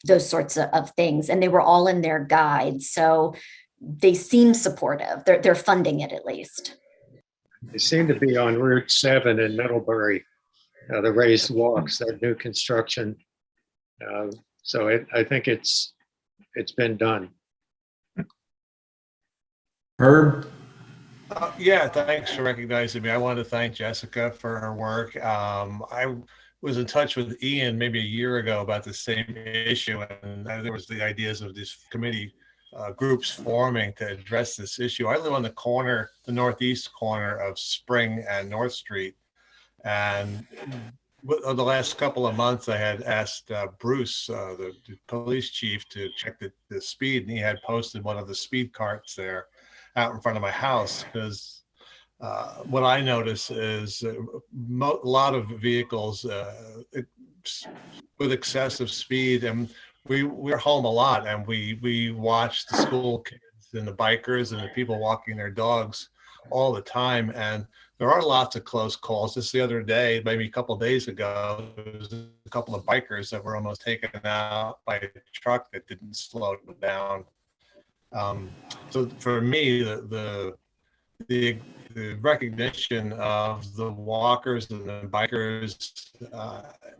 those sorts of things. And they were all in their guide. So they seem supportive. They're funding it at least. They seem to be on Route 7 in Middlebury, the raised walks, that new construction. So I think it's been done. Herb? Yeah, thanks for recognizing me. I wanted to thank Jessica for her work. I was in touch with Ian maybe a year ago about the same issue, and there was the ideas of these committee groups forming to address this issue. I live on the northeast corner of Spring and North Street, and the last couple of months I had asked Bruce, the police chief, to check the speed, and he had posted one of the speed carts there out in front of my house, because what I notice is a lot of vehicles with excessive speed, and we're home a lot, and we watch the school kids and the bikers and the people walking their dogs all the time, and there are lots of close calls. Just the other day, maybe a couple of days ago, there was a couple of bikers that were almost taken out by a truck that didn't slow down. So for me, the recognition of the walkers and the bikers,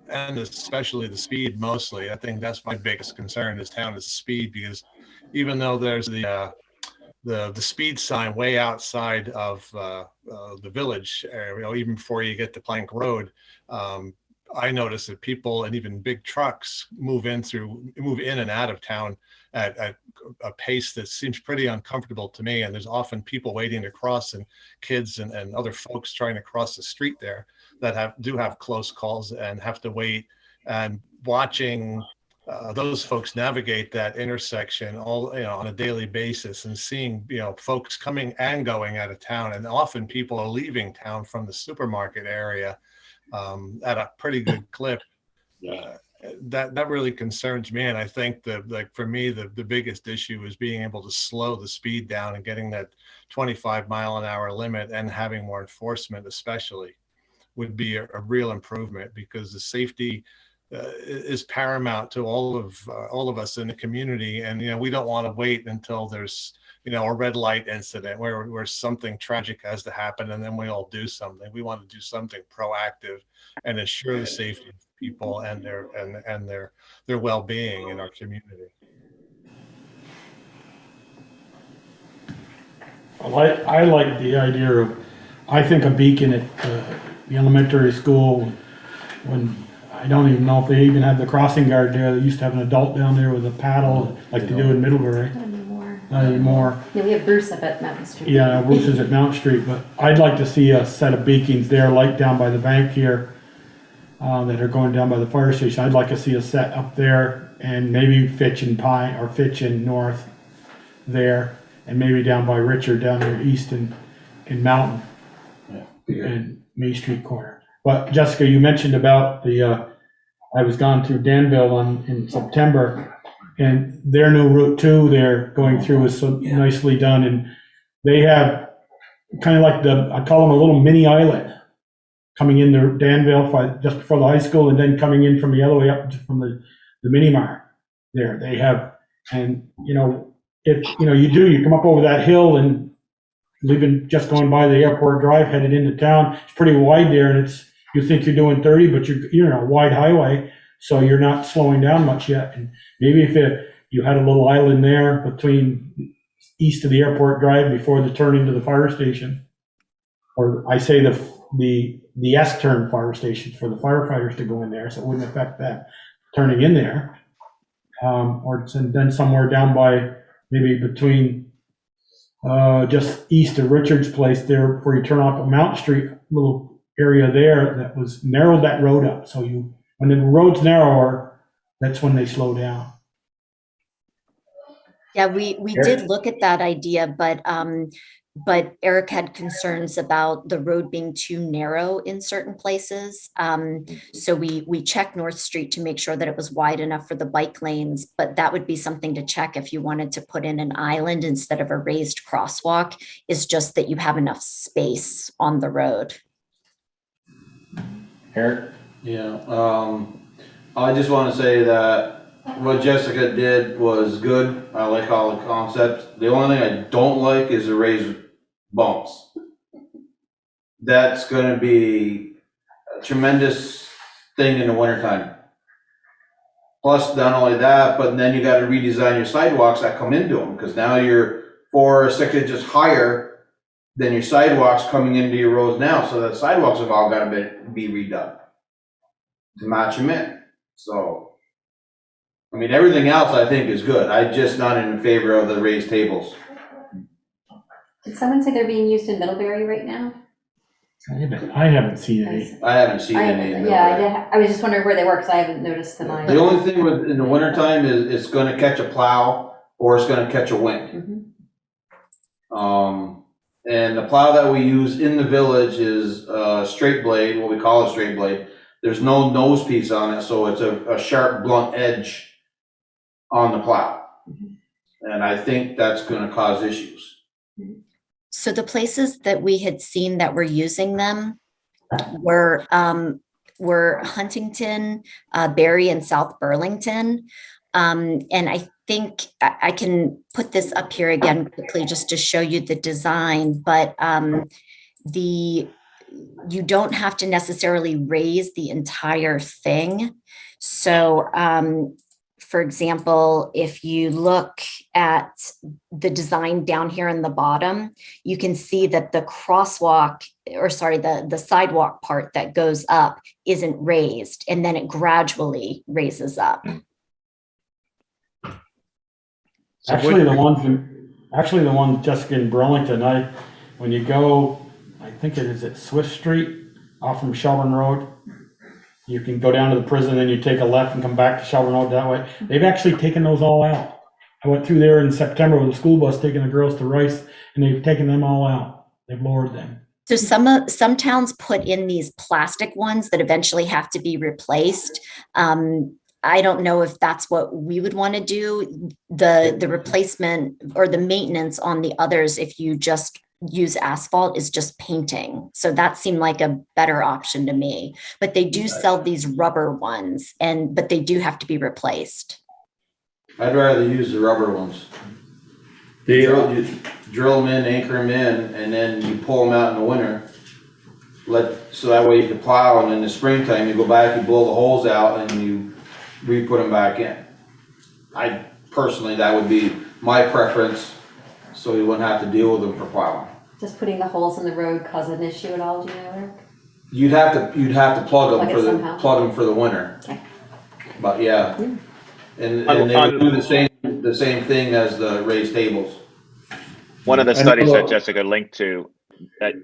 and especially the speed mostly, I think that's my biggest concern in this town is speed, because even though there's the speed sign way outside of the village area, even before you get to Plank Road, I notice that people and even big trucks move in and out of town at a pace that seems pretty uncomfortable to me. And there's often people waiting to cross, and kids and other folks trying to cross the street there that do have close calls and have to wait, and watching those folks navigate that intersection on a daily basis, and seeing folks coming and going out of town, and often people are leaving town from the supermarket area at a pretty good clip. That really concerns me, and I think that for me the biggest issue is being able to slow the speed down and getting that 25-mile-an-hour limit, and having more enforcement especially would be a real improvement, because the safety is paramount to all of us in the community. And, we don't want to wait until there's, a red light incident where something tragic has to happen and then we all do something. We want to do something proactive and ensure the safety of people and their well-being in our community. I like the idea of, I think a beacon at the elementary school, when, I don't even know if they even have the crossing guard there. They used to have an adult down there with a paddle, like they do in Middlebury. Not anymore. Yeah, we have Bruce up at Mountain Street. Yeah, Bruce is at Mount Street, but I'd like to see a set of beacons there, like down by the bank here, that are going down by the fire station. I'd like to see a set up there, and maybe Fitch and Pine, or Fitch and North there, and maybe down by Richard, down there east in Mountain, and May Street corner. But Jessica, you mentioned about I was gone through Danville in September, and their new Route 2 they're going through is so nicely done, and they have kind of like I call them a little mini island coming into Danville just before the high school, and then coming in from the other way up from the mini mart there. They have, and if you come up over that hill and just going by the airport drive headed into town, it's pretty wide there, and you think you're doing 30, but you're on a wide highway, so you're not slowing down much yet. And maybe if you had a little island there between east of the airport drive before the turn into the fire station, or I say the S-turn fire station for the firefighters to go in there, so it wouldn't affect them turning in there. Or then somewhere down by maybe between just east of Richard's place there, before you turn off at Mount Street, little area there that was narrowed that road up. So when the road's narrower, that's when they slow down. Yeah, we did look at that idea, but Eric had concerns about the road being too narrow in certain places. So we checked North Street to make sure that it was wide enough for the bike lanes, but that would be something to check if you wanted to put in an island instead of a raised crosswalk, is just that you have enough space on the road. Eric? Yeah, I just want to say that what Jessica did was good. I like all the concepts. The only thing I don't like is the raised bumps. That's going to be a tremendous thing in the wintertime. Plus, not only that, but then you got to redesign your sidewalks that come into them, because now you're 4 or 6 inches higher than your sidewalks coming into your roads now. So the sidewalks have all got to be redone to match them in. So, I mean, everything else I think is good. I'm just not in favor of the raised tables. Did someone say they're being used in Middlebury right now? I haven't seen any. I haven't seen any. Yeah, I was just wondering where they were, because I haven't noticed them either. The only thing in the wintertime is it's going to catch a plow or it's going to catch a wind. And the plow that we use in the village is straight blade, what we call a straight blade. There's no nose piece on it, so it's a sharp, blunt edge on the plow. And I think that's going to cause issues. So the places that we had seen that were using them were Huntington, Barry, and South Burlington. And I think I can put this up here again quickly just to show you the design, but you don't have to necessarily raise the entire thing. So, for example, if you look at the design down here in the bottom, you can see that the crosswalk, or sorry, the sidewalk part that goes up isn't raised, and then it gradually raises up. Actually, the one Jessica in Burlington, when you go, I think it is at Swift Street off from Shelburne Road. You can go down to the prison, then you take a left and come back to Shelburne Road that way. They've actually taken those all out. I went through there in September with a school bus taking the girls to Rice, and they've taken them all out. They've lowered them. So some towns put in these plastic ones that eventually have to be replaced. I don't know if that's what we would want to do. The replacement or the maintenance on the others, if you just use asphalt is just painting. So that seemed like a better option to me. But they do sell these rubber ones, but they do have to be replaced. I'd rather use the rubber ones. You drill them in, anchor them in, and then you pull them out in the winter. So that way you can plow, and in the springtime you go back, you blow the holes out, and you re-put them back in. I personally, that would be my preference, so you wouldn't have to deal with them for plowing. Does putting the holes in the road cause an issue at all, do you know, Eric? You'd have to plug them Plug it plug them for the winter. Okay. But yeah, and they would do the same thing as the raised tables. One of the studies that Jessica linked to,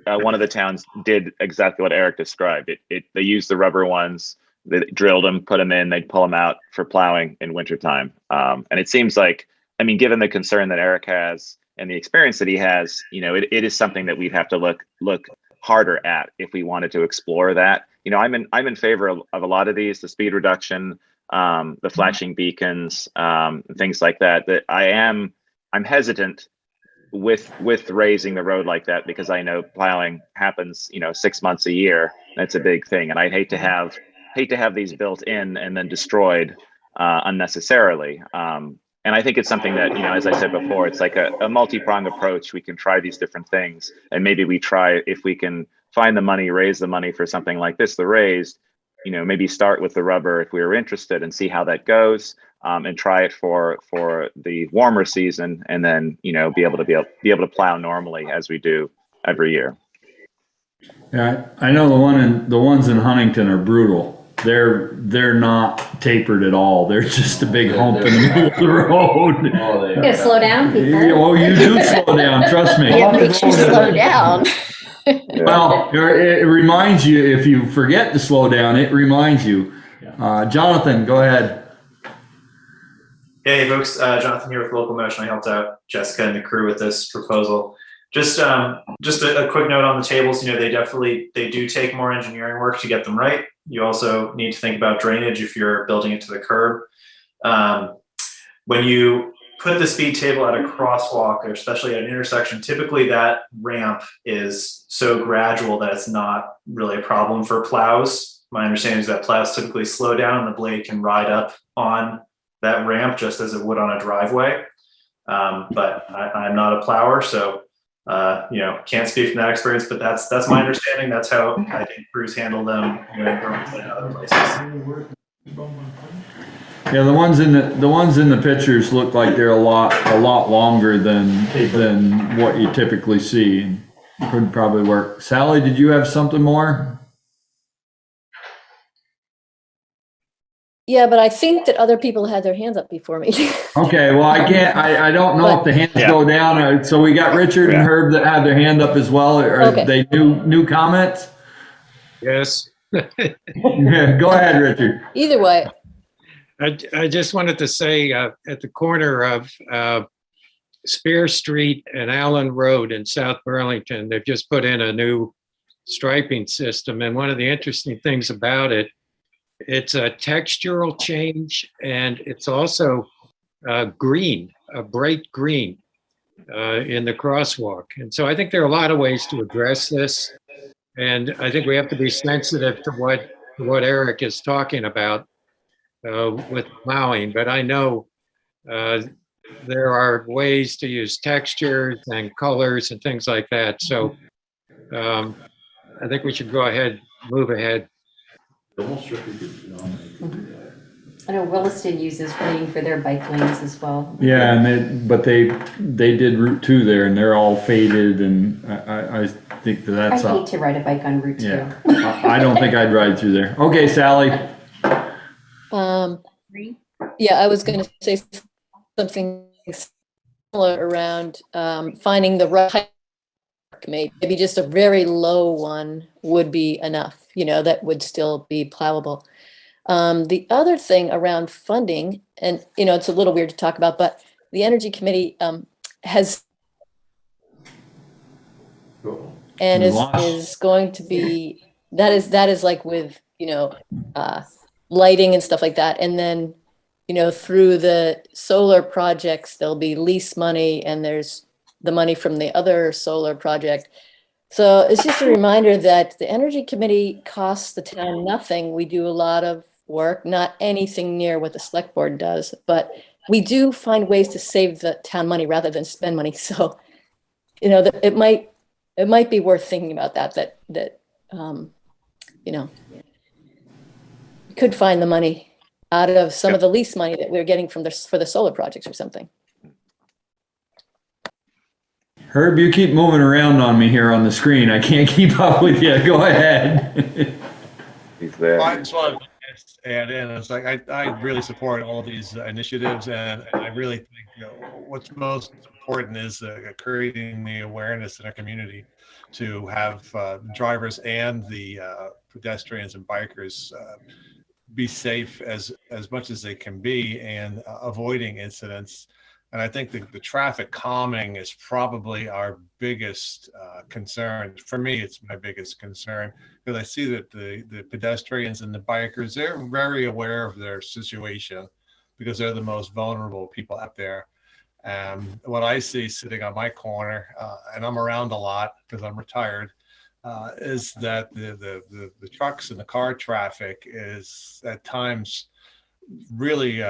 one of the towns did exactly what Eric described. They used the rubber ones, they drilled them, put them in, they'd pull them out for plowing in wintertime. And it seems like, I mean, given the concern that Eric has and the experience that he has, you know, it is something that we'd have to look harder at if we wanted to explore that. You know, I'm in favor of a lot of these, the speed reduction, the flashing beacons, things like that. That I'm hesitant with raising the road like that, because I know plowing happens, you know, 6 months a year. That's a big thing, and I'd hate to have these built in and then destroyed unnecessarily. And I think it's something that, you know, as I said before, it's like a multi-pronged approach. We can try these different things, and maybe we try, if we can find the money, raise the money for something like this, the raised, you know, maybe start with the rubber if we were interested and see how that goes, and try it for the warmer season, and then, you know, be able to plow normally as we do every year. Yeah, I know the ones in Huntington are brutal. They're not tapered at all. They're just a big hump in the middle of the road. You gotta slow down, people. Oh, you do slow down, trust me. Yeah, makes you slow down. Well, it reminds you, if you forget to slow down, it reminds you. Jonathan, go ahead. Hey folks, Jonathan here with Local Motion. I helped out Jessica and the crew with this proposal. Just a quick note on the tables. You know, they do take more engineering work to get them right. You also need to think about drainage if you're building it to the curb. When you put the speed table at a crosswalk, or especially at an intersection, typically that ramp is so gradual that it's not really a problem for plows. My understanding is that plows typically slow down and the blade can ride up on that ramp just as it would on a driveway. But I'm not a plower, so you know, can't speak from that experience, but that's my understanding. That's how I think crews handle them, you know, in Burlington and other places. Yeah, the ones in the pictures look like they're a lot longer than what you typically see. Could probably work. Sally, did you have something more? Yeah, but I think that other people had their hands up before me. Okay, well, I don't know if the hands go down. So we got Richard and Herb that have their hand up as well. Are they new comments? Yes. Yeah, go ahead, Richard. Either way. I just wanted to say at the corner of Spear Street and Allen Road in South Burlington, they've just put in a new striping system. And one of the interesting things about it, it's a textural change, and it's also green, a bright green in the crosswalk. And so I think there are a lot of ways to address this. And I think we have to be sensitive to what Eric is talking about with plowing. But I know there are ways to use textures and colors and things like that. So I think we should move ahead. I know Williston uses green for their bike lanes as well. Yeah, and they did Route 2 there, and they're all faded, and I think that's. I hate to ride a bike on Route 2. Yeah, I don't think I'd ride through there. Okay, Sally. Yeah, I was going to say something similar around finding the right. Maybe just a very low one would be enough, you know, that would still be plowable. The other thing around funding, and, you know, it's a little weird to talk about, but the Energy Committee has and is going to be, that is like with, you know, lighting and stuff like that. And then, you know, through the solar projects, there'll be lease money, and there's the money from the other solar project. So it's just a reminder that the Energy Committee costs the town nothing. We do a lot of work, not anything near what the Select Board does, but we do find ways to save the town money rather than spend money. So, you know, it might be worth thinking about that you know, we could find the money out of some of the lease money that we're getting for the solar projects or something. Herb, you keep moving around on me here on the screen. I can't keep up with you. Go ahead. He's there. I just want to add in, it's like, I really support all these initiatives, and I really think, you know, what's most important is creating the awareness in our community to have drivers and the pedestrians and bikers be safe as much as they can be, and avoiding incidents. And I think the traffic calming is probably our biggest concern. For me, it's my biggest concern, because I see that the pedestrians and the bikers, they're very aware of their situation, because they're the most vulnerable people out there. What I see sitting on my corner, and I'm around a lot because I'm retired, is that the trucks and the car traffic is at times really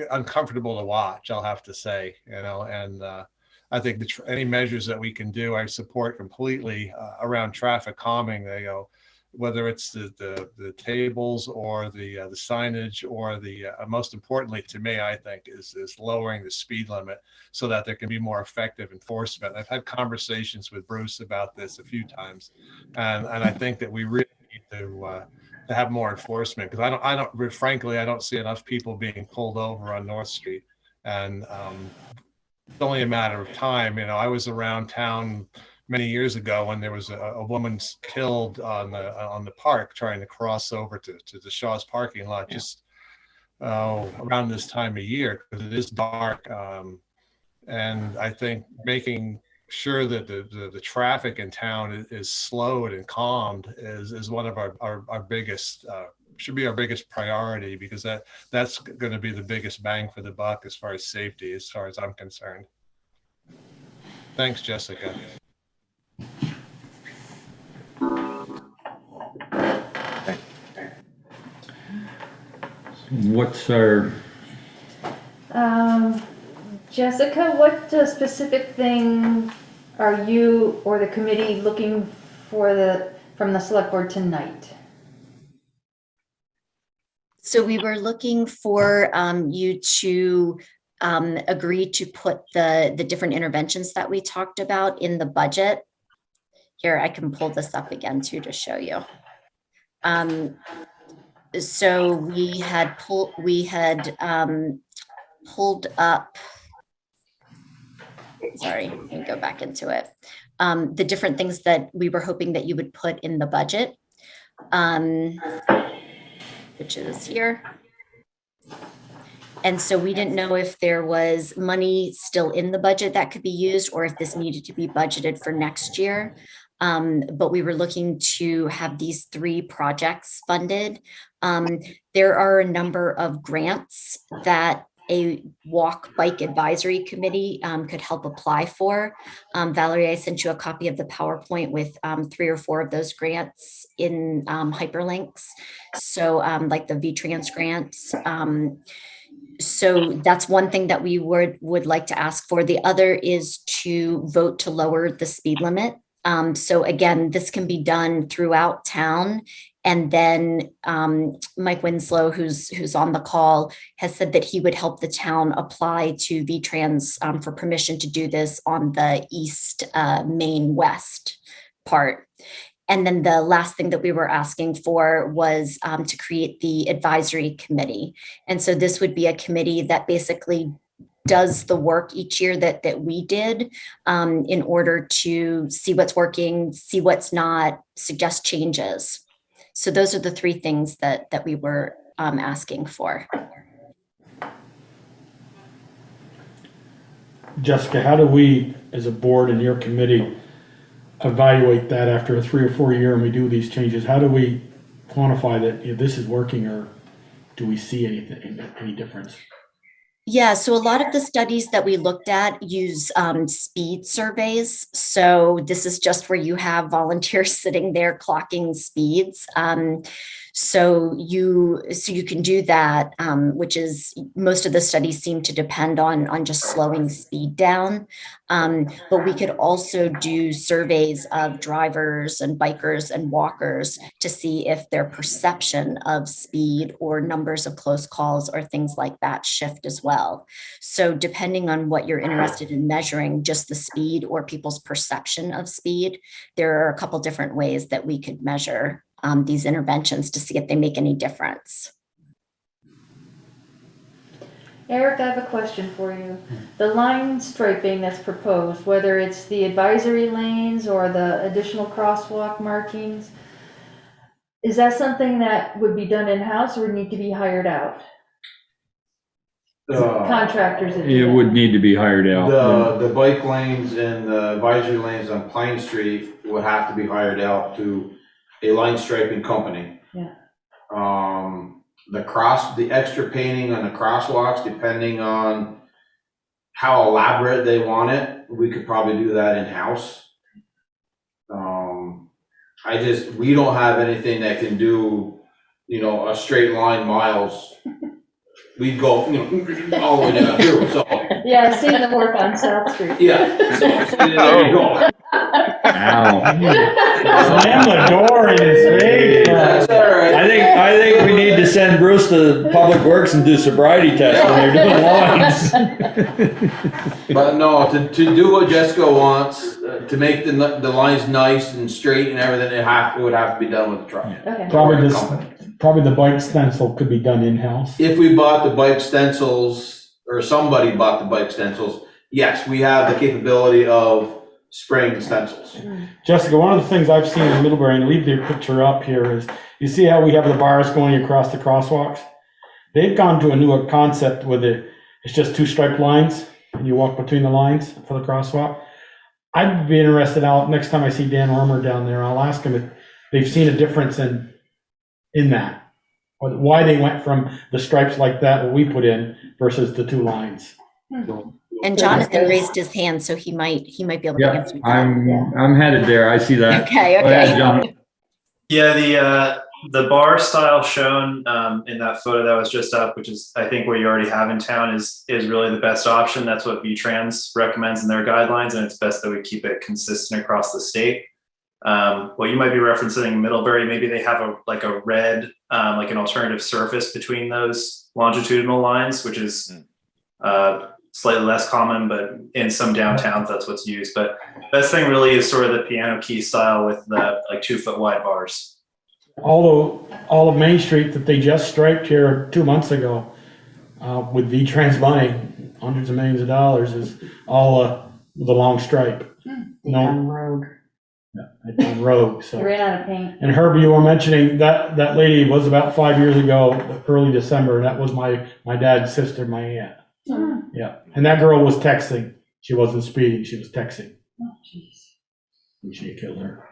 uncomfortable to watch, I'll have to say, you know. And I think any measures that we can do, I support completely around traffic calming. You know, whether it's the tables or the signage, or the most importantly to me, I think, is lowering the speed limit so that there can be more effective enforcement. I've had conversations with Bruce about this a few times, and I think that we really need to have more enforcement, because frankly, I don't see enough people being pulled over on North Street. And it's only a matter of time. You know, I was around town many years ago when there was a woman killed on the park trying to cross over to the Shaw's parking lot, just around this time of year, because it is dark. And I think making sure that the traffic in town is slowed and calmed is one of our biggest, should be our biggest priority, because that's going to be the biggest bang for the buck as far as safety, as far as I'm concerned. Thanks, Jessica. What's our... Jessica, what specific thing are you or the committee looking for from the Select Board tonight? So we were looking for you to agree to put the different interventions that we talked about in the budget. Here, I can pull this up again too to show you. So we had pulled up, sorry, let me go back into it. The different things that we were hoping that you would put in the budget, which is here. And so we didn't know if there was money still in the budget that could be used, or if this needed to be budgeted for next year. But we were looking to have these 3 projects funded. There are a number of grants that a walk bike advisory committee could help apply for. Valerie, I sent you a copy of the PowerPoint with 3 or 4 of those grants in hyperlinks. So like the VTrans grants. So that's one thing that we would like to ask for. The other is to vote to lower the speed limit. So again, this can be done throughout town. And then Mike Winslow, who's on the call, has said that he would help the town apply to VTrans for permission to do this on the east, main west part. And then the last thing that we were asking for was to create the advisory committee. And so this would be a committee that basically does the work each year that we did in order to see what's working, see what's not, suggest changes. So those are the 3 things that we were asking for. Jessica, how do we, as a board and your committee, evaluate that after a 3 or 4 year and we do these changes? How do we quantify that, you know, this is working, or do we see any difference? Yeah, so a lot of the studies that we looked at use speed surveys. So this is just where you have volunteers sitting there clocking speeds. So you can do that, which is most of the studies seem to depend on just slowing speed down. But we could also do surveys of drivers and bikers and walkers to see if their perception of speed or numbers of close calls or things like that shift as well. So depending on what you're interested in measuring, just the speed or people's perception of speed, there are a couple different ways that we could measure these interventions to see if they make any difference. Eric, I have a question for you. The line striping that's proposed, whether it's the advisory lanes or the additional crosswalk markings, is that something that would be done in-house or would need to be hired out? Contractors that do It that. would need to be hired out. The bike lanes and the advisory lanes on Pine Street would have to be hired out to a line striping company. Yeah. The extra painting on the crosswalks, depending on how elaborate they want it, we could probably do that in-house. We don't have anything that can do, a straight line miles. We'd go, all the way down through, so. Yeah, I've seen them work on South Street. Yeah, so there you go. Slam the door in his face. That's all right. I think we need to send Bruce to Public Works and do sobriety tests when they're doing lines. But no, to do what Jessica wants, to make the lines nice and straight and everything, it would have to be done with the truck. Okay. Probably the bike stencil could be done in-house. If we bought the bike stencils, or somebody bought the bike stencils, yes, we have the capability of spraying the stencils. Jessica, one of the things I've seen in Middlebury, and leave the picture up here, is you see how we have the bars going across the crosswalks? They've gone to a newer concept with it's just two striped lines, and you walk between the lines for the crosswalk. I'd be interested out next time I see Dan Ormer down there, I'll ask him if they've seen a difference in that, or why they went from the stripes like that what we put in versus the two lines. And Jonathan raised his hand, so he might be able to Yeah, answer that. I'm headed there. I see that. Okay. Go ahead, John. Yeah, the bar style shown in that photo that was just up, which is I think what you already have in town, is really the best option. That's what VTrans recommends in their guidelines, and it's best that we keep it consistent across the state. What you might be referencing in Middlebury, maybe they have a red, like an alternative surface between those longitudinal lines, which is slightly less common, but in some downtowns that's what's used. But best thing really is sort of the piano key style with the 2 foot wide bars. Although all of Main Street that they just striped here 2 months ago with V-Trans money, hundreds of millions of dollars, is all with a long stripe. Rogue. Yeah, on Rogue. So. They ran out of paint. And Herbie, you were mentioning that lady was about 5 years ago, early December. That was my dad's sister, my aunt. Yeah, and that girl was texting. She wasn't speeding. She was texting. Oh, jeez. And she killed her.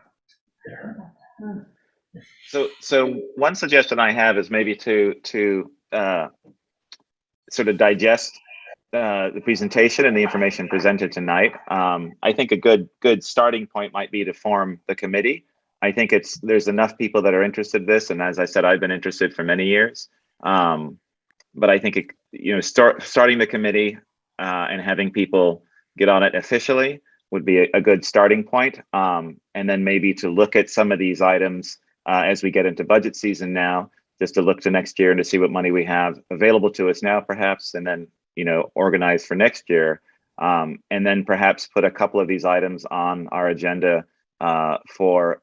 So one suggestion I have is maybe to sort of digest the presentation and the information presented tonight. I think a good starting point might be to form the committee. I think there's enough people that are interested in this, and as I said, I've been interested for many years. But I think starting the committee and having people get on it officially would be a good starting point. And then maybe to look at some of these items as we get into budget season now, just to look to next year and to see what money we have available to us now, perhaps, and then organize for next year. And then perhaps put a couple of these items on our agenda for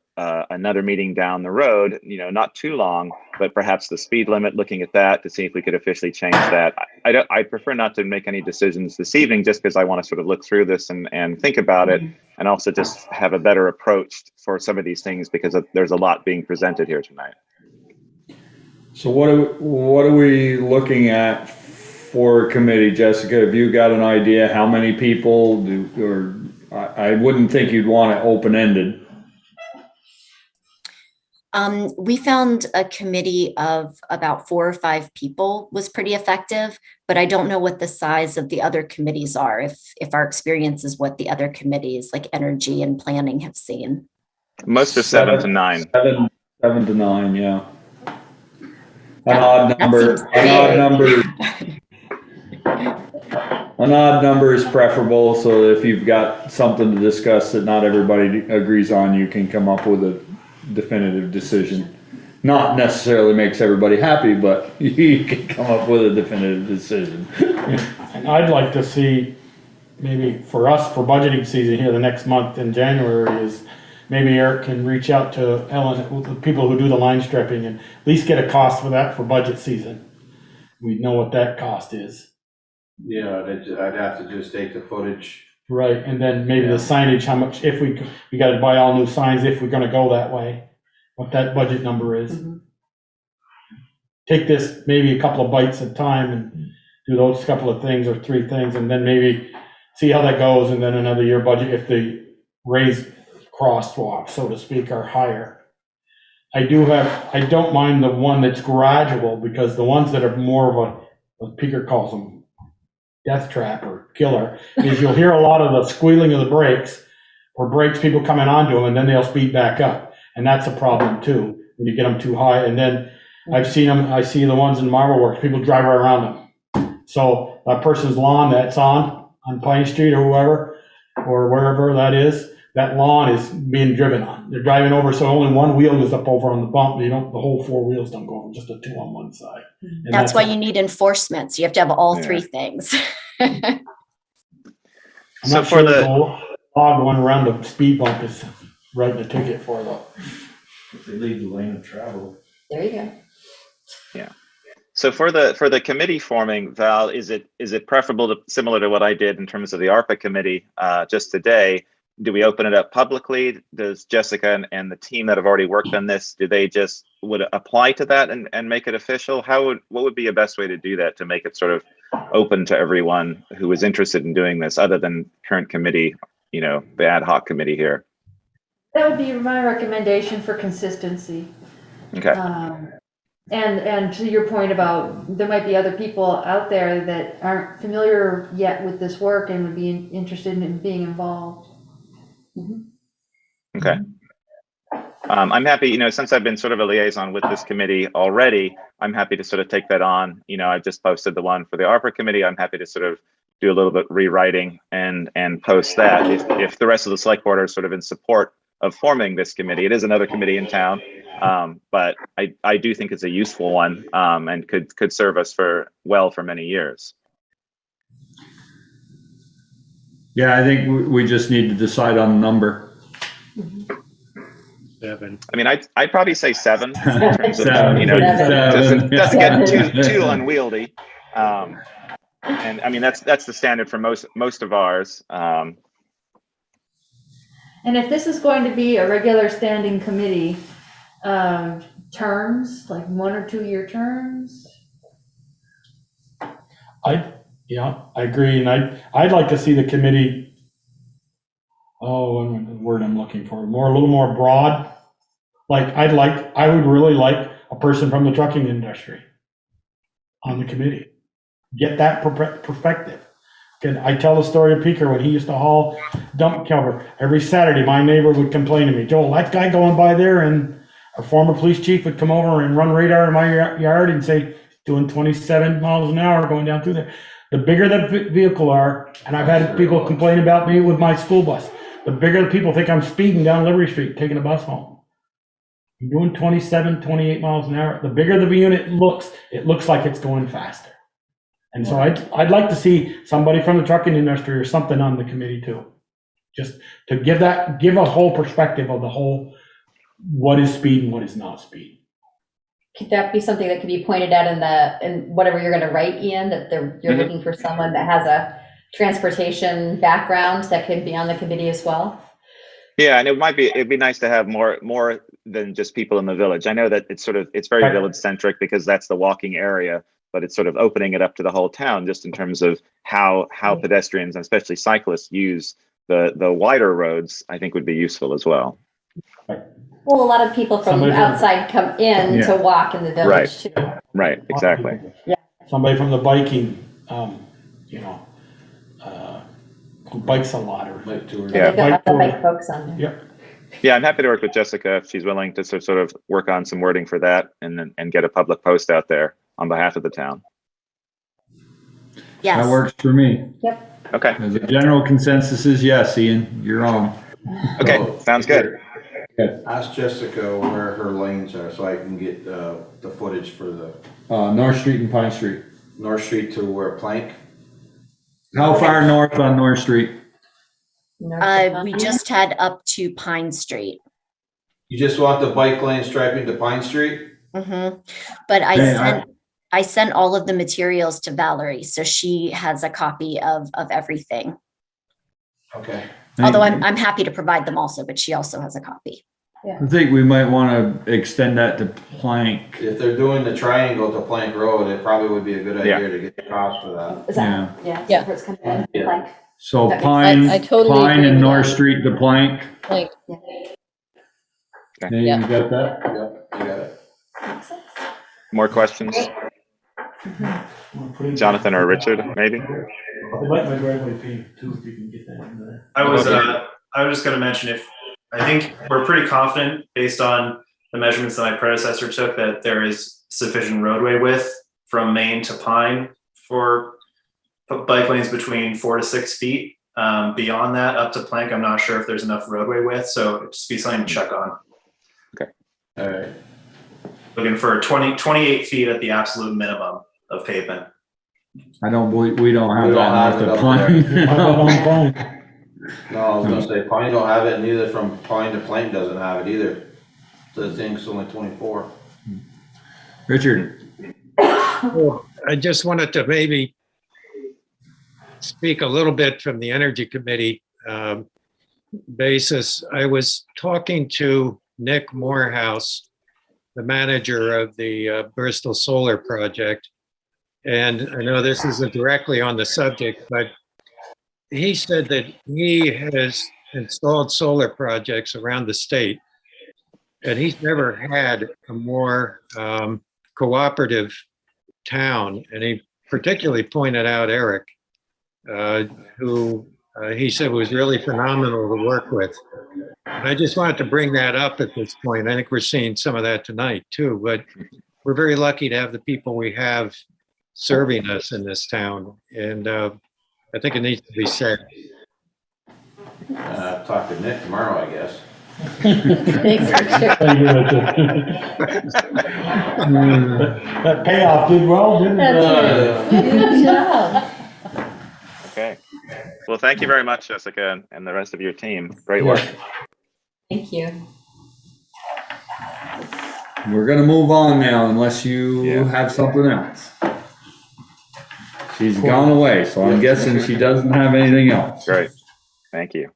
another meeting down the road, not too long, but perhaps the speed limit, looking at that to see if we could officially change that. I prefer not to make any decisions this evening, just because I want to sort of look through this and think about it, and also just have a better approach for some of these things, because there's a lot being presented here tonight. So what are we looking at for a committee, Jessica? Have you got an idea how many people I wouldn't think you'd want it open-ended. We found a committee of about 4 or 5 people was pretty effective, but I don't know what the size of the other committees are, if our experience is what the other committees like energy and planning have seen. Most are 7 to 9. 7 to 9, yeah. That seems An odd number is preferable, so if you've got something to discuss that not everybody agrees on, you can come up with a definitive decision. Not necessarily makes everybody happy, but you can come up with a definitive decision. And I'd like to see, maybe for us, for budgeting season here the next month in January, is maybe Eric can reach out to Ellen, the people who do the line stripping, and at least get a cost for that for budget season. We know what that cost is. Yeah, I'd have to just take the footage. Right, and then maybe the signage, how much, if we gotta buy all new signs if we're gonna go that way, what that budget number is. Take this maybe a couple of bites at a time and do those couple of things or 3 things, and then maybe see how that goes, and then another year budget if the raised crosswalks, so to speak, are higher. I don't mind the one that's gradual, because the ones that are more of a, what Peter calls them, death trap or killer, is you'll hear a lot of the squealing of the brakes, or brakes, people coming onto them, and then they'll speed back up. And that's a problem too, when you get them too high. And then I see the ones in Marble Works, people drive right around them. So that person's lawn that's on Pine Street or whoever, or wherever that is, that lawn is being driven on. They're driving over, so only one wheel goes up over on the bump. The whole 4 wheels don't go over, just the 2 on one side. And That's why you need enforcement. So you have to have all 3 things. So for the dog going around the speed bump is writing a ticket for though. If they leave the lane of travel. There you go. Yeah. So for the committee forming, Val, is it preferable to, similar to what I did in terms of the ARPA committee just today? Do we open it up publicly? Does Jessica and the team that have already worked on this, do they just would apply to that and make it official? What would be a best way to do that to make it sort of open to everyone who is interested in doing this, other than current committee, the ad hoc committee here? That would be my recommendation for consistency. Okay. And to your point about there might be other people out there that aren't familiar yet with this work and would be interested in being involved. Okay. I'm happy, since I've been sort of a liaison with this committee already, I'm happy to sort of take that on. I've just posted the one for the ARPA committee. I'm happy to sort of do a little bit rewriting and post that if the rest of the select board are sort of in support of forming this committee. It is another committee in town, but I do think it's a useful one and could serve us for many years. Yeah, I think we just need to decide on a number. 7. I mean, I'd probably say 7 in terms of, Seven. doesn't get too unwieldy. And I mean, that's the standard for most of ours. And if this is going to be a regular standing committee, terms, like 1 or 2 year terms? Yeah, I agree, and I'd like to see the committee, the word I'm looking for, a little more broad. Like, I would really like a person from the trucking industry on the committee. Get that perspective. I tell the story of Peker when he used to haul dump cover. Every Saturday, my neighbor would complain to me, Joel, that guy going by there, and our former police chief would come over and run radar in my yard and say, doing 27 miles an hour going down through there. The bigger the vehicle are, and I've had people complain about me with my school bus, the bigger the people think I'm speeding down Liberty Street, taking a bus home. I'm doing 27, 28 miles an hour. The bigger the unit looks, it looks like it's going faster. And so I'd like to see somebody from the trucking industry or something on the committee too. Just to give a whole perspective of the whole, what is speed and what is not speed. Could that be something that could be pointed out in whatever you're going to write, Ian, that you're looking for someone that has a transportation background that could be on the committee as well? Yeah, and it'd be nice to have more than just people in the village. I know that it's very village centric because that's the walking area, but it's sort of opening it up to the whole town just in terms of how pedestrians and especially cyclists use the wider roads, I think would be useful as well. Well, a lot of people from Somebody from- outside come in Yeah. to walk in the village too. Right, exactly. Somebody from the biking, you know, who bikes a lot or. Bike tour. Yeah. They've got Bike the tour. bike folks on there. Yep. Yeah, I'm happy to work with Jessica if she's willing to sort of work on some wording for that and get a public post out there on behalf of the town. Yes. That works for me. Yep. Okay. The general consensus is yes, Ian, you're on. Okay, sounds good. Ask Jessica where her lanes are so I can get the footage for the North Street and Pine Street. North Street to where Plank. How far north on North Street? We just had up to Pine Street. You just want the bike lane striping to Pine Street? Mm-hmm. But I sent all of the materials to Valerie, so she has a copy of everything. Okay. Although I'm happy to provide them also, but she also has a copy. I think we might want to extend that to Plank. If they're doing the triangle to Plank Road, it probably would be a good idea Yeah. to get the cost for that. Is that, yeah, Yeah. where it's coming in, Yeah. like, So That makes Pine, I totally Pine agree and with North that. Street to Plank. Like, Hey, you got that? Yep, you got it. More questions? Jonathan or Richard, maybe? I'd like my driveway paved too, if you can get that in there. I was just going to mention I think we're pretty confident based on the measurements that my predecessor took that there is sufficient roadway width from Main to Pine for bike lanes between 4 to 6 feet. Beyond that, up to Plank, I'm not sure if there's enough roadway width, so it'd just be something to check on. Okay. All right. Looking for 28 feet at the absolute minimum of pavement. I don't believe, we don't have We don't that have north it of up Pine. No, I was gonna say Pine don't have it, neither from Pine to Plank doesn't have it either. So the thing's only 24. Richard, Well, I just wanted to maybe speak a little bit from the Energy Committee basis. I was talking to Nick Morehouse, the manager of the Bristol Solar Project. And I know this isn't directly on the subject, but he said that he has installed solar projects around the state. And he's never had a more cooperative town. And he particularly pointed out Eric, who he said was really phenomenal to work with. And I just wanted to bring that up at this point. I think we're seeing some of that tonight too, but we're very lucky to have the people we have serving us in this town. And I think it needs to be said. Talk to Nick tomorrow, I guess. Thanks, Richard. Thank you, Richard. That payoff did well, didn't it? Good job. Okay. Well, thank you very much, Jessica, and the rest of your team. Great work. Thank you. we're gonna move on now unless you have something else. She's gone away, so I'm guessing she doesn't have anything else. Great. Thank you.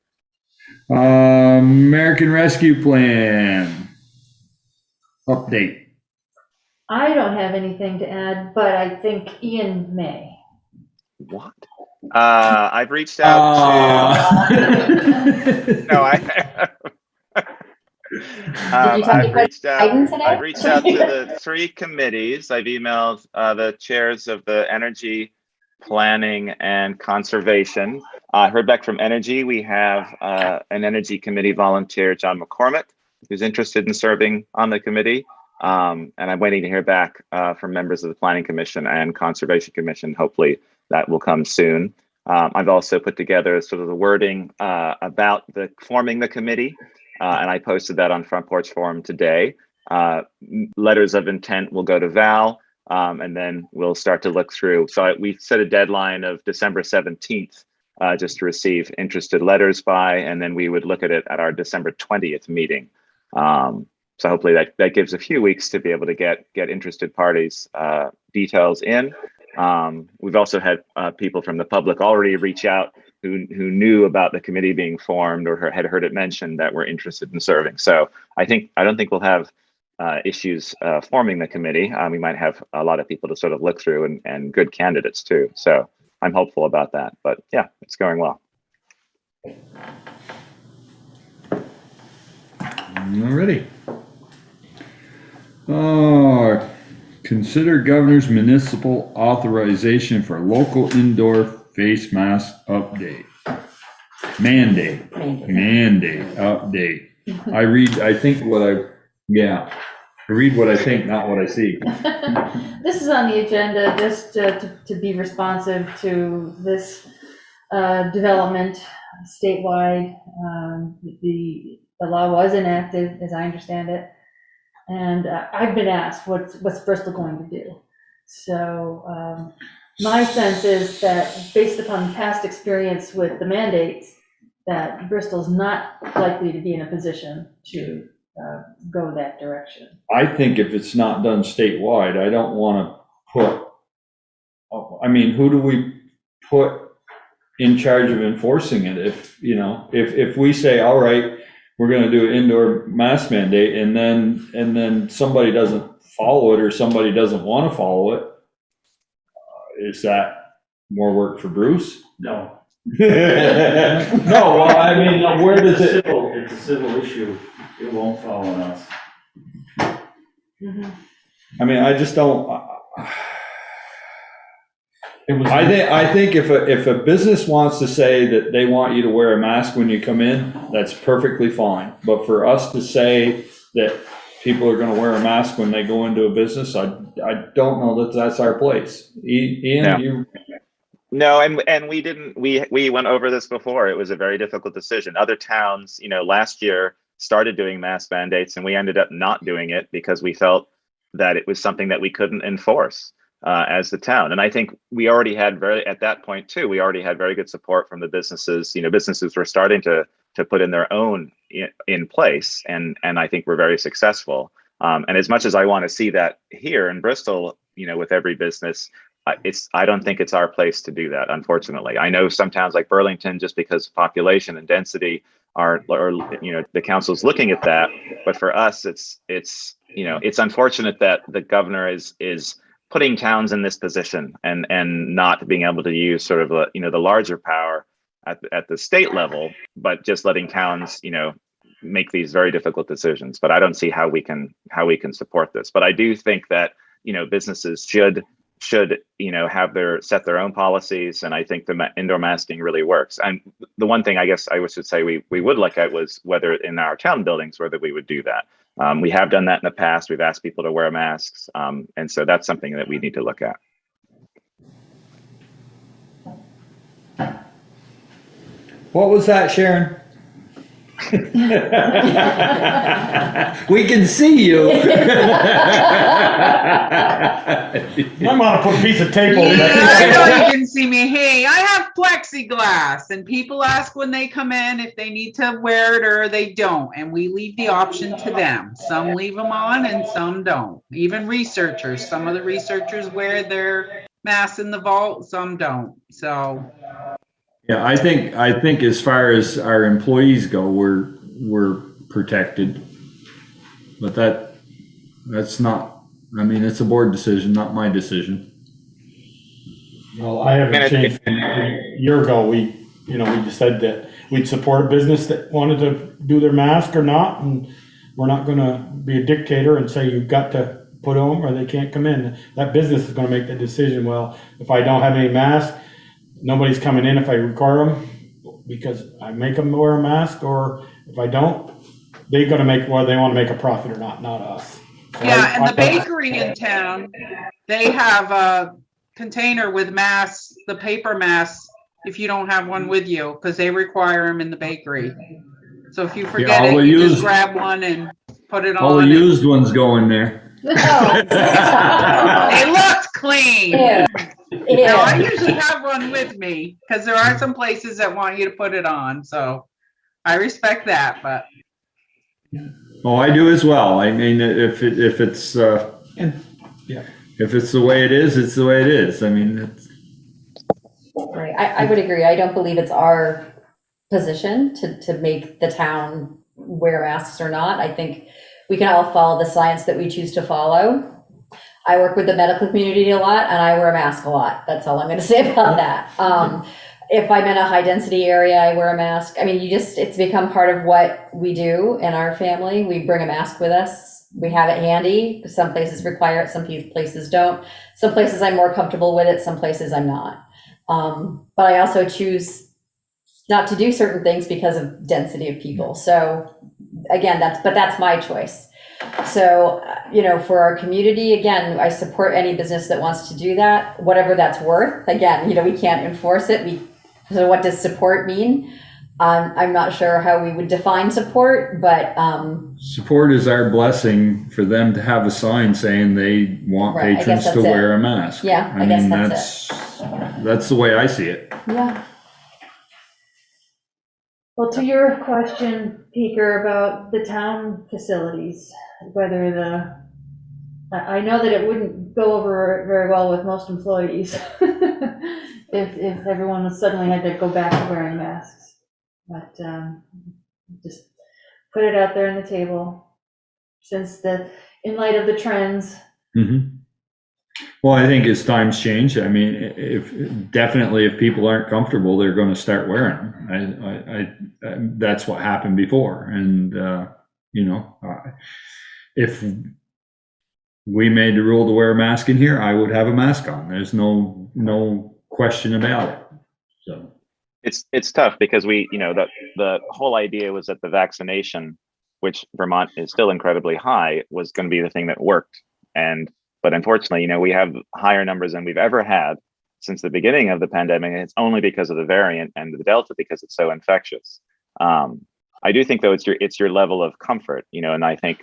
American Rescue Plan update. I don't have anything to add, but I think Ian may. What? I've reached out to. No, I've reached out to the 3 committees. I've emailed the chairs of the Energy, Planning, and Conservation. I heard back from Energy. We have an Energy Committee volunteer, John McCormick, who's interested in serving on the committee. And I'm waiting to hear back from members of the Planning Commission and Conservation Commission. Hopefully that will come soon. I've also put together sort of the wording about forming the committee, and I posted that on Front Porch Forum today. Letters of intent will go to Val, and then we'll start to look through. So we set a deadline of December 17th just to receive interested letters by, and then we would look at it at our December 20th meeting. So hopefully that gives a few weeks to be able to get interested parties details in. We've also had people from the public already reach out who knew about the committee being formed or had heard it mentioned that were interested in serving. So I don't think we'll have issues forming the committee. We might have a lot of people to sort of look through and good candidates too. So I'm hopeful about that. But yeah, it's going well. Alrighty. Consider governor's municipal authorization for local indoor face mask update. Mandate update. I read what I think, not what I see. This is on the agenda just to be responsive to this development statewide. The law was enacted, as I understand it, and I've been asked what's Bristol going to do. So my sense is that based upon past experience with the mandates, that Bristol's not likely to be in a position to go that direction. I think if it's not done statewide, I don't want to who do we put in charge of enforcing it? If we say, all right, we're going to do an indoor mask mandate, and then somebody doesn't follow it, or somebody doesn't want to follow it, is that more work for Bruce? No. No, well, I mean, where does it? It's a civil issue. It won't fall on us. I mean, I just don't. I think if a business wants to say that they want you to wear a mask when you come in, that's perfectly fine. But for us to say that people are going to wear a mask when they go into a business, I don't know that that's our place. Ian, No, and we didn't. We went over this before. It was a very difficult decision. Other towns, last year started doing mask mandates, and we ended up not doing it because we felt that it was something that we couldn't enforce as the town. And I think we already had at that point too, we already had very good support from the businesses. Businesses were starting to put in their own in place, and I think we're very successful. And as much as I want to see that here in Bristol, with every business, I don't think it's our place to do that, unfortunately. I know some towns like Burlington, just because population and density the council's looking at that, but for us, it's unfortunate that the governor is putting towns in this position and not being able to use sort of the larger power at the state level, but just letting towns make these very difficult decisions. But I don't see how we can support this. But I do think that businesses should set their own policies, and I think the indoor masking really works. And the one thing I guess I should say we would look at was whether in our town buildings whether we would do that. We have done that in the past. We've asked people to wear masks, and so that's something that we need to look at. What was that, Sharon? We can see you. I'm on a put a piece of tape over there. I know you can see me. Hey, I have plexiglass, and people ask when they come in if they need to wear it or they don't, and we leave the option to them. Some leave them on and some don't. Even researchers, some of the researchers wear their masks in the vault, some don't. So yeah, I think as far as our employees go, we're protected, but that's not. I mean, it's a board decision, not my decision. Well, I haven't changed. A year ago, we just said that we'd support a business that wanted to do their mask or not, and we're not going to be a dictator and say you've got to put them or they can't come in. That business is going to make the decision. Well, if I don't have any masks, nobody's coming in if I require them because I make them wear a mask, or if I don't, they're going to make whether they want to make a profit or not us. So yeah, and the bakery in town, they have a container with masks, the paper masks, if you don't have one with you, because they require them in the bakery. So if you forget you just grab one and put it on. All the used ones go in there. They looked clean. Yeah. Now, I usually have one with me because there are some places that want you to put it on. So I respect that, but. Oh, I do as well. I mean, if it's the way it is, it's the way it is. I mean, Right. I would agree. I don't believe it's our position to make the town wear masks or not. I think we can all follow the science that we choose to follow. I work with the medical community a lot, and I wear a mask a lot. That's all I'm going to say about that. if I'm in a high density area, I wear a mask. I mean, it's become part of what we do in our family. We bring a mask with us. We have it handy. Some places require it, some places don't. Some places I'm more comfortable with it, some places I'm not. But I also choose not to do certain things because of density of people. So again, that's my choice. So, for our community, again, I support any business that wants to do that, whatever that's worth. Again, we can't enforce it. So what does support mean? I'm not sure how we would define support, but support is our blessing for them to have a sign saying they want Right, I guess patrons to that's it. wear a mask. Yeah, I guess that's That's the way I see it. yeah. Well, to your question, Peter, about the town facilities, whether I know that it wouldn't go over very well with most employees if everyone suddenly had to go back to wearing masks. But just put it out there on the table, in light of the trends. Mm-hmm. Well, I think as times change, I mean, if people aren't comfortable, they're going to start wearing them. That's what happened before. And, if we made the rule to wear a mask in here, I would have a mask on. There's no question about it. So it's tough because the whole idea was that the vaccination, which Vermont is still incredibly high, was going to be the thing that worked. But unfortunately, we have higher numbers than we've ever had since the beginning of the pandemic. And it's only because of the variant and the Delta, because it's so infectious. I do think, though, it's your level of comfort, and I think,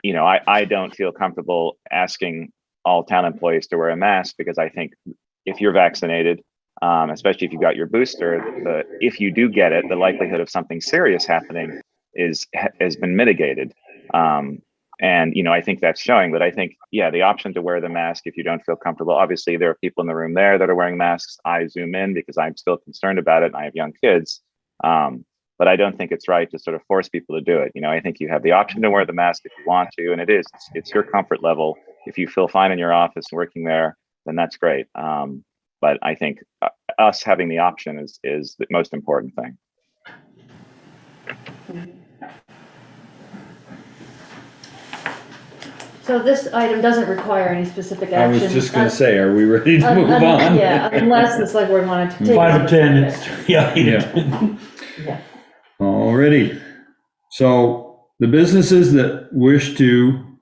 I don't feel comfortable asking all town employees to wear a mask, because I think if you're vaccinated, especially if you've got your booster, if you do get it, the likelihood of something serious happening has been mitigated. And, I think that's showing. But I think, the option to wear the mask if you don't feel comfortable, obviously there are people in the room there that are wearing masks. I zoom in because I'm still concerned about it and I have young kids. But I don't think it's right to sort of force people to do it. I think you have the option to wear the mask if you want to, and it's your comfort level. If you feel fine in your office working there, then that's great. But I think us having the option is the most important thing. So this item doesn't require any specific I action. was just going to say, are we ready to move on? Yeah, unless the select board wanted to take. 5 and 10, it's, yeah. Yeah. Alrighty. So the businesses that wish to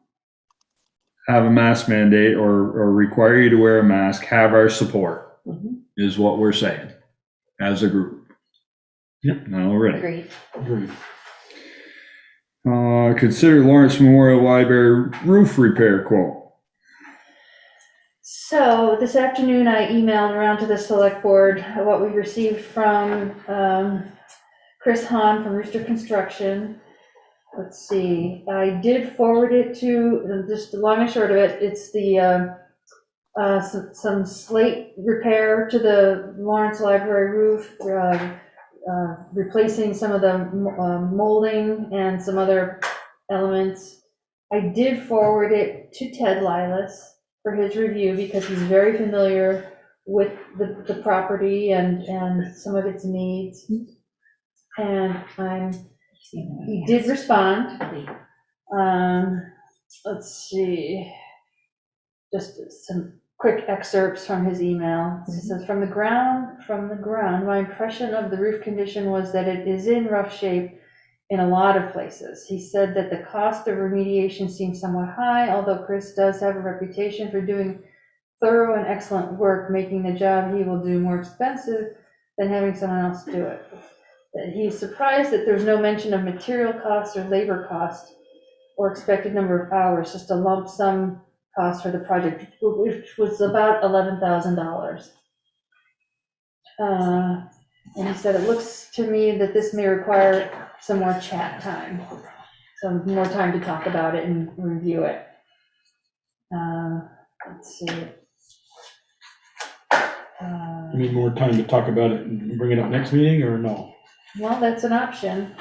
have a mask mandate or require you to wear a mask have our support, is what we're saying as a group. Yep. Already. Agreed. Consider Lawrence Memorial Library roof repair quote. So this afternoon, I emailed around to the select board what we received from Chris Hahn from Rooster Construction. Let's see, I did forward it to, just the long and short of it, it's the some slate repair to the Lawrence Library roof, replacing some of the molding and some other elements. I did forward it to Ted Lilas for his review because he's very familiar with the property and some of its needs. And he did respond. Let's see, just some quick excerpts from his email. It says, from the ground, my impression of the roof condition was that it is in rough shape in a lot of places. He said that the cost of remediation seems somewhat high, although Chris does have a reputation for doing thorough and excellent work, making the job he will do more expensive than having someone else do it. He's surprised that there's no mention of material costs or labor costs or expected number of hours, just a lump sum cost for the project, which was about $11,000. And he said, it looks to me that this may require some more chat time, some more time to talk about it and review it. Let's see. You need more time to talk about it and bring it up next meeting, or no? Well, that's an option.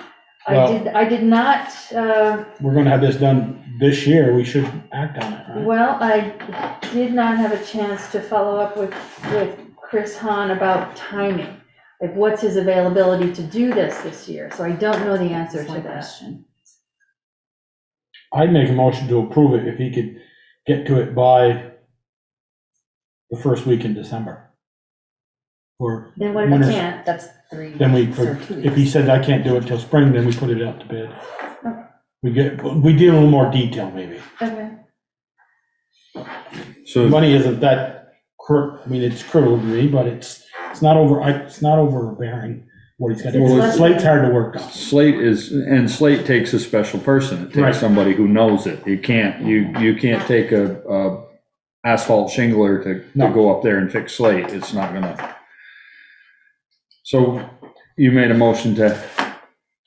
Well, I did not. We're gonna have this done this year, we should act on it, right? Well, I did not have a chance to follow up with Chris Hahn about timing. Like, what's his availability to do this year? So I don't know the answer to that. I'd make a motion to approve it if he could get to it by the first week in December. Or Then what if he winter- can't? That's 3 Then we, weeks or 2 weeks. if he said, I can't do it till spring, then we put it out to bid. We do a little more detail maybe. Okay. So Money isn't that, I mean, it's critical to me, but it's not overbearing what he's got to do. Well, Slate's hard to work on. Slate takes a special person. It takes Right. somebody who knows it. You can't take a asphalt shingler to go up there and fix slate. It's not gonna. So you made a motion to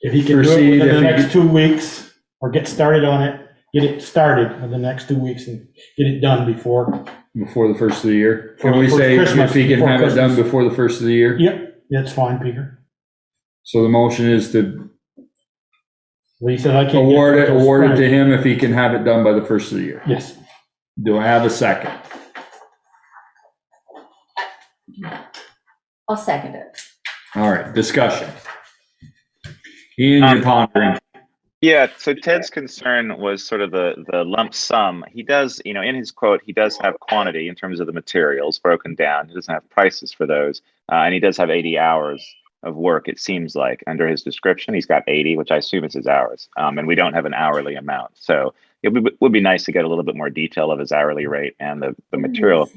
If he can do it proceed. within the if he next could- 2 weeks, or get started on it, get it started in the next 2 weeks and get it done before. Before the first of the year. For- Can we for say Christmas, if he can before have it done Christmas. before the first of the year? Yep, that's fine, Peter. So the motion is to Well, he said I can't. get award it till to spring. him if he can have it done by the first of the year. Yes. Do I have a second? I'll second it. All right, discussion. Ian, you're pondering. Yeah, so Ted's concern was sort of the lump sum. He does, in his quote, he does have quantity in terms of the materials broken down. He doesn't have prices for those. And he does have 80 hours of work, it seems like. Under his description, he's got 80, which I assume is his hours. And we don't have an hourly amount. So it would be nice to get a little bit more detail of his hourly rate and the material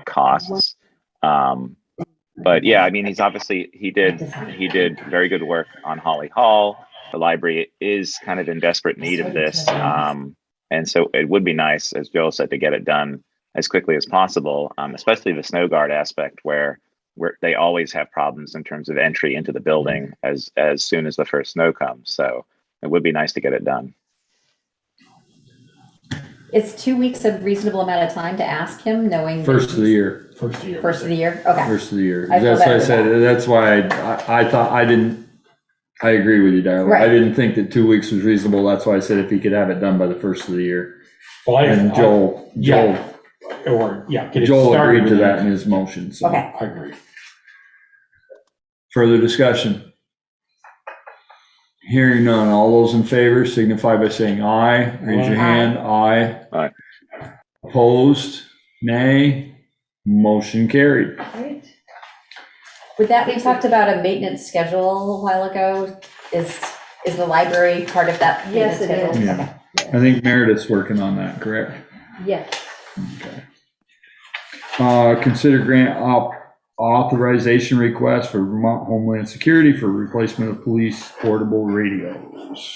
costs. But yeah, I mean, he did very good work on Holly Hall. The library is kind of in desperate need of this. And so it would be nice, as Joel said, to get it done as quickly as possible, especially the snow guard aspect where they always have problems in terms of entry into the building as soon as the first snow comes. So it would be nice to get it done. Is 2 weeks a reasonable amount of time to ask him, knowing? First of the year. First year. First of the year, okay. First of the year. I feel That's why I better with said, that. that's why I thought, I agree with you, Darla. I Right. didn't think that 2 weeks was reasonable. That's why I said if he could have it done by the first of the year. Well, And Joel get it Joel started agreed to with that it. in his motion, so. Okay. I agree. Further discussion? Hearing none. All those in favor signify by saying aye. Raise your Aye. hand. Aye. Aye. Opposed? Nay. Motion carried. Great. With that, we talked about a maintenance schedule a while ago. Is the library part of that maintenance Yes, it schedule? is. Yeah. I think Meredith's working on that, correct? Yes. Consider grant authorization request for Vermont Homeland Security for replacement of police portable radios.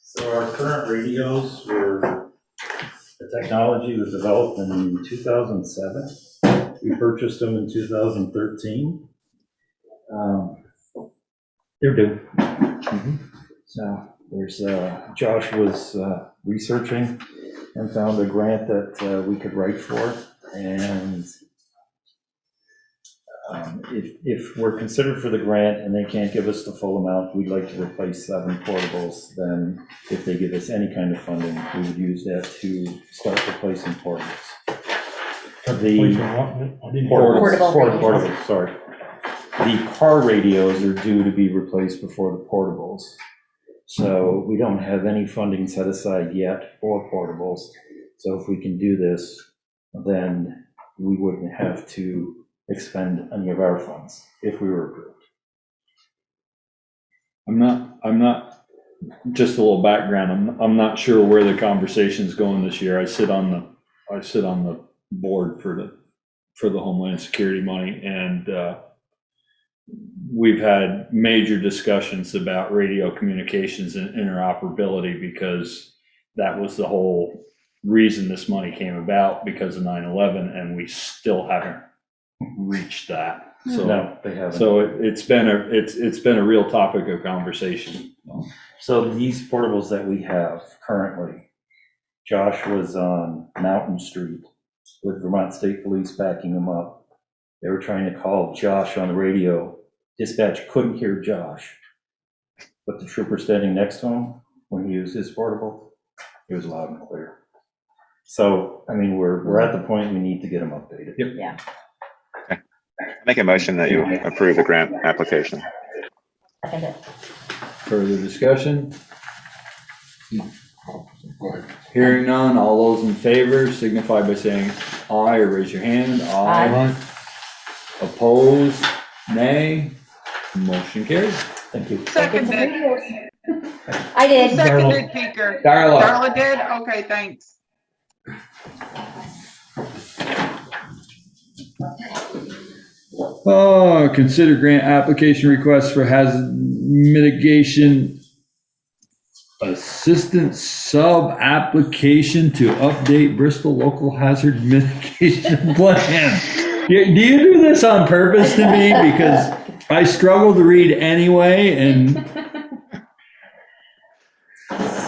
So our current radios were, the technology was developed in 2007. We purchased them in 2013. They're due. So there's, Josh was researching and found a grant that we could write for. And if we're considered for the grant and they can't give us the full amount, we'd like to replace 7 portables. Then if they give us any kind of funding, we would use that to start replacing portables. Portables, sorry. The car radios are due to be replaced before the portables. So we don't have any funding set aside yet for portables. So if we can do this, then we wouldn't have to expend any of our funds if we were approved. I'm not, just a little background, I'm not sure where the conversation's going this year. I sit on the board for the Homeland Security money, and we've had major discussions about radio communications and interoperability because that was the whole reason this money came about, because of 9/11, and we still haven't reached that. So No, they haven't. So it's been a real topic of conversation. So these portables that we have currently, Josh was on Mountain Street with Vermont State Police backing him up. They were trying to call Josh on the radio. Dispatch couldn't hear Josh, but the trooper standing next to him, when he used his portable, it was loud and clear. So, I mean, we're at the point we need to get them updated. Yep. Yeah. Make a motion that you approve the grant application. Further discussion? Hearing none, all those in favor signify by saying aye or raise your hand. Aye. Opposed, nay. Motion carries. Thank you. Seconded. I did. Seconded, Peter. Darla. Darla did? Okay, thanks. Oh, consider grant application request for hazard mitigation assistance sub-application to update Bristol local hazard mitigation plan. Do you do this on purpose to me? Because I struggle to read anyway, and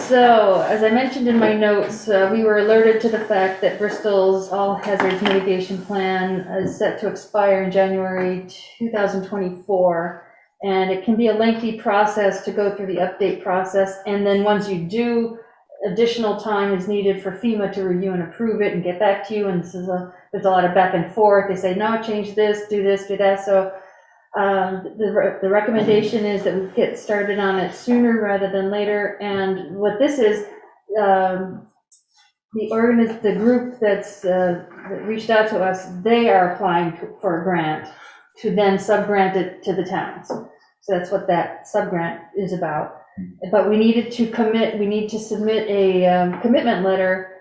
So, as I mentioned in my notes, we were alerted to the fact that Bristol's all hazards mitigation plan is set to expire in January 2024. And it can be a lengthy process to go through the update process. And then once you do, additional time is needed for FEMA to review and approve it and get back to you. And there's a lot of back and forth. They say, no, change this, do that. So the recommendation is that we get started on it sooner rather than later. And what this is, the group that reached out to us, they are applying for a grant to then sub-grant it to the towns. So that's what that sub-grant is about. But we needed to commit, we need to submit a commitment letter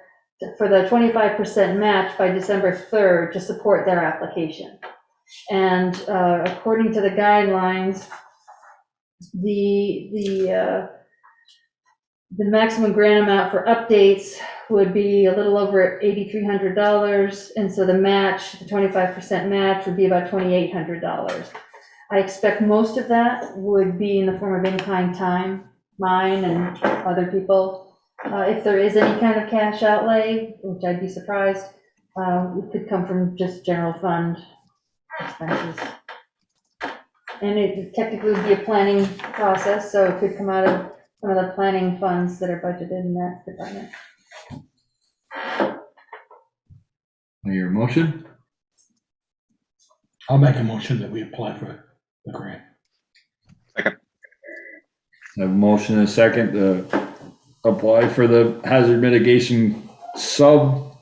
for the 25% match by December 3rd to support their application. And according to the guidelines, the maximum grant amount for updates would be a little over $8,300, and so the match, the 25% match, would be about $2,800. I expect most of that would be in the form of in-kind time, mine and other people. If there is any kind of cash outlay, which I'd be surprised, it could come from just general fund expenses. And it technically would be a planning process, so it could come out of some of the planning funds that are budgeted in that department. your motion? I'll make a motion that we apply for the grant. I have a motion and a second to apply for the hazard mitigation sub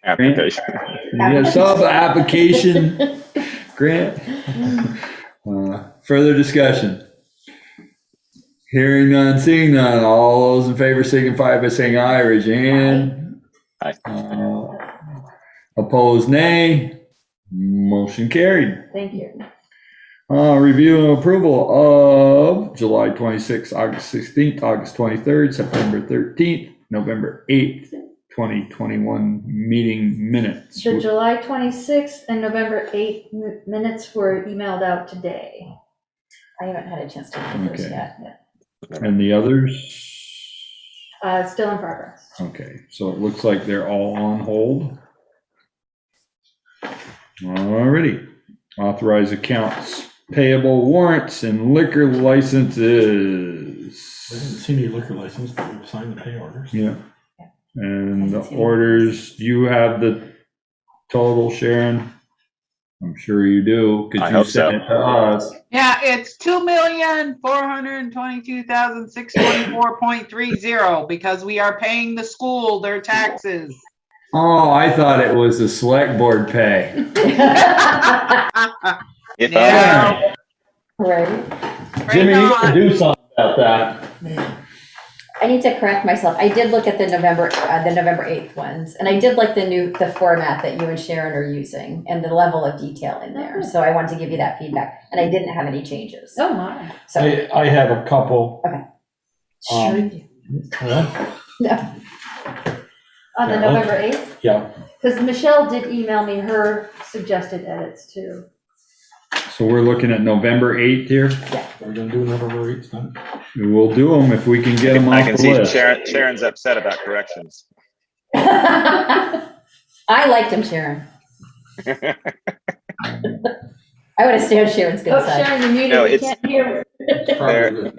application. Yeah, sub application grant. Further discussion? Hearing none, seeing none. All those in favor signify by saying aye. Raise your hand. Aye. Opposed, nay. Motion carried. Thank you. Review and approval of July 26th, August 16th, August 23rd, September 13th, November 8th, 2021 meeting minutes. The July 26th and November 8th minutes were emailed out today. I haven't had a chance to read those Okay. yet. And the others? Still in progress. Okay, so it looks like they're all on hold. Alrighty. Authorize accounts payable, warrants, and liquor licenses. I didn't see any liquor license, but we've signed the pay orders. Yeah. And the orders, you have the total, Sharon? I'm sure you do, I because you hope sent it to us. Yeah, it's 2,422,624.30 because we are paying the school their taxes. Oh, I thought it was the select board pay. Right. Jimmy, you can do something about that. I need to correct myself. I did look at the November 8th ones, and I did like the format that you and Sharon are using and the level of detail in there. So I wanted to give you that feedback, and I didn't have any changes. Oh my. So I have a couple. Okay. Sure you do. No. On the Yeah, November 8th? Yeah. Because Michelle did email me her suggested edits too. So we're looking at November 8th here. We're gonna do November 8th then. We'll do them if we can get them I off can the see list. Sharon's upset about corrections. I liked him, Sharon. I would have stayed on Sharon's good Oh, side. Sharon, you're muted. No, We it's- can't hear.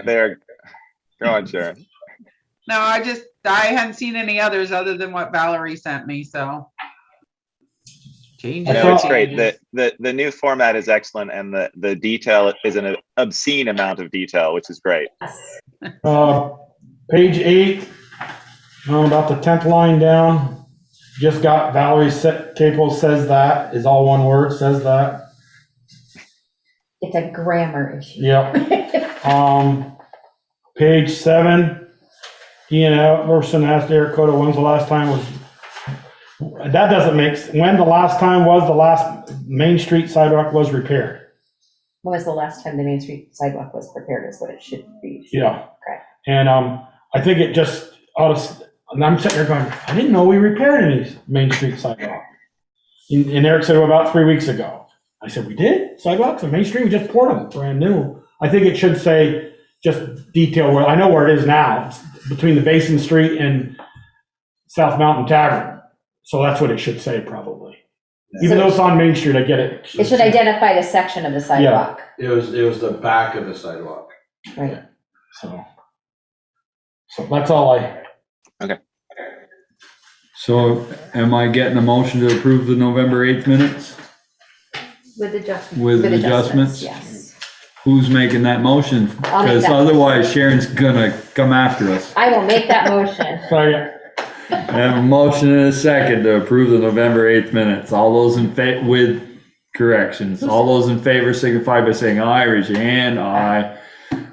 They're, go on, Sharon. No, I hadn't seen any others other than what Valerie sent me, so. Change No, it. it's great. The new format is excellent, and the detail is an obscene amount of detail, which is great. Page 8, about the 10th line down, just got Valerie Capel says that, is all one word, says that. It's a grammar issue. Yep. Page 7, Ian Everson asked Eric Cota, when's the last time that doesn't make, when the last time was the last Main Street sidewalk was repaired? When was the last time the Main Street sidewalk was prepared is what it should be. Yeah. Okay. And I think it just, and I'm sitting there going, I didn't know we repaired any Main Street sidewalk. And Eric said, well, about 3 weeks ago. I said, we did? Sidewalks on Main Street? We just poured them, brand new. I think it should say, just detail where, I know where it is now, between the Basin Street and South Mountain Tavern. So that's what it should say, probably. Even though it's on Main Street, I get it. It should identify the section of the sidewalk. It was the back of the sidewalk. Right. So that's all Okay. So am I getting a motion to approve the November 8th minutes With adjustments. with adjustments? Yes. Who's making that motion? I'll make Because that otherwise Sharon's gonna come after us. I will make that motion. Sorry. I have a motion and a second to approve the November 8th minutes. All those in with corrections. All those in favor signify by saying aye. Raise your hand. Aye.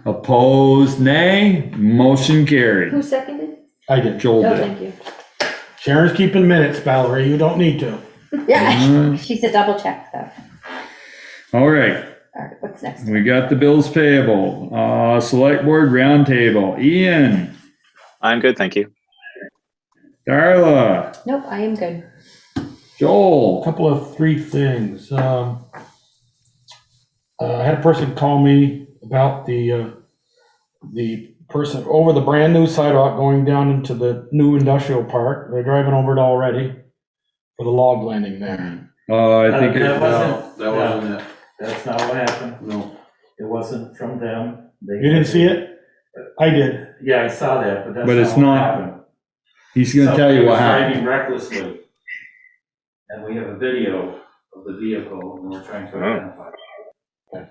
Opposed, nay. Motion carried. Who seconded? I did. Joel Oh, did. thank you. Sharon's keeping minutes, Valerie, you don't need to. Yeah, she's a double check though. All right. All right, what's next? We got the bills payable. Select board roundtable. Ian, I'm good, thank you. Darla, Nope, I am good. Joel. Couple of 3 things. I had a person call me about the person over the brand new sidewalk going down into the new industrial park. They're driving over it already for the log landing there. I think That it, wasn't, That wasn't it. that's not what happened. No. It wasn't from them. You didn't see it? I did. Yeah, I saw that, but that's But it's not what not- happened. he's gonna tell you what Somebody happened. was driving recklessly. And we have a video of the vehicle and we're trying to identify it.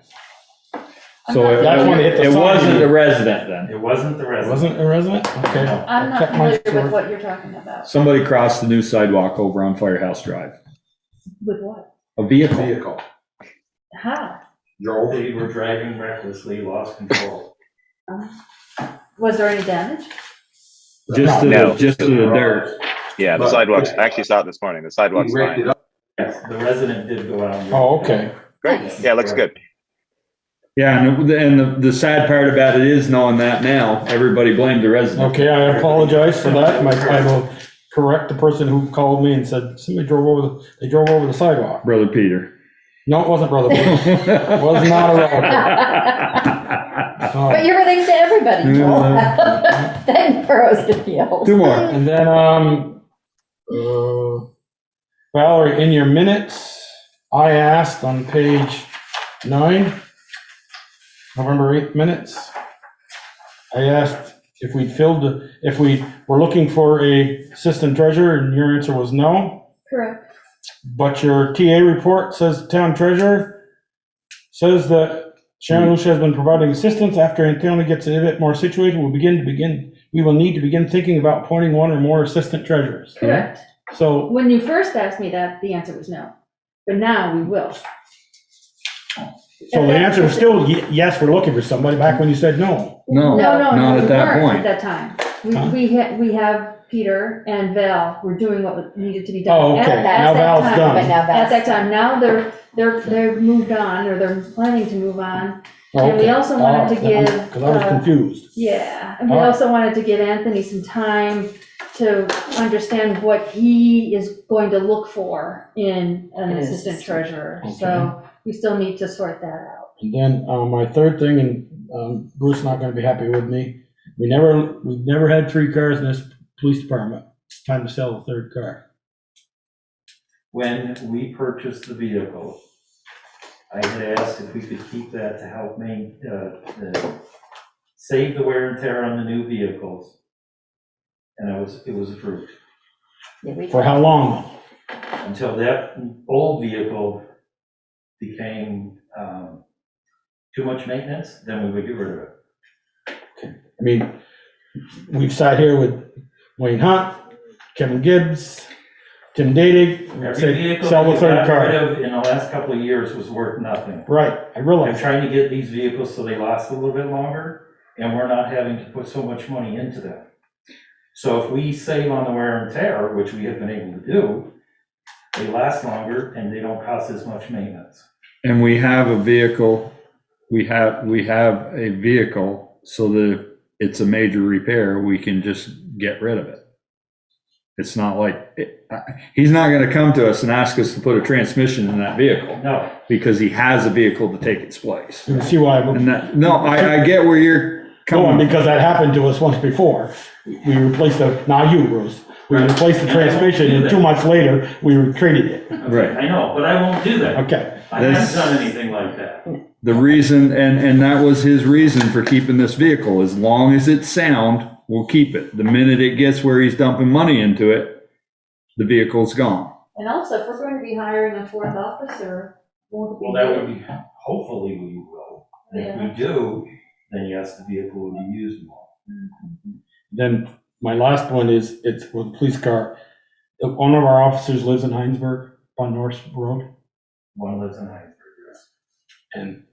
So That's when it hit the it sign. wasn't the resident then. It wasn't the resident. Wasn't a resident? Okay. I'm not Check my familiar story. with what you're talking about. Somebody crossed the new sidewalk over on Firehouse Drive. With what? A vehicle. Vehicle. How? Drove. They were driving recklessly, lost control. Was there any damage? Just to No. the dirt. Yeah, the But- sidewalks, I actually saw it this morning. The sidewalk's He raked fine. it up. Yes, the resident did go out. and- Oh, okay. Great. Yeah, looks good. Yeah, and the sad part about it is knowing that now, everybody blamed the resident. Okay, I apologize for that. I will correct the person who called me and said, somebody drove over, they drove over the sidewalk. Brother Peter. No, it wasn't Brother Bush. It was not a relative. But you're relating to everybody, Joel. That narrows the field. 2 more. And then, Valerie, in your minutes, I asked on page 9, November 8th minutes, I asked if if we were looking for a assistant treasurer, and your answer was no. Correct. But your TA report says town treasurer says that Sharon Lucia has been providing assistance after Anthony gets a bit more situated. We will need to begin thinking about appointing one or more assistant treasurers. Correct. So, When you first asked me that, the answer was no. But now we will. so the answer was still yes, we're looking for somebody, back when you said no. No, not we at that weren't point. At that time. Huh? We have Peter and Val were doing what needed to be done. Oh, okay. At that Now Val's time. done. But now At Val's that time. Now they're moved on, or they're planning to move on. And we Okay. also wanted to give. Because I was confused. Yeah, and we All right. also wanted to give Anthony some time to understand what he is going to look for in an assistant treasurer. So we still need to sort that out. And then my third thing, and Bruce is not going to be happy with me. We've never had 3 cars in this police department. It's time to sell the 3rd car. When we purchased the vehicle, I had asked if we could keep that to help save the wear and tear on the new vehicles. And it was approved. For how long? until that old vehicle became too much maintenance, then we would get rid of it. I mean, we've sat here with Wayne Hunt, Kevin Gibbs, Tim Dadig, Every say, vehicle sell we the third got rid car. of in the last couple of years was worth nothing. Right, I I'm realize. trying to get these vehicles so they last a little bit longer, and we're not having to put so much money into them. So if we save on the wear and tear, which we have been able to do, they last longer and they don't cost as much maintenance. And we have a vehicle, we have a vehicle so that if it's a major repair, we can just get rid of it. It's not like, he's not gonna come to us and ask us to put a transmission in that vehicle. No. Because he has a vehicle to take its place. You see why? And that, no, I get where you're Going, coming. because that happened to us once before. We replaced the, not you, Bruce, we replaced the transmission and 2 months later, we traded it. Right. I know, but I won't do that. Okay. I haven't done anything like that. The reason, and that was his reason for keeping this vehicle, as long as it's sound, we'll keep it. The minute it gets where he's dumping money into it, the vehicle's gone. And also, if we're going to be hiring a fourth officer, won't it be? Well, that would be, hopefully we will. And if Yeah. we do, then yes, the vehicle will be used more. Then my last one is, it's with the police car. One of our officers lives in Heinsberg on North Road. One lives in Heinsberg, yes. And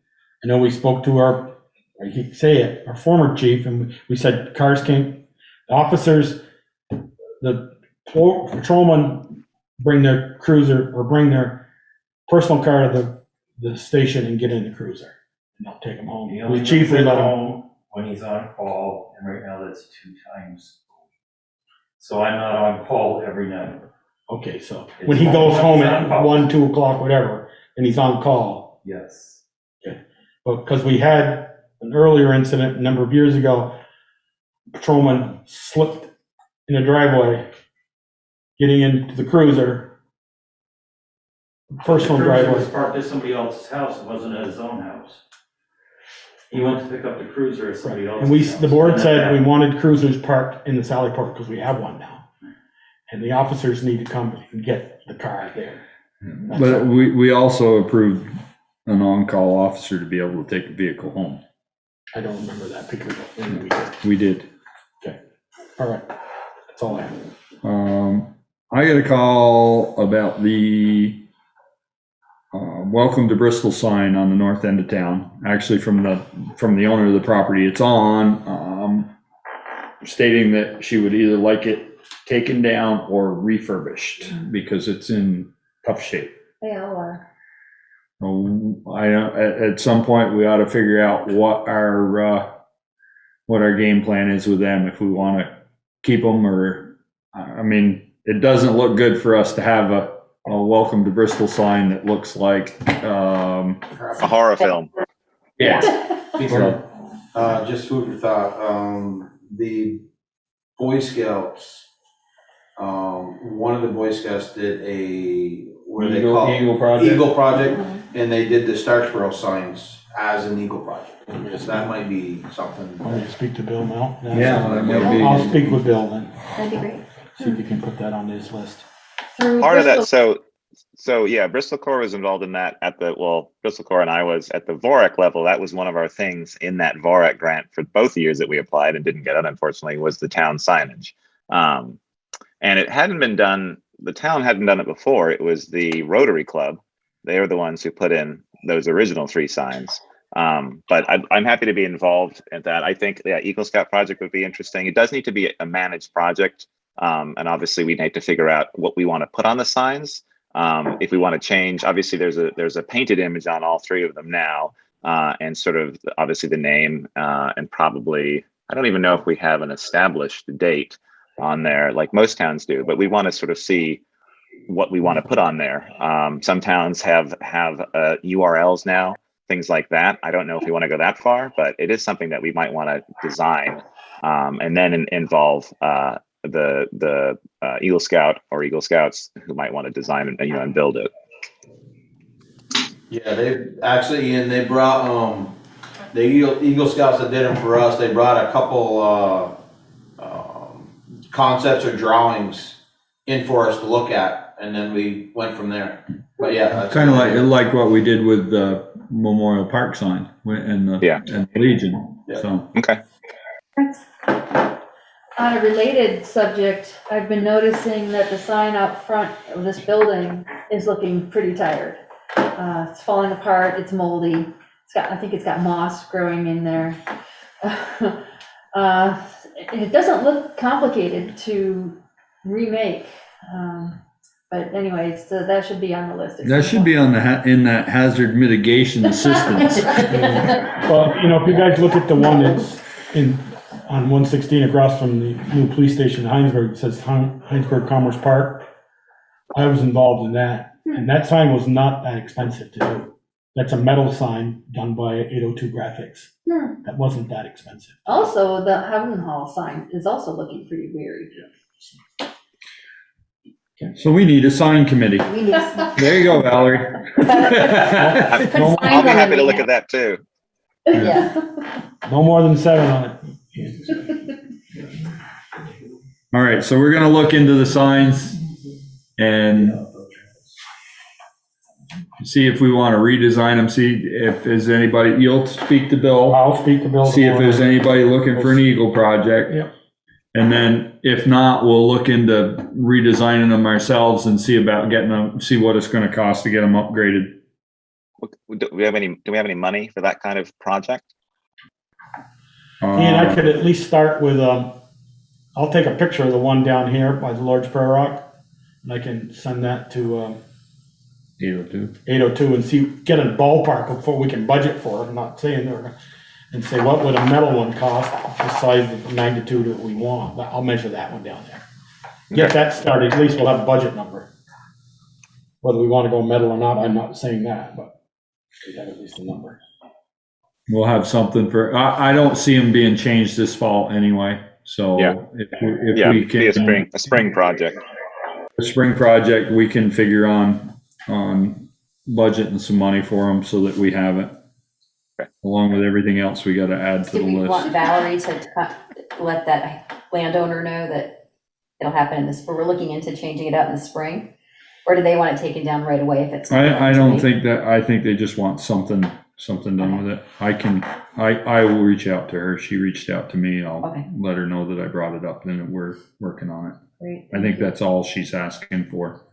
I know we spoke to our, I keep saying it, our former chief, and we said cars can't, the officers, the patrolmen bring their cruiser or bring their personal car to the station and get in the cruiser. And they'll take them home. He only The chief will brings it let them. home when he's on call, and right now that's 2 times. So I'm not on call every night. Okay, so when he goes home at 1, 2 o'clock, whatever, and he's on call. Yes. Okay, but because we had an earlier incident a number of years ago, patrolman slipped in a driveway, getting into the cruiser, personal The cruiser driveway. was parked at somebody else's house, it wasn't at his own house. He went to pick up the cruiser at somebody else's And we, house. the board And said that we happened. wanted cruisers parked in the Sally Port because we have one now. And the officers need to come and get the car there. That's But all. we also approved an on-call officer to be able to take the vehicle home. I don't remember that because we did. We did. Okay, all right, that's all I have. I got a call about the welcome to Bristol sign on the north end of town, actually from the owner of the property. It's on, stating that she would either like it taken down or refurbished because it's in tough shape. They all are. At some point, we ought to figure out what our game plan is with them, if we want to keep them or, I mean, it doesn't look good for us to have a welcome to Bristol sign that looks like, A horror film. yeah. Just food for thought, the Boy Scouts, one of the Boy Scouts did Eagle Project. Eagle Project, and they did the Starksboro signs as an Eagle Project. So that might be something. Want me to speak to Bill now? Yeah, that might be. I'll speak with Bill then, That'd be great. see if you can put that on his list. Through Part of that, Bristol- so yeah, Bristol Core was involved in that Bristol Core and I was at the VORAC level. That was one of our things in that VORAC grant for both years that we applied and didn't get it, unfortunately, was the town signage. And it hadn't been done, the town hadn't done it before. It was the Rotary Club. They were the ones who put in those original 3 signs. But I'm happy to be involved in that. I think the Eagle Scout project would be interesting. It does need to be a managed project. And obviously we need to figure out what we want to put on the signs. If we want to change, obviously there's a painted image on all 3 of them now, and sort of obviously the name, and probably, I don't even know if we have an established date on there like most towns do, but we want to sort of see what we want to put on there. Some towns have URLs now, things like that. I don't know if we want to go that far, but it is something that we might want to design, and then involve the Eagle Scout or Eagle Scouts who might want to design and and build it. Yeah, they actually, and they brought, the Eagle Scouts that did them for us, they brought a couple, concepts or drawings in for us to look at and then we went from there. But yeah. that's- Kind of like what we did with the Memorial Park sign and the Legion, so. Okay. On a related subject, I've been noticing that the sign out front of this building is looking pretty tired. It's falling apart, it's moldy, I think it's got moss growing in there. It doesn't look complicated to remake, but anyway, so that should be on the list. That should be on in that hazard mitigation assistance. Well, if you guys look at the one that's on 116 across from the new police station in Heinsberg, it says Heinsberg Commerce Park. I was involved in that, and that sign was not that expensive to do. That's a metal sign done by 802 Graphics. That wasn't that expensive. Also, the Howden Hall sign is also looking pretty weird. So we need a sign committee. There you go, Valerie. I'll be happy to look at that too. Yeah. No more than 7 on it. All right, so we're gonna look into the signs and see if we want to redesign them, see if there's anybody, you'll speak to Bill. I'll speak to Bill. See if there's anybody looking for an Eagle project. Yep. And then if not, we'll look into redesigning them ourselves and see about getting them, see what it's gonna cost to get them upgraded. Do we have any money for that kind of project? And I could at least start with, I'll take a picture of the one down here by the large prayer rock, and I can send that to 802 and see, get a ballpark before we can budget for it. I'm not saying they're, and say, what would a metal one cost, the size of the magnitude that we want. But I'll measure that one down there. Get that started, at least we'll have a budget number. Whether we want to go metal or not, I'm not saying that, but we have at least a number. We'll have something for, I don't see them being changed this fall anyway, so. Yeah. If we can. Be a spring project. A spring project, we can figure on budgeting some money for them so that we have it. Okay. Along with everything else we gotta add to the Do we want list. Valerie to let that landowner know that it'll happen in this, we're looking into changing it out in the spring? Or do they want it taken down right away if it's? I don't think that, I think they just want something done with it. I will reach out to her. She reached out to me. I'll let her know that I brought it up and that we're working on it. Great. I think that's all she's asking for.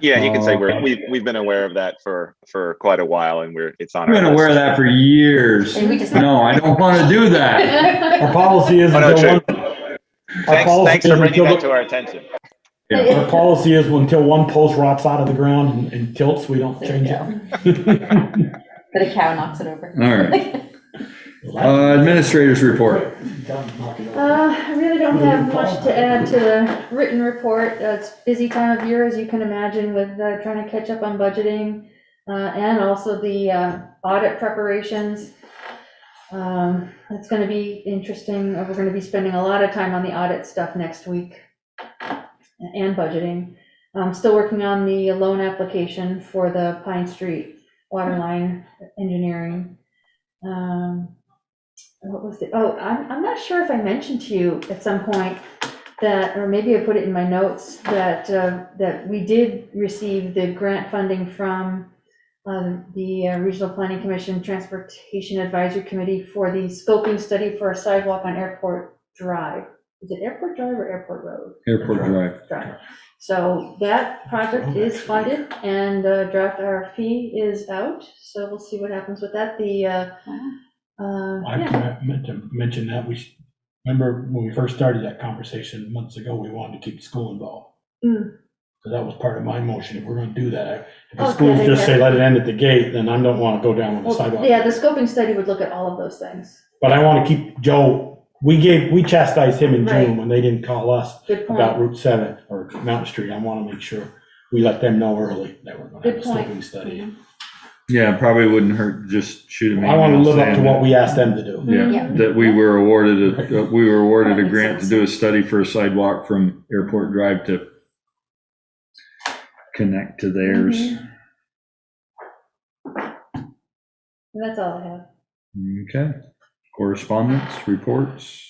Yeah, you can say we've been aware of that for quite a while, and it's on. I've been aware of that for years. No, I don't want to do that. Our policy is Thanks for bringing that to our attention. Yeah. Our policy is until one post rots out of the ground and tilts, we don't change it. But a cow knocks it over. All right. Administrators report. I really don't have much to add to the written report. It's a busy time of year, as you can imagine, with trying to catch up on budgeting and also the audit preparations. It's going to be interesting. We're going to be spending a lot of time on the audit stuff next week and budgeting. I'm still working on the loan application for the Pine Street water line engineering. What was it? Oh, I'm not sure if I mentioned to you at some point that, or maybe I put it in my notes, that we did receive the grant funding from the Regional Planning Commission Transportation Advisory Committee for the scoping study for a sidewalk on Airport Drive. Is it Airport Drive or Airport Road? Airport Drive. So that project is funded and draft RFP is out. So we'll see what happens with that. I meant to mention that remember when we first started that conversation months ago, we wanted to keep the school involved. So that was part of my motion. If we're going to do that, if the schools just say let it end at the gate, then I don't want to go down with the sidewalk. Yeah, the scoping study would look at all of those things. But I want to keep Joe. We chastised him in June when they didn't call us about Route 7 or Mountain Street. I want to make sure we let them know early that we're going to have a scoping study. Yeah, probably wouldn't hurt just shoot them. I want to live up to what we asked them to do. Yeah, that we were awarded a grant to do a study for a sidewalk from Airport Drive to connect to theirs. And that's all I have. Okay. Correspondence, reports.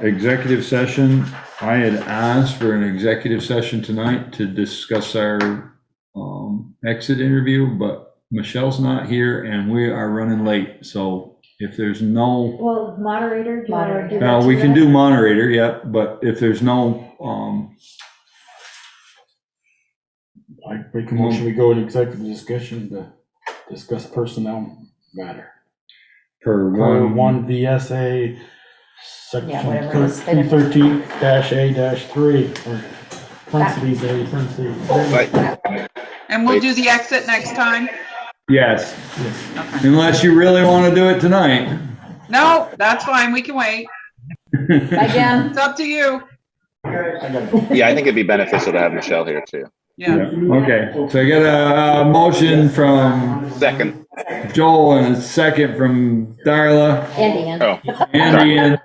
Executive session, I had asked for an executive session tonight to discuss our exit interview, but Michelle's not here and we are running late. So if there's no, Well, moderator, do you want to do that? we can do moderator, yeah, but if there's no, I make a motion, we go in executive discussion to discuss personnel matter. per One VSA Yeah, whatever it is. section 213-A-3, or parentheses A, parentheses. And we'll do the exit next time? yes, unless you really want to do it tonight. No, that's fine, we can wait. Bye, Jim. It's up to you. Yeah, I think it'd be beneficial to have Michelle here too. Yeah. Okay, so I got a motion from Second. Joel and a second from Darla. And Ian. Oh, And Ian.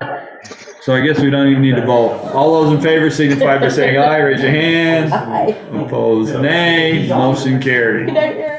So I guess we don't even need to vote. All those in favor signify by saying aye, raise your hand. Aye. Opposed, nay. Motion carried. Good night, Erin.